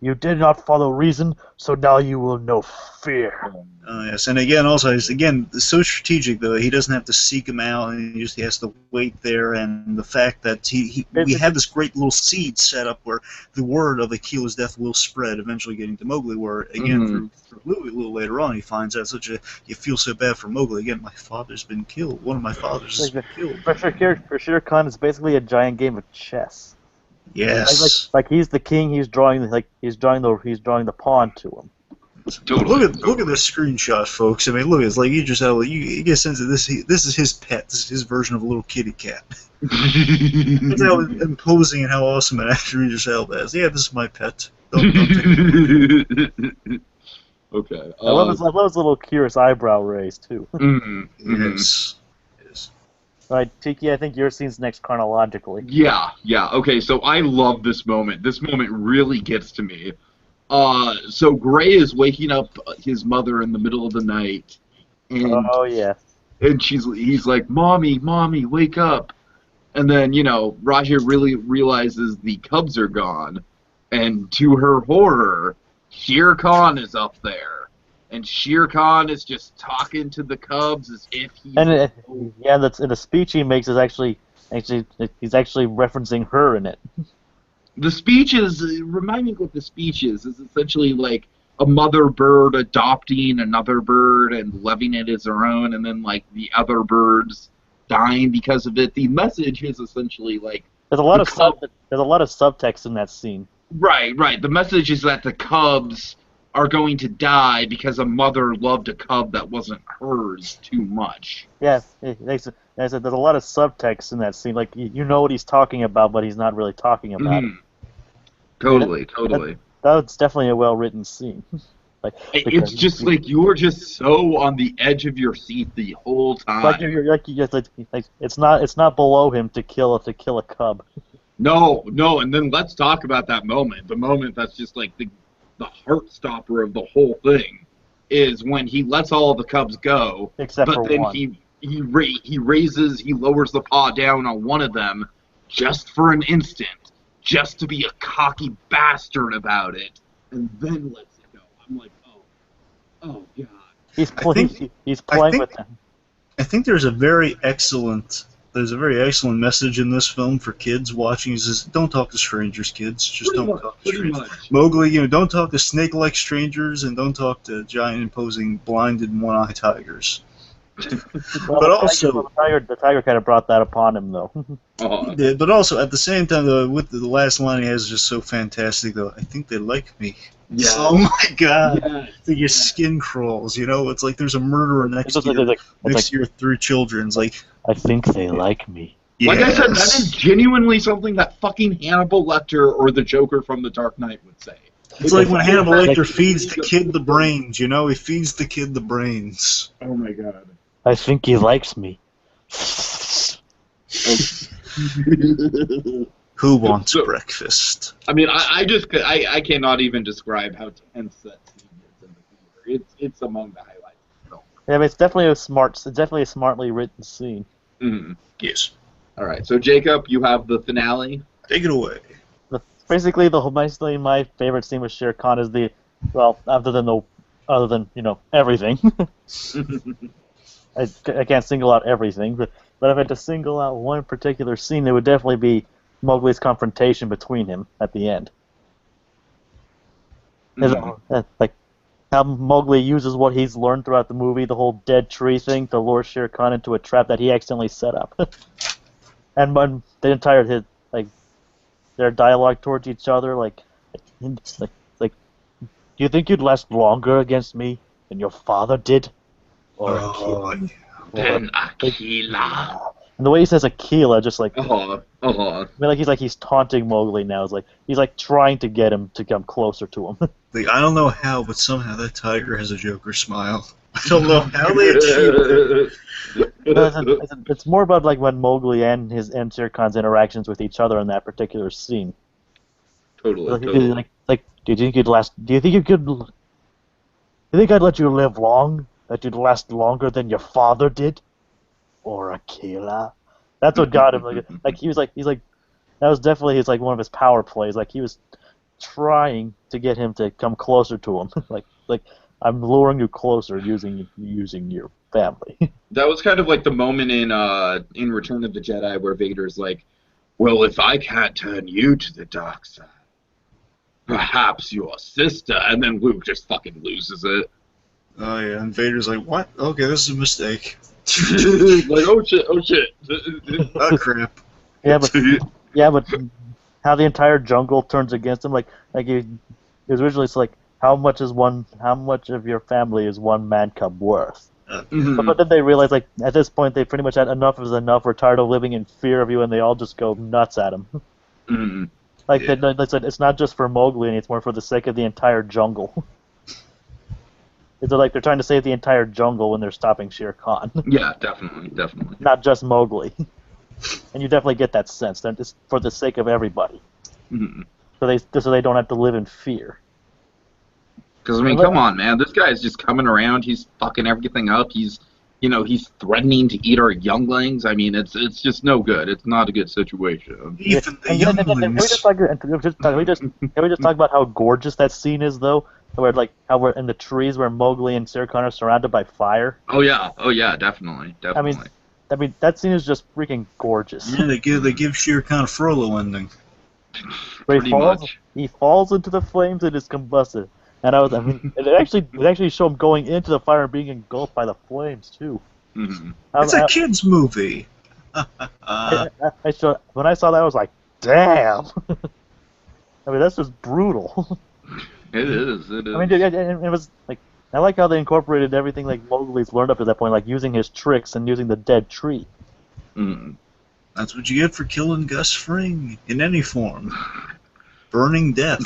S3: you did not follow reason, so now you will know fear.
S2: Yes, and again, also, it's so strategic though. He doesn't have to seek him out, and he has to wait there. And the fact that we have this great little seed set up where the word of Akila's death will spread, eventually getting to Mowgli. Where again, through Louie, a little later on, he finds out you feel so bad for Mowgli. Again, my father's been killed. One of my fathers has been killed.
S3: For Shere Khan, it's basically a giant game of chess.
S2: Yes.
S3: Like he's the king. He's drawing the pawn to him.
S2: Totally. Look at this screenshot, folks. I mean, look, it's like you get a sense of this. This is his pet. This is his version of a little kitty cat. That's how imposing and how awesome an actor Idris Elba is. Yeah, this is my pet. Don't take it.
S1: Okay.
S3: I love his little curious eyebrow raise too.
S2: Yes.
S3: All right, Tiki, I think your scene's next chronologically.
S1: Yeah. Okay, so I love this moment. This moment really gets to me. So Gray is waking up his mother in the middle of the night, and and he's like, "Mommy, wake up!" And then Raja really realizes the cubs are gone, and to her horror, Shere Khan is up there, and Shere Khan is just talking to the cubs as if he's
S3: the speech he makes is actually he's actually referencing her in it.
S1: The speech is, remind me what the speech is essentially like a mother bird adopting another bird and loving it as her own, and then like the other birds dying because of it. The message is essentially like
S3: there's a lot of subtext in that scene.
S1: Right. The message is that the cubs are going to die because a mother loved a cub that wasn't hers too much.
S3: Yeah, I said there's a lot of subtext in that scene. Like you know what he's talking about, but he's not really talking about it.
S1: Totally.
S3: That's definitely a well-written scene.
S1: It's just like you're just so on the edge of your seat the whole time.
S3: It's not below him to kill a cub.
S1: No, and then let's talk about that moment. The moment that's just like the heart stopper of the whole thing is when he lets all the cubs go,
S3: except for
S1: then
S3: one.
S1: he lowers the paw down on one of them just for an instant. Just to be a cocky bastard about it, and then lets it go. I'm like, oh god.
S3: He's playing with them.
S2: I think there's a very excellent message in this film for kids watching. He says, "Don't talk to strangers, kids. Just don't talk to strangers." Mowgli, don't talk to snake-like strangers, and don't talk to giant, imposing, blinded, one-eye tigers. But also,
S3: the tiger kind of brought that upon him, though.
S2: Yeah, but also at the same time, though, with the last line he has is just so fantastic. Though I think they like me.
S1: Yeah.
S2: Oh my God! Your skin crawls. It's like there's a murderer next to your three children. It's like
S3: I think they like me.
S1: Like I said, that is genuinely something that fucking Hannibal Lecter or the Joker from The Dark Knight would say.
S2: It's like when Hannibal Lecter feeds the kid the brains. He feeds the kid the brains.
S1: Oh my God.
S3: I think he likes me.
S2: Who wants breakfast?
S1: I mean, I cannot even describe how tense that scene is in the theater. It's among the highlights of the film.
S3: Yeah, but it's definitely a smartly written scene.
S1: Mm-hmm.
S2: Yes.
S1: All right, so Jacob, you have the finale.
S2: Take it away.
S3: Basically, my favorite scene with Shere Khan is other than the other than everything. I can't single out everything, but if I had to single out one particular scene, it would definitely be Mowgli's confrontation between him at the end. Like how Mowgli uses what he's learned throughout the movie, the whole dead tree thing, to lure Shere Khan into a trap that he accidentally set up. And when the entire their dialogue towards each other, like, do you think you'd last longer against me than your father did? Or Akela?
S1: Then Akela.
S3: And the way he says Akela, just like,
S1: I
S3: I mean, he's taunting Mowgli now. It's like he's like trying to get him to come closer to him.
S2: Like, I don't know how, but somehow that tiger has a Joker smile. I don't know how they achieved it.
S3: It's more about like when Mowgli and Shere Khan's interactions with each other in that particular scene.
S1: Totally.
S3: Like, do you think you'd last? Do you think you could? Do you think I'd let you live long? That you'd last longer than your father did? Or Akela? That's what got him. Like he's like that was definitely one of his power plays. Like he was trying to get him to come closer to him. like I'm luring you closer using your family.
S1: That was kind of like the moment in Return of the Jedi where Vader's like, well, if I can't turn you to the dark side, perhaps your sister, and then Luke just fucking loses it.
S2: Oh yeah, and Vader's like, what? Okay, this is a mistake.
S1: Like, oh shit.
S2: Oh crap.
S3: Yeah, but how the entire jungle turns against him, like it was originally it's like how much of your family is one man cub worth? But then they realize like at this point they pretty much had enough is enough. We're tired of living in fear of you, and they all just go nuts at him. Like they said, it's not just for Mowgli, and it's more for the sake of the entire jungle. It's like they're trying to save the entire jungle when they're stopping Shere Khan.
S1: Yeah, definitely.
S3: Not just Mowgli. And you definitely get that sense that it's for the sake of everybody. So they don't have to live in fear.
S1: Because I mean, come on, man, this guy's just coming around. He's fucking everything up. He's threatening to eat our younglings. I mean, it's just no good. It's not a good situation.
S2: Even the younglings.
S3: Can we just talk about how gorgeous that scene is, though? Where how we're in the trees where Mowgli and Shere Khan are surrounded by fire.
S1: Oh yeah, definitely.
S3: I mean that scene is just freaking gorgeous.
S2: Yeah, they give Shere Khan a Frollo ending.
S3: Where he falls into the flames and is combusted. And it actually showed him going into the fire and being engulfed by the flames too.
S2: It's a kids movie.
S3: When I saw that, I was like, damn. I mean, that's just brutal.
S1: It is.
S3: I mean, it was like I like how they incorporated everything like Mowgli's learned up to that point, like using his tricks and using the dead tree.
S2: That's what you get for killing Gus Fring in any form. Burning death.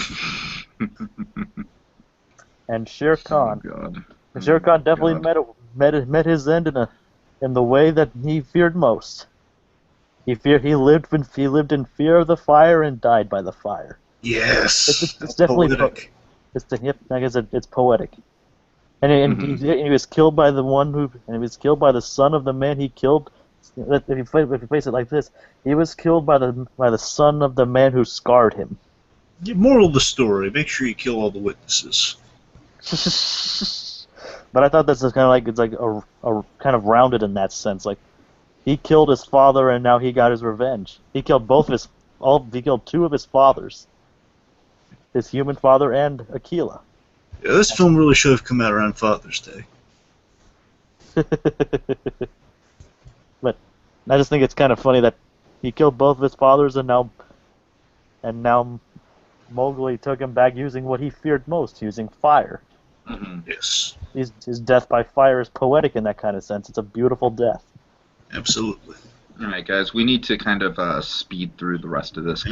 S3: And Shere Khan.
S1: Oh, God.
S3: Shere Khan definitely met his end in the way that he feared most. He lived in fear of the fire and died by the fire.
S2: Yes.
S3: It's definitely
S2: poetic.
S3: Like I said, it's poetic. And he was killed by he was killed by the son of the man he killed. If you place it like this, he was killed by the son of the man who scarred him.
S2: The moral of the story: make sure you kill all the witnesses.
S3: But I thought this is kind of like it's like a kind of rounded in that sense. Like he killed his father and now he got his revenge. He killed he killed two of his fathers, his human father and Akela.
S2: Yeah, this film really should have come out around Father's Day.
S3: But I just think it's kind of funny that he killed both of his fathers and now Mowgli took him back using what he feared most, using fire.
S2: Yes.
S3: His death by fire is poetic in that kind of sense. It's a beautiful death.
S2: Absolutely.
S1: All right, guys, we need to kind of speed through the rest of this.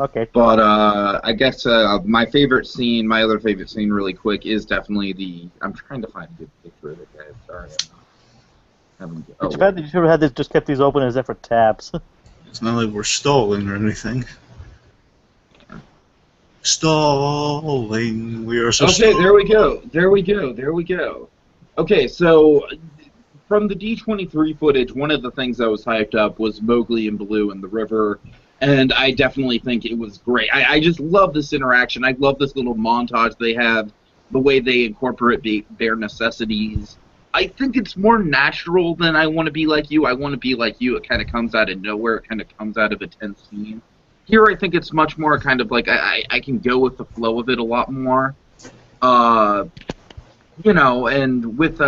S3: Okay.
S1: But I guess my other favorite scene, really quick, is definitely I'm trying to find a good picture of it, guys. Sorry, I'm not.
S3: You should have had just kept these open as if for tabs.
S2: It's not like we're stalling or anything. Stalling. We are so.
S1: Okay, there we go. Okay, so from the D23 footage, one of the things that was hyped up was Mowgli and Baloo in the river, and I definitely think it was great. I just love this interaction. I love this little montage they have the way they incorporate their necessities. I think it's more natural than I Want to Be Like You. I Want to Be Like You, it kind of comes out of nowhere. It kind of comes out of a tense scene. Here, I think it's much more kind of like I can go with the flow of it a lot more. And with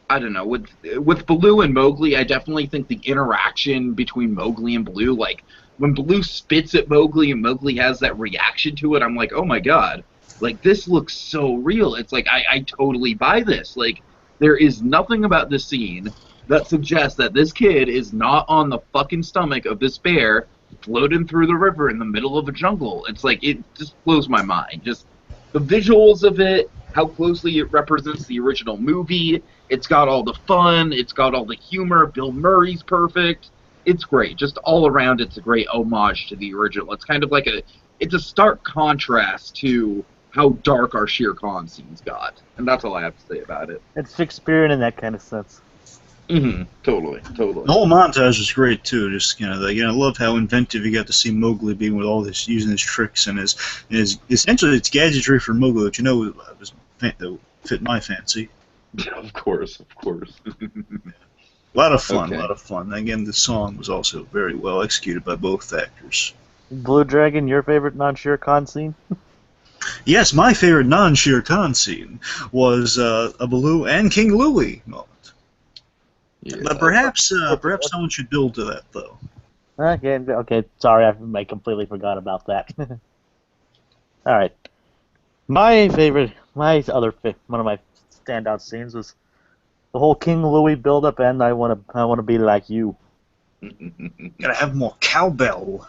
S1: I don't know, with Baloo and Mowgli, I definitely think the interaction between Mowgli and Baloo, like when Baloo spits at Mowgli and Mowgli has that reaction to it, I'm like, oh my god, like this looks so real. It's like I totally buy this. Like there is nothing about this scene that suggests that this kid is not on the fucking stomach of this bear floating through the river in the middle of a jungle. It's like it just blows my mind. Just the visuals of it, how closely it represents the original movie. It's got all the fun. It's got all the humor. Bill Murray's perfect. It's great. Just all around, it's a great homage to the original. It's kind of like it's a stark contrast to how dark our Shere Khan scenes got. And that's all I have to say about it.
S3: It's Shakespearean in that kind of sense.
S1: Totally.
S2: The whole montage is great too. Just I love how inventive you got to see Mowgli being with all this, using his tricks and his essentially it's gadgetry for Mowgli, which that fit my fancy.
S1: Of course.
S2: A lot of fun,
S1: Okay.
S2: a lot of fun. Again, the song was also very well executed by both actors.
S3: Blue Dragon, your favorite non-Shere Khan scene?
S2: Yes, my favorite non-Shere Khan scene was a Baloo and King Louie moment.
S1: Yeah.
S2: But perhaps someone should build to that, though.
S3: Okay, sorry, I completely forgot about that. All right. One of my standout scenes was the whole King Louie build-up, and I want to be like you.
S2: Gotta have more cowbell.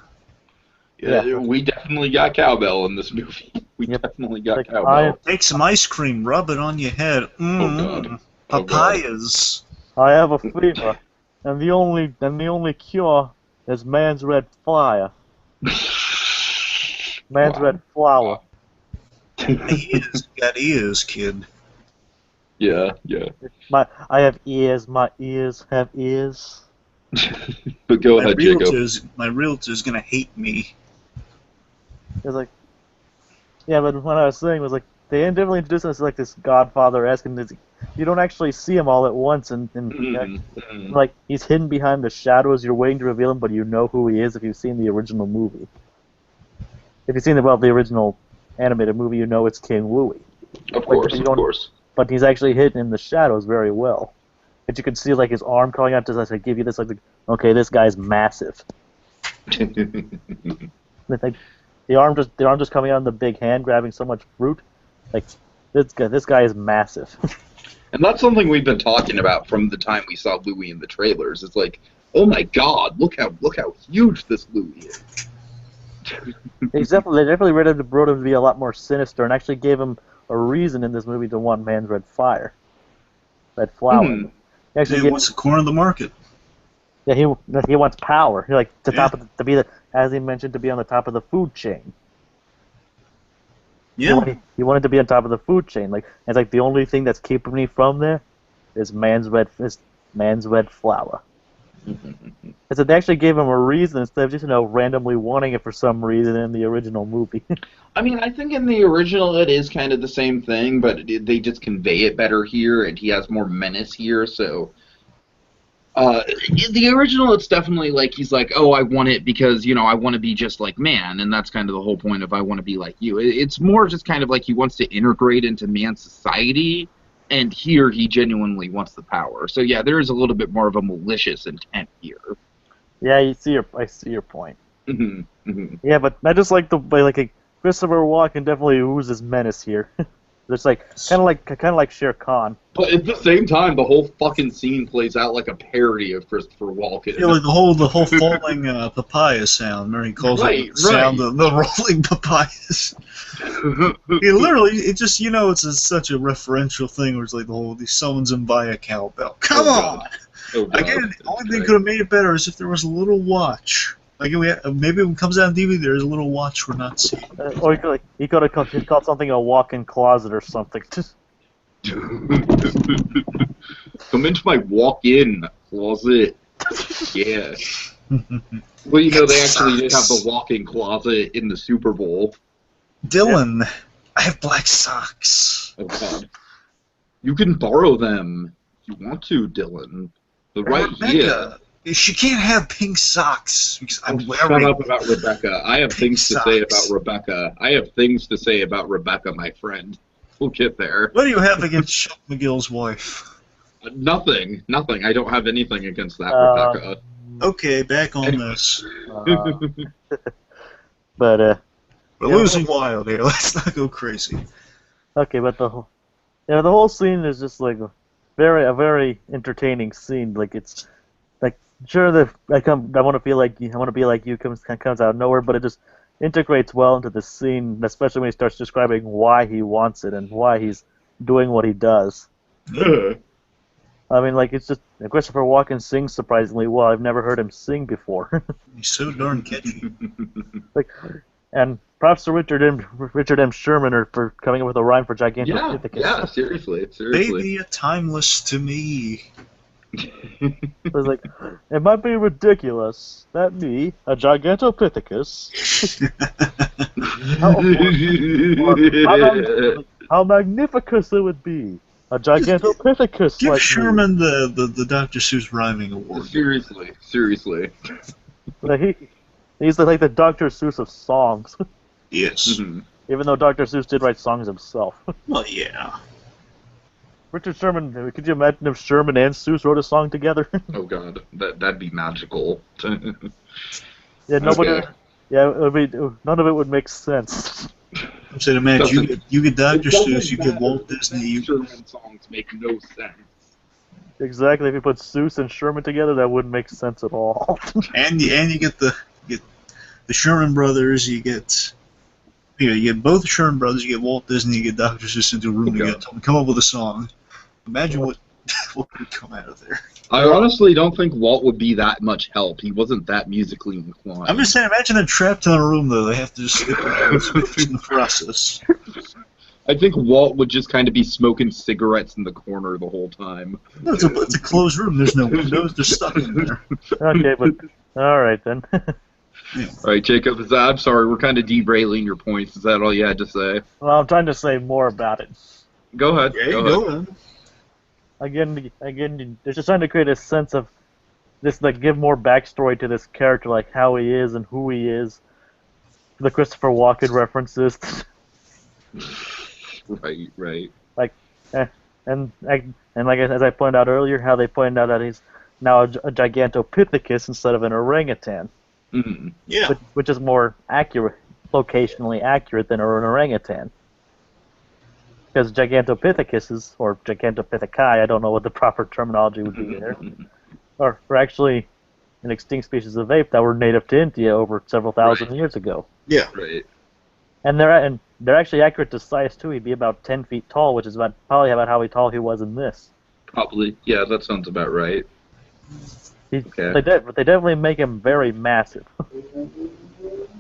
S1: Yeah, we definitely got cowbell in this movie. We definitely got cowbell.
S2: Take some ice cream, rub it on your head.
S1: God.
S2: Papayas.
S3: I have a fever, and the only cure is man's red flower. Man's red flower.
S2: Got ears, kid.
S1: Yeah.
S3: I have ears. My ears have ears.
S1: But go ahead, Jacob.
S2: My realtor's gonna hate me.
S3: It's like, yeah, but what I was saying was like they definitely introduced us like this Godfather-esque, and you don't actually see him all at once, and like he's hidden behind the shadows. You're waiting to reveal him, but you know who he is if you've seen the original movie. If you've seen the original animated movie, you know it's King Louie.
S1: Of course.
S3: But he's actually hidden in the shadows very well. But you can see like his arm calling out to give you this okay, this guy's massive. Like the arm just coming out in the big hand, grabbing so much fruit. Like this guy is massive.
S1: And that's something we've been talking about from the time we saw Louie in the trailers. It's like, oh my god, look how huge this Louie is.
S3: They definitely wrote him to be a lot more sinister, and actually gave him a reason in this movie to want man's red flower. He actually
S2: wants the corner of the market.
S3: Yeah, he wants power. He as he mentioned, to be on the top of the food chain.
S2: Yeah.
S3: He wanted to be on top of the food chain. Like it's like the only thing that's keeping me from there is man's red flower. So they actually gave him a reason instead of just randomly wanting it for some reason in the original movie.
S1: I mean, I think in the original it is kind of the same thing, but they just convey it better here, and he has more menace here. So, in the original, it's definitely like he's like, oh, I want it because I want to be just like man, and that's kind of the whole point of I want to be like you. It's more just kind of like he wants to integrate into man's society. And here he genuinely wants the power. So yeah, there is a little bit more of a malicious intent here.
S3: Yeah, I see your point.
S1: Mm-hmm.
S3: Yeah, but I just like the way Christopher Walken definitely oozes menace here. It's like kind of like Shere Khan.
S1: But at the same time, the whole fucking scene plays out like a parody of Christopher Walken.
S2: Yeah, like the whole falling papaya sound. Mary calls it the sound of the rolling papayas. It's such a referential thing where it's like he summons him by a cowbell. Come on! Again, the only thing that could have made it better is if there was a little watch. Maybe when it comes out on DVD, there's a little watch we're not seeing.
S3: Or he could have called something a walk-in closet or something.
S1: Come into my walk-in closet. Yeah. Well, they actually did have the walk-in closet in the Super Bowl.
S2: Dylan. I have black socks.
S1: Oh God. You can borrow them if you want to, Dylan. They're right here.
S2: Rebecca, she can't have pink socks because I'm
S1: Shut
S2: wearing
S1: up about Rebecca. I have
S2: pink
S1: things to say
S2: socks.
S1: about Rebecca. I have things to say about Rebecca, my friend. We'll get there.
S2: What do you have against Chuck McGill's wife?
S1: Nothing. I don't have anything against that, Rebecca.
S2: Okay, back on
S1: Anyway.
S2: this.
S3: But
S2: We're
S3: yeah,
S2: losing Wild here. Let's not go crazy.
S3: okay, but the whole scene is just like a very entertaining scene. Like it's like sure I want to feel like I want to be like you comes out of nowhere, but it just integrates well into the scene, especially when he starts describing why he wants it and why he's doing what he does. I mean, like it's just Christopher Walken sings surprisingly well. I've never heard him sing before.
S2: He's so darn catchy.
S3: And props to Richard M. Sherman for coming up with a rhyme for Gigantopithecus.
S1: Yeah, seriously.
S2: Baby, timeless to me.
S3: It was like, it might be ridiculous that me, a Gigantopithecus, how magnificent it would be. A Gigantopithecus
S2: Give
S3: like
S2: Sherman the Dr. Seuss rhyming award.
S1: Seriously.
S3: me. He's like the Dr. Seuss of songs.
S2: Yes.
S1: Mm-hmm.
S3: Even though Dr. Seuss did write songs himself.
S2: Well, yeah.
S3: Richard Sherman, could you imagine if Sherman and Seuss wrote a song together?
S1: Oh God, that'd be magical.
S3: Yeah, nobody.
S1: Okay.
S3: Yeah, it would be, none of it would make sense.
S2: I'm saying, man, you get Dr. Seuss, you get Walt Disney, you
S1: Sherman songs make no sense.
S3: Exactly. If you put Seuss and Sherman together, that wouldn't make sense at all.
S2: and you get the Sherman brothers, you get both the Sherman brothers, you get Walt Disney, you get Dr. Seuss into a room together, come up with a song. Imagine what would come out of there.
S1: I honestly don't think Walt would be that much help. He wasn't that musically inclined.
S2: I'm just saying, imagine them trapped in a room, though. They have to just switch in the process.
S1: I think Walt would just kind of be smoking cigarettes in the corner the whole time.
S2: No, it's a closed room. There's no windows. They're stuck in there.
S3: Okay, but all right then.
S2: Yeah.
S1: All right, Jacob. I'm sorry, we're kind of derailing your points. Is that all you had to say?
S3: Well, I'm trying to say more about it.
S1: Go ahead.
S2: Yeah,
S1: Go ahead.
S2: Go
S3: Again, they're just trying to create a sense of this, like, give more backstory to this character, like how he is and who he is. The Christopher Walken references.
S1: Right.
S3: And like as I pointed out earlier, how they pointed out that he's now a Gigantopithecus instead of an orangutan,
S1: Mm-hmm.
S2: Yeah.
S3: which is more accurate, locationally accurate than an orangutan. Because Gigantopithecus or Gigantopitheci, I don't know what the proper terminology would be there, are actually an extinct species of ape that were native to India over several thousand years ago.
S2: Yeah.
S1: Right.
S3: And they're actually accurate to size too. He'd be about 10 feet tall, which is probably about how tall he was in this.
S1: Probably. Yeah, that sounds about right. Okay.
S3: They definitely make him very massive,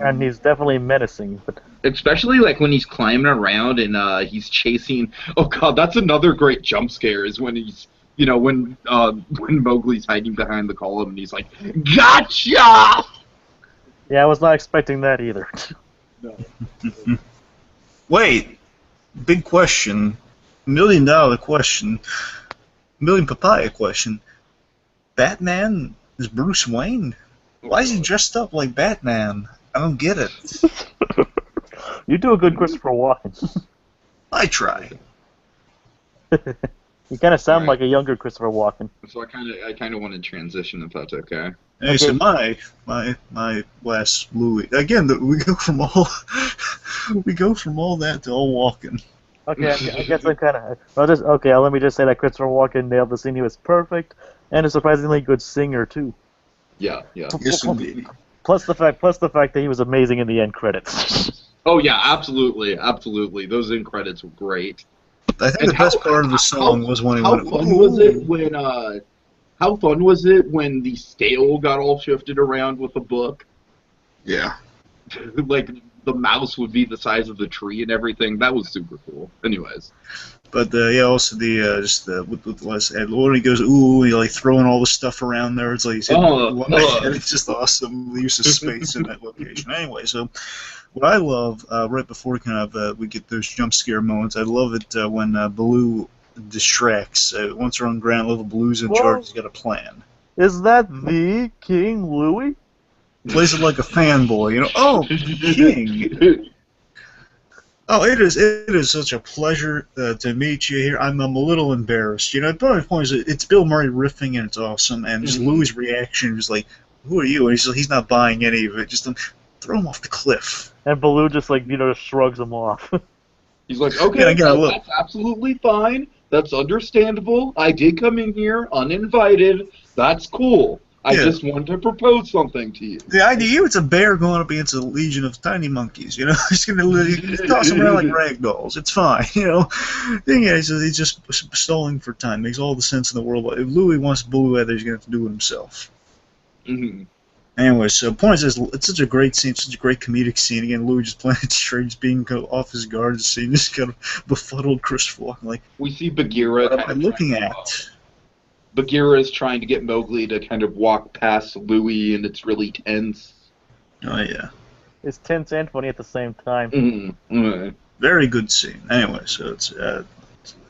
S3: and he's definitely menacing. But
S1: Especially like when he's climbing around and he's chasing. Oh God, that's another great jump scare. Is when he's when Mowgli's hiding behind the column and he's like, "Gotcha!"
S3: yeah, I was not expecting that either.
S2: Wait. Big question. $1 million question. Million papaya question. Batman is Bruce Wayne? Why is he dressed up like Batman? I don't get it.
S3: You do a good Christopher Walken.
S2: I try.
S3: You kind of sound
S1: Right.
S3: like a younger Christopher Walken.
S1: So I kind of want to transition if that's okay.
S2: Hey, so my last Louis again. We go from all that to all walking.
S3: Okay, I guess I'm kind of. Let me just say that Christopher Walken nailed the scene. He was perfect, and a surprisingly good singer too.
S1: Yeah.
S2: Yes, indeed.
S3: Plus the fact that he was amazing in the end credits.
S1: Oh yeah, absolutely. Those end credits were great.
S2: I think
S1: And
S2: the best part of the song was when he
S1: How
S2: went.
S1: fun was it when How fun was it when the scale got all shifted around with the book?
S2: Yeah.
S1: Like the mouse would be the size of the tree and everything. That was super cool. Anyways.
S2: But yeah, also the just the with less when he goes ooh, he like throwing all the stuff around there. It's like he's hitting and it's just awesome. The use of space in that location. Anyway, so what I love right before kind of we get those jump scare moments, I love it when Baloo distracts. Once they're on ground level, Baloo's in charge. He's got a plan.
S3: Is that the King Louie?
S2: Plays it like a fanboy, you know. Oh, King. Oh, it is such a pleasure to meet you here. I'm a little embarrassed. You know, the point is, it's Bill Murray riffing, and it's awesome. And just Louis' reaction was like, "Who are you?" And he's not buying any of it. Just throw him off the cliff.
S3: And Baloo just just shrugs him off.
S1: He's like, "Okay, that's absolutely fine. That's understandable. I did come in here uninvited. That's cool. I just wanted to propose something to you."
S2: The idea it's a bear going up against a legion of tiny monkeys, you know. He's going to toss them around like rag dolls. It's fine, you know. Thing is, he's just stalling for time. Makes all the sense in the world. If Louis wants Baloo out there, he's going to have to do it himself. Anyway, so point is, it's such a great scene, such a great comedic scene. Again, Louis just playing straight, being off his guard. The scene just kind of befuddled Christopher Walken. Like,
S1: we see Bagheera.
S2: What am I looking at?
S1: Bagheera is trying to get Mowgli to kind of walk past Louis, and it's really tense.
S2: Oh, yeah.
S3: It's tense and funny at the same time.
S2: Very good scene. Anyway, so it's...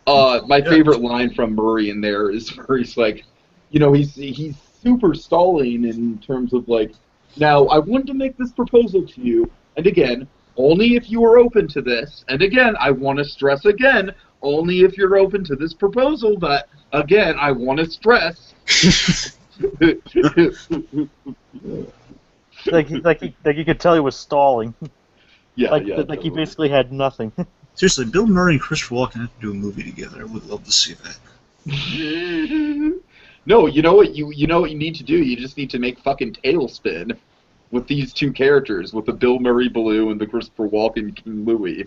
S1: my favorite line from Murray in there is Murray's like, you know, he's super stalling in terms of like, now, I wanted to make this proposal to you, and again, only if you are open to this, and again, I want to stress again, only if you're open to this proposal, but again, I want to stress.
S3: like you could tell he was stalling.
S1: Yeah,
S3: like
S1: totally.
S3: He basically had nothing.
S2: Seriously, Bill Murray and Christopher Walken have to do a movie together. I would love to see that.
S1: No, you know what you need to do? You just need to make fucking Tailspin with these two characters, with the Bill Murray Baloo and the Christopher Walken King Louie.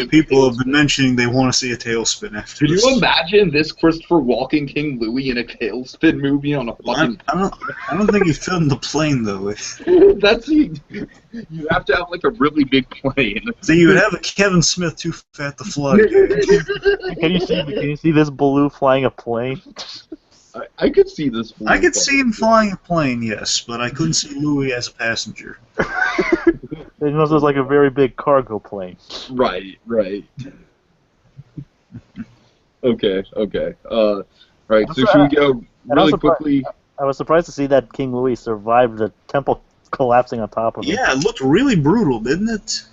S2: People have been mentioning they want to see a Tailspin after
S1: this. Could you imagine this Christopher Walken King Louie in a Tailspin movie on a fucking...
S2: I don't think he filmed the plane, though.
S1: You have to have, like, a really big plane.
S2: So you would have a Kevin Smith too fat to fly.
S3: Can you see this Baloo flying a plane?
S1: I could see this.
S2: I could see him flying a plane, yes, but I couldn't see Louis as a passenger.
S3: It was like a very big cargo plane.
S1: Right. Okay. Right. So should we go really quickly?
S3: I was surprised to see that King Louis survived the temple collapsing on top of him.
S2: Yeah, it looked really brutal, didn't it?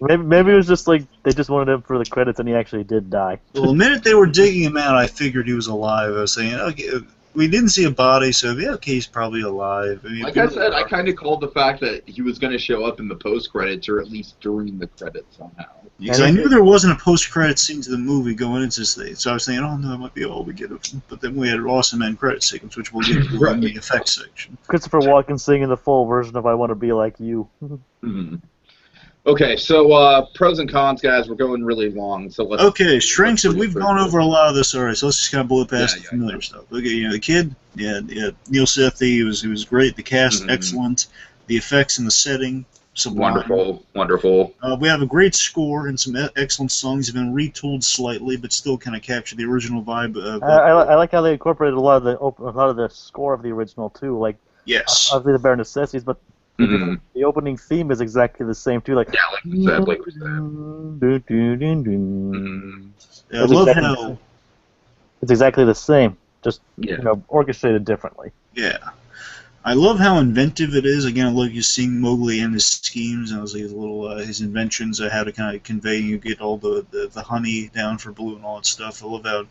S3: Maybe it was just like they just wanted him for the credits, and he actually did die.
S2: Well, the minute they were digging him out, I figured he was alive. I was saying, okay, we didn't see a body, so yeah, okay, he's probably alive. I mean,
S1: like I said, I kind of called the fact that he was going to show up in the post-credits, or at least during the credits somehow.
S2: Because I knew there wasn't a post-credit scene to the movie going into this thing, so I was thinking, oh no, that might be all we get. But then we had an awesome end credit sequence, which we'll get to in the effects section.
S3: Christopher Walken singing the full version of "I Want to Be Like You."
S1: Okay, so pros and cons, guys. We're going really long, so let's.
S2: Okay, strengths. We've gone over a lot of this already, so let's just kind of blow past the familiar stuff. Okay, you know, the kid, Neil Sethi, he was great. The cast, excellent. The effects and the setting, sublime.
S1: Wonderful.
S2: We have a great score and some excellent songs. Have been retooled slightly, but still kind of capture the original vibe.
S3: I like how they incorporated a lot of the score of the original too. Like,
S2: yes,
S3: obviously the bare necessities, but. The opening theme is exactly the same too. Like,
S1: exactly.
S2: I love how
S3: it's exactly the same, just orchestrated differently.
S2: Yeah, I love how inventive it is. Again, I love you seeing Mowgli and his schemes and his little his inventions of how to kind of convey. You get all the honey down for Baloo and all that stuff. I love how.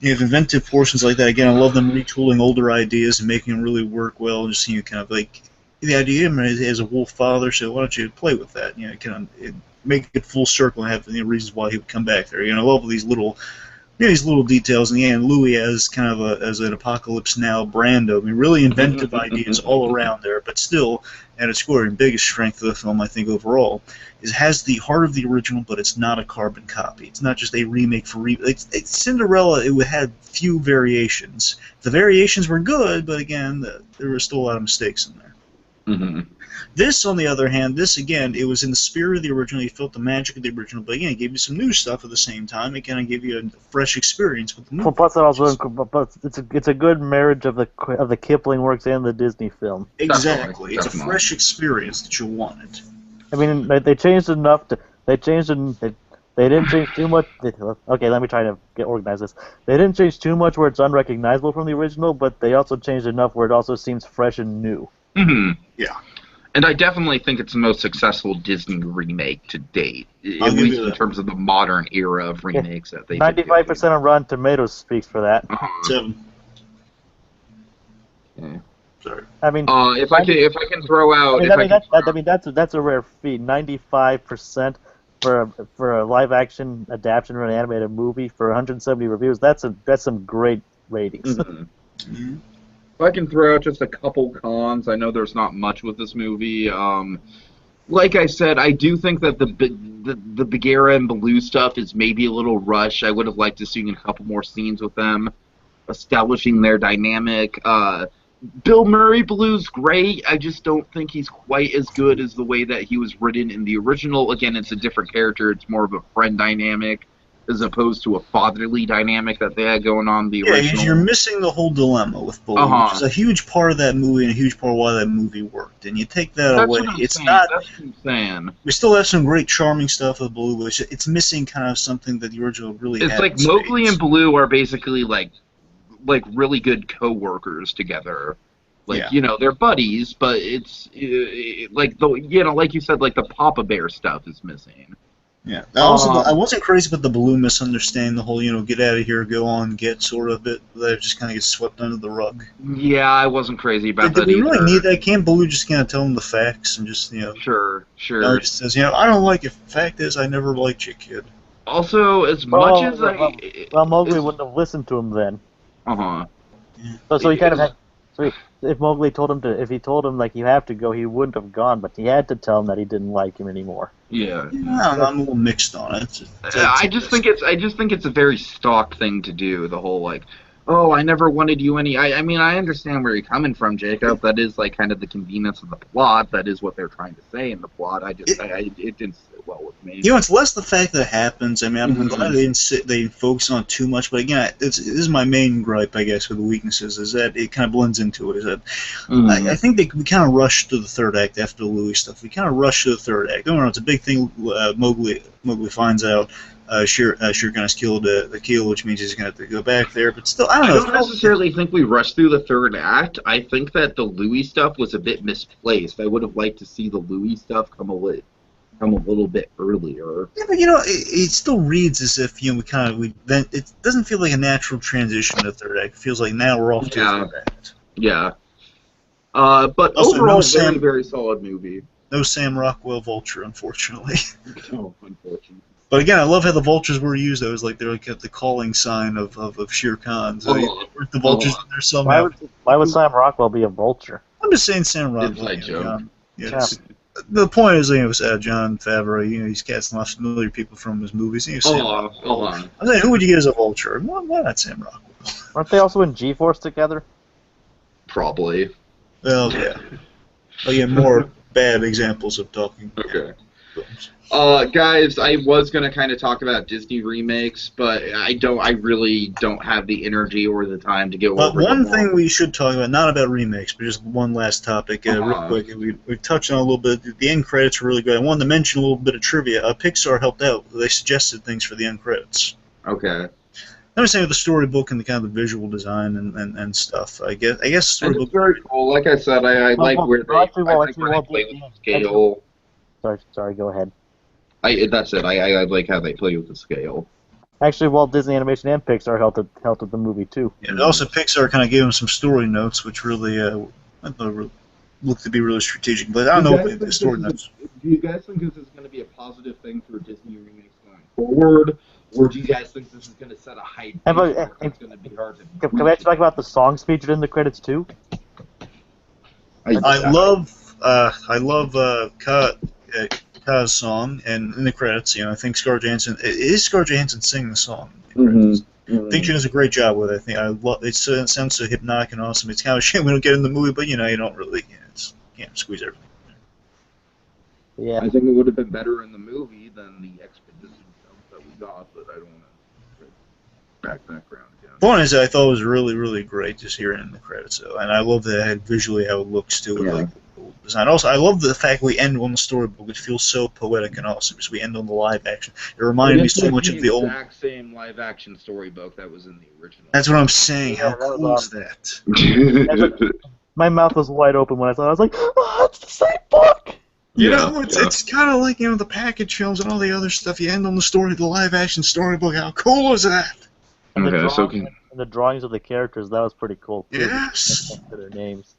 S2: You have inventive portions like that. Again, I love them retooling older ideas and making them really work well. And just kind of like the idea as a wolf father. So why don't you play with that? You know, kind of make it full circle and have reasons why he would come back there. You know, I love these little details. In the end, Louis as kind of as an Apocalypse Now Brando. I mean, really inventive ideas all around there. But still, at its core and biggest strength of the film, I think overall, is it has the heart of the original, but it's not a carbon copy. It's not just a remake for it's Cinderella. It had few variations. The variations were good, but again, there were still a lot of mistakes in there.
S1: Mm-hmm.
S2: This, on the other hand, this again, it was in the spirit of the original. You felt the magic of the original, but again, it gave you some new stuff at the same time. It kind of gave you a fresh experience with the movie.
S3: Plus, but it's a good marriage of the Kipling works and the Disney film.
S2: Exactly, it's
S1: Definitely.
S2: a fresh experience that you wanted.
S3: I mean, they changed enough to they didn't change too much. Okay, let me try to get organized this. They didn't change too much where it's unrecognizable from the original, but they also changed enough where it also seems fresh and new.
S1: Mm-hmm.
S2: Yeah.
S1: And I definitely think it's the most successful Disney remake to date,
S2: I'll
S1: at
S2: give
S1: least
S2: you
S1: in
S2: that.
S1: terms of the modern era of remakes that they
S3: 95% on Rotten Tomatoes speaks for that.
S2: 7.
S1: Yeah.
S2: Sorry.
S3: I mean,
S1: if I can throw out,
S3: that's a rare feat. 95% for a live action adaptation of an animated movie for 170 reviews. That's some great ratings.
S1: Mhm.
S2: Mm-hmm.
S1: If I can throw out just a couple cons, I know there's not much with this movie. Like I said, I do think that the Bagheera and Baloo stuff is maybe a little rushed. I would have liked to see a couple more scenes with them, establishing their dynamic. Bill Murray Baloo's great. I just don't think he's quite as good as the way that he was written in the original. Again, it's a different character. It's more of a friend dynamic as opposed to a fatherly dynamic that they had going on in the original.
S2: You're missing the whole dilemma with Baloo, which is a huge part of that movie and a huge part of why that movie worked. And you take that
S1: That's
S2: away,
S1: what I'm
S2: it's
S1: saying.
S2: not.
S1: That's what I'm saying.
S2: We still have some great, charming stuff with Baloo, but it's missing kind of something that the original really
S1: It's
S2: had.
S1: like Mowgli and Baloo are basically like really good co-workers together. Like,
S2: Yeah.
S1: they're buddies, but it's like like you said, like the Papa Bear stuff is missing.
S2: Yeah. I wasn't crazy about the Baloo misunderstanding, the whole, get out of here, go on, get sort of bit that just kind of gets swept under the rug.
S1: Yeah, I wasn't crazy about that
S2: Did we
S1: either.
S2: really need that? Can't Baloo just kind of tell him the facts and just,
S1: Sure.
S2: He just says, I don't like it. Fact is, I never liked you, kid.
S1: Also, as much as
S3: Mowgli wouldn't have listened to him then.
S1: Uh-huh.
S2: Yeah.
S3: So he kind of had. If Mowgli told him if he told him like you have to go, he wouldn't have gone. But he had to tell him that he didn't like him anymore.
S1: Yeah.
S2: I don't know, I'm a little mixed on it.
S1: I just think it's a very stock thing to do. The whole like, oh, I never wanted you any. I mean, I understand where you're coming from, Jacob. That is like kind of the convenience of the plot. That is what they're trying to say in the plot. It didn't sit well with me.
S2: It's less the fact that it happens. I mean, I'm glad they focus on it too much. But again, this is my main gripe, I guess, with the weaknesses, is that it kind of blends into it. Is that I think we kind of rushed to the third act after the Louis stuff. We kind of rushed to the third act. Don't know, it's a big thing. Mowgli finds out Shere Khan has killed Akil, which means he's going to have to go back there. But still, I don't know.
S1: I don't necessarily think we rushed through the third act. I think that the Louis stuff was a bit misplaced. I would have liked to see the Louis stuff come a little bit earlier.
S2: Yeah, but it still reads as if then it doesn't feel like a natural transition to the third act. It feels like now we're off to the third act.
S1: Yeah. But
S2: Also,
S1: overall, very, very solid movie.
S2: No Sam Rockwell Vulture, unfortunately.
S1: Oh, unfortunately.
S2: But again, I love how the vultures were used. They're like the calling sign of Shere Khan. So the vultures in there somehow.
S3: Why would Sam Rockwell be a vulture?
S2: I'm just saying Sam Rockwell.
S1: Inside joke.
S2: The point is, it was John Favreau. He's casting lots of familiar people from his movies.
S1: Hold on.
S2: I'm saying, who would you get as a vulture? Why not Sam Rockwell?
S3: Aren't they also in G-Force together?
S1: Probably.
S2: Well, yeah. Again, more bad examples of talking.
S1: Okay. Guys, I was gonna kind of talk about Disney remakes, but I really don't have the energy or the time to go over.
S2: But one thing we should talk about, not about remakes, but just one last topic, real quick. We touched on a little bit. The end credits were really good. I wanted to mention a little bit of trivia. Pixar helped out. They suggested things for the end credits.
S1: Okay.
S2: I'm saying with the storybook and the kind of the visual design and stuff. I guess the storybook.
S1: It's very cool. Like I said, I like where they play with the scale.
S3: Sorry, go ahead.
S1: That's it. I like how they play with the scale.
S3: Actually, Walt Disney Animation and Pixar helped with the movie too.
S2: Yeah, and also Pixar kind of gave them some story notes, which really looked to be really strategic. But I don't know if the story notes.
S1: Do you guys think this is going to be a positive thing for Disney remakes going forward, or do you guys think this is going to set a high bar? It's going to be hard to.
S3: Can we actually talk about the songs featured in the credits too?
S2: I love Ka's song, and in the credits, I think Scarlett Johansson singing the song. I think she does a great job with it. It sounds so hypnotic and awesome. It's kind of a shame we don't get in the movie, but you don't really. squeeze everything.
S3: Yeah.
S1: I think it would have been better in the movie than the exposition films that we got, but I don't want to back that ground again.
S2: Point is, I thought it was really, really great just hearing it in the credits, though, and I love that visually how it looks too.
S1: Yeah.
S2: Like cool design. Also, I love the fact we end on the storybook. It feels so poetic and awesome because we end on the live action. It reminded me so much of the old.
S1: Exact same live action storybook that was in the original.
S2: That's what I'm saying.
S3: Yeah,
S2: How
S3: that was
S2: cool is
S3: awesome.
S2: that?
S3: My mouth was wide open when I saw it. I was like, oh, it's the same book!
S2: You know, it's kind of like, the package films and all the other stuff. You end on the live action storybook. How cool is that?
S3: And
S1: Okay,
S3: and the drawings of the characters, that was pretty cool, too.
S2: Yes.
S3: To their names.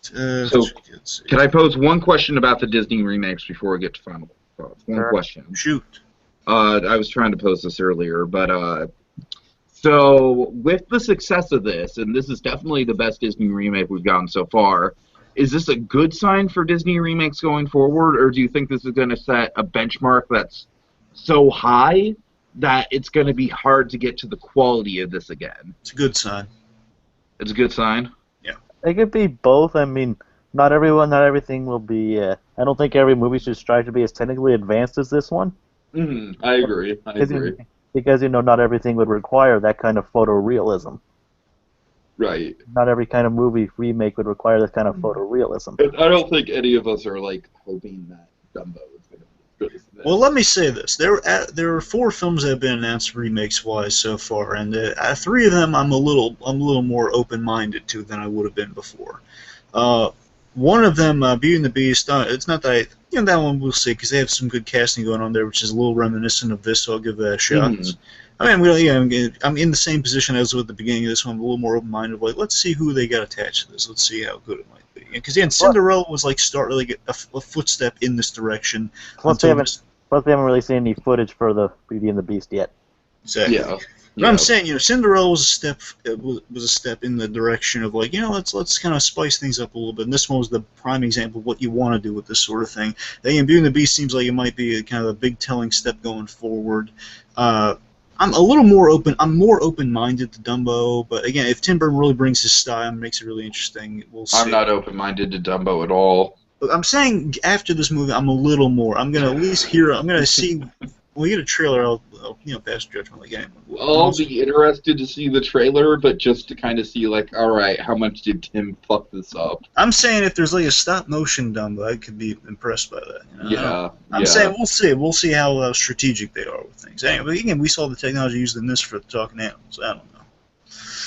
S1: So, can I pose one question about the Disney remakes before we get to final thoughts? One question.
S2: Shoot.
S1: I was trying to pose this earlier, but so with the success of this, and this is definitely the best Disney remake we've gotten so far, is this a good sign for Disney remakes going forward, or do you think this is going to set a benchmark that's so high that it's going to be hard to get to the quality of this again?
S2: It's a good sign.
S1: It's a good sign?
S3: It could be both. I mean, not everything will be... I don't think every movie should strive to be as technically advanced as this one.
S1: I agree.
S3: Because, not everything would require that kind of photorealism.
S1: Right.
S3: Not every kind of movie remake would require that kind of photorealism.
S1: I don't think any of us are, hoping that Dumbo is going to be good as this.
S2: Well, let me say this. There are 4 films that have been announced remakes-wise so far, and 3 of them I'm a little more open-minded to than I would have been before. One of them, Beauty and the Beast, it's not that that one we'll see, because they have some good casting going on there, which is a little reminiscent of this, so I'll give that a shot. I mean, I'm in the same position as with the beginning of this one. I'm a little more open-minded. Let's see who they got attached to this. Let's see how good it might be. Because Cinderella was a footstep in this direction.
S3: Plus, they haven't really seen any footage for the Beauty and the Beast yet.
S2: Exactly.
S1: Yeah.
S2: But I'm saying, Cinderella was a step in the direction of let's kind of spice things up a little bit. And this one was the prime example of what you want to do with this sort of thing. Again, Beauty and the Beast seems like it might be kind of a big telling step going forward. I'm a little more open. I'm more open-minded to Dumbo, but again, if Tim Burton really brings his style and makes it really interesting, we'll see.
S1: I'm not open-minded to Dumbo at all.
S2: But I'm saying after this movie, I'm a little more. I'm gonna at least hear. I'm gonna see. When we get a trailer, I'll pass judgment like anyone.
S1: I'll be interested to see the trailer, but just to kind of see, all right, how much did Tim fuck this up?
S2: I'm saying if there's a stop-motion Dumbo, I could be impressed by that.
S1: Yeah.
S2: I'm saying we'll see. We'll see how strategic they are with things. Anyway, again, we saw the technology used in this for the talking animals. I don't know.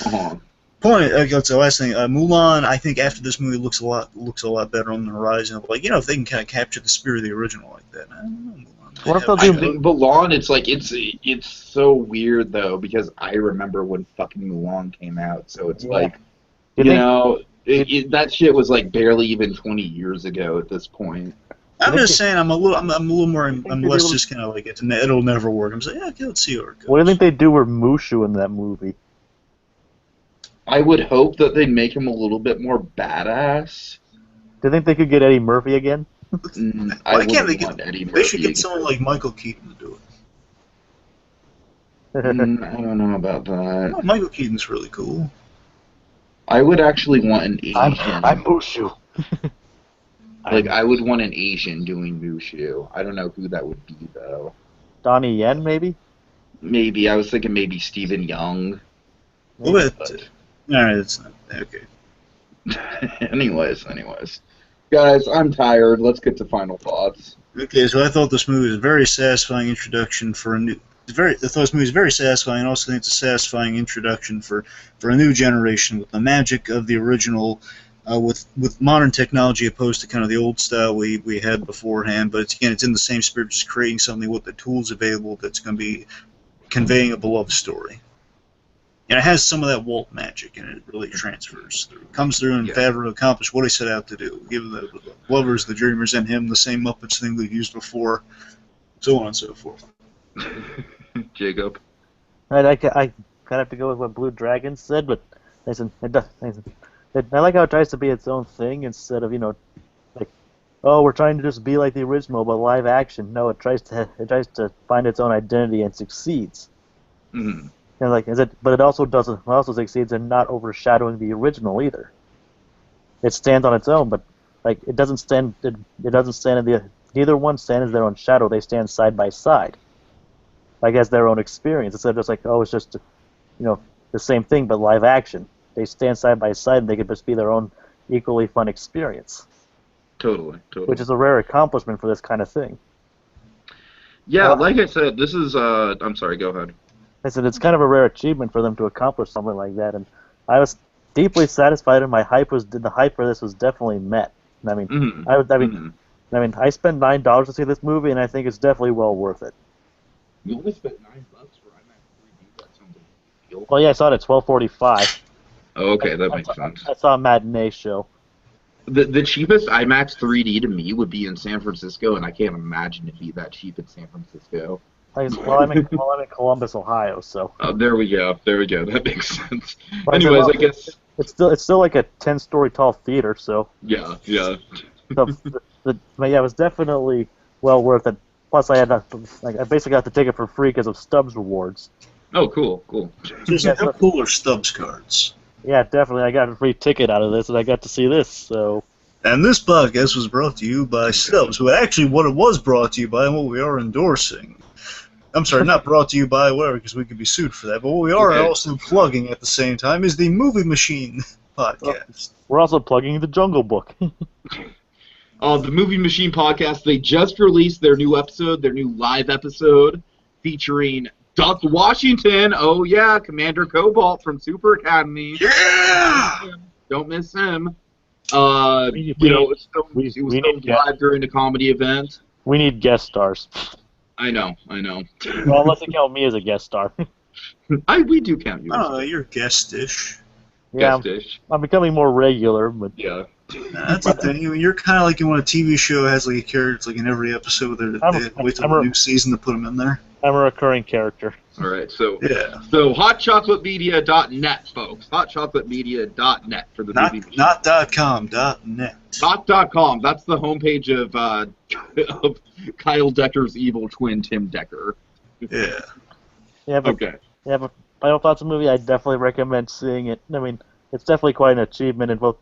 S1: Uh-huh.
S2: Point. That's the last thing. Mulan. I think after this movie looks a lot better on the horizon. If they can kind of capture the spirit of the original like that. I don't know.
S3: What if they'll
S1: I
S3: do?
S1: think Mulan, it's so weird though, because I remember when fucking Mulan came out, so it's that shit was barely even 20 years ago at this point.
S2: I'm just saying I'm a little more. I'm less just kind of it'll never work. I'm saying okay, let's see where it goes.
S3: What do you think they do with Mushu in that movie?
S1: I would hope that they'd make him a little bit more badass.
S3: Do you think they could get Eddie Murphy again?
S2: Why can't they get Eddie Murphy? They should get someone like Michael Keaton to do it.
S1: I don't know about that.
S2: Well, Michael Keaton's really cool.
S1: I would actually want an Asian.
S3: I'm Mushu.
S1: I would want an Asian doing Mushu. I don't know who that would be though.
S3: Donnie Yen, maybe?
S1: Maybe. I was thinking maybe Stephen Young.
S2: Well, alright, it's not okay.
S1: anyways. Guys, I'm tired. Let's get to final thoughts.
S2: Okay, so I thought this movie was a very satisfying introduction for a new. I thought this movie was very satisfying. I also think it's a satisfying introduction for a new generation with the magic of the original, with modern technology opposed to kind of the old style we had beforehand. But it's in the same spirit, just creating something with the tools available that's going to be conveying a beloved story. And it has some of that Walt magic, and it really transfers through. It comes through and Favreau accomplished what he set out to do. Give the lovers, the dreamers, and him the same Muppets thing we've used before, so on and so forth.
S1: Jacob?
S3: I kind of have to go with what Blue Dragon said, but I like how it tries to be its own thing instead of, we're trying to just be like the original, but live action. No, it tries to find its own identity and succeeds.
S1: Mm-hmm.
S3: But it also succeeds in not overshadowing the original either. It stands on its own, but like it doesn't stand. It doesn't stand in the. Neither one stands in their own shadow. They stand side by side, like as their own experience. Instead of just like, oh, it's just, the same thing but live action. They stand side by side and they could just be their own equally fun experience.
S1: Totally.
S3: Which is a rare accomplishment for this kind of thing.
S1: Yeah, like I said, this is. I'm sorry. Go ahead.
S3: I said it's kind of a rare achievement for them to accomplish something like that, and I was deeply satisfied, and the hype for this was definitely met. I mean, I spent $9 to see this movie, and I think it's definitely well worth it.
S1: You only spent $9 for IMAX 3D. That sounds like a deal.
S3: Well, yeah, I saw it at 12:45.
S1: Oh, okay, that makes sense.
S3: I saw a matinee show.
S1: The cheapest IMAX 3D to me would be in San Francisco, and I can't imagine it be that cheap in San Francisco.
S3: Well, I'm in Columbus, Ohio, so.
S1: There we go. That makes sense.
S3: Well,
S1: Anyways, I guess.
S3: It's still like a 10-story tall theater, so.
S1: Yeah.
S3: But yeah, it was definitely well worth it. Plus, I basically got the ticket for free because of Stubbs rewards.
S1: Oh, cool.
S2: How cool are Stubbs cards?
S3: Yeah, definitely. I got a free ticket out of this, and I got to see this, so.
S2: And this podcast was brought to you by Stubbs, who actually what it was brought to you by and what we are endorsing. I'm sorry, not brought to you by whatever, because we could be sued for that, but what we are also plugging at the same time is the Movie Machine podcast.
S3: We're also plugging the Jungle Book.
S1: The Movie Machine podcast, they just released their new live episode, featuring Duck Washington. Oh, yeah, Commander Cobalt from Super Academy.
S2: Yeah!
S1: Don't miss him. It was filmed live during a comedy event.
S3: We need guest stars.
S1: I know.
S3: Well, unless you count me as a guest star.
S1: We do count you.
S2: Oh, you're guest-ish.
S3: Yeah,
S1: Guest-ish.
S3: I'm becoming more regular, but...
S1: Yeah.
S2: That's the thing. You're kind of like when a TV show has like a character, it's like in every episode, they wait till the new season to put them in there.
S3: I'm a recurring character.
S1: All right, so
S2: yeah.
S1: So hotchocolatemedia.net, folks. Hotchocolatemedia.net for the movie.
S2: Not .com, .net.
S1: .com. That's the homepage of Kyle Decker's evil twin, Tim Decker.
S2: Yeah.
S3: Yeah, but,
S1: okay.
S3: Yeah, but final thoughts on the movie, I definitely recommend seeing it. I mean, it's definitely quite an achievement in both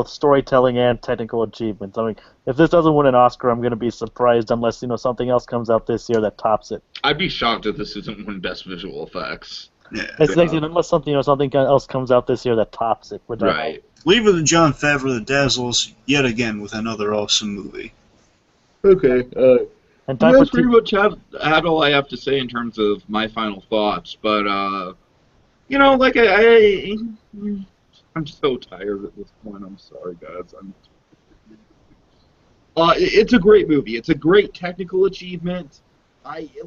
S3: storytelling and technical achievements. I mean, if this doesn't win an Oscar, I'm going to be surprised unless something else comes out this year that tops it.
S1: I'd be shocked if this doesn't win Best Visual Effects.
S2: Yeah.
S3: Unless something else comes out this year that tops it.
S1: Right.
S2: Leave it to Jon Favreau that dazzles yet again with another awesome movie.
S1: Okay.
S3: And
S1: that's pretty much had all I have to say in terms of my final thoughts. But I'm so tired at this point. I'm sorry, guys. It's a great movie. It's a great technical achievement.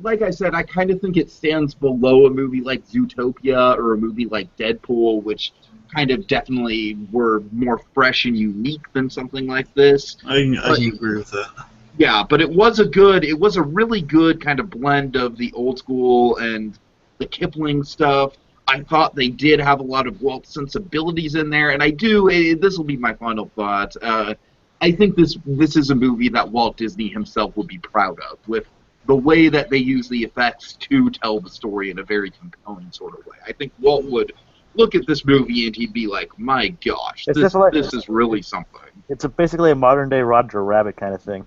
S1: Like I said, I kind of think it stands below a movie like Zootopia or a movie like Deadpool, which kind of definitely were more fresh and unique than something like this.
S2: I can agree with that.
S1: Yeah, but it was a really good kind of blend of the old school and the Kipling stuff. I thought they did have a lot of Walt sensibilities in there, and this will be my final thought. I think this is a movie that Walt Disney himself would be proud of, with the way that they use the effects to tell the story in a very compelling sort of way. I think Walt would look at this movie and he'd be like, my gosh, this is really something.
S3: It's basically a modern-day Roger Rabbit kind of thing.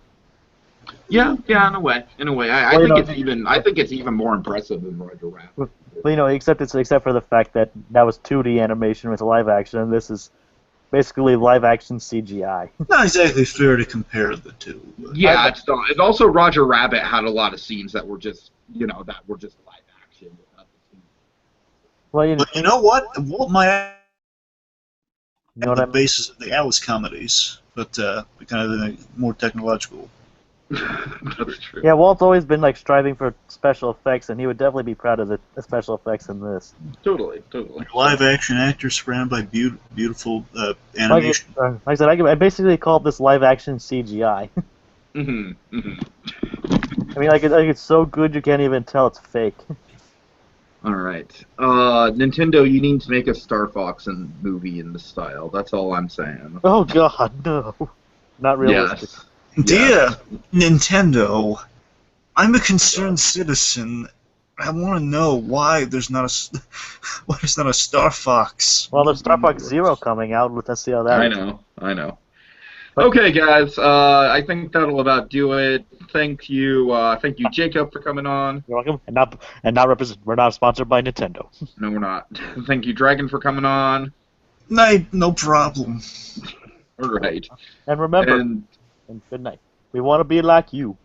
S1: Yeah, in a way. I think it's even more impressive than Roger Rabbit.
S3: Well, except for the fact that was 2D animation with live action, and this is basically live action CGI.
S2: Not exactly fair to compare the two.
S1: Yeah, it's not. And also, Roger Rabbit had a lot of scenes that were just live action.
S3: Well,
S2: you know what? Walt might on the basis of the Alice comedies, but kind of more technological.
S1: That's true.
S3: Yeah, Walt's always been striving for special effects, and he would definitely be proud of the special effects in this.
S1: Totally.
S2: Live action actor surrounded by beautiful animation.
S3: Like I said, I basically call this live action CGI.
S1: Mm-hmm.
S3: I mean, it's so good you can't even tell it's fake.
S1: All right, Nintendo, you need to make a Star Fox movie in this style. That's all I'm saying.
S3: Oh God, no, not realistic.
S1: Yes.
S2: Dear Nintendo, I'm a concerned citizen. I want to know why there's not a Star Fox.
S3: Well, there's Star Fox Zero coming out. Let's see how that.
S1: I know. Okay, guys. I think that'll about do it. Thank you, Jacob, for coming on.
S3: You're welcome. And not represent. We're not sponsored by Nintendo.
S1: No, we're not. Thank you, Dragon, for coming on.
S2: No problem.
S1: All right.
S3: And remember, and good night. We want to be like you.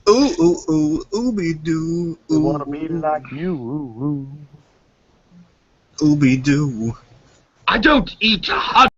S2: Ooby doo.
S3: We want to be like you.
S2: Ooby doo.
S1: I don't eat hot.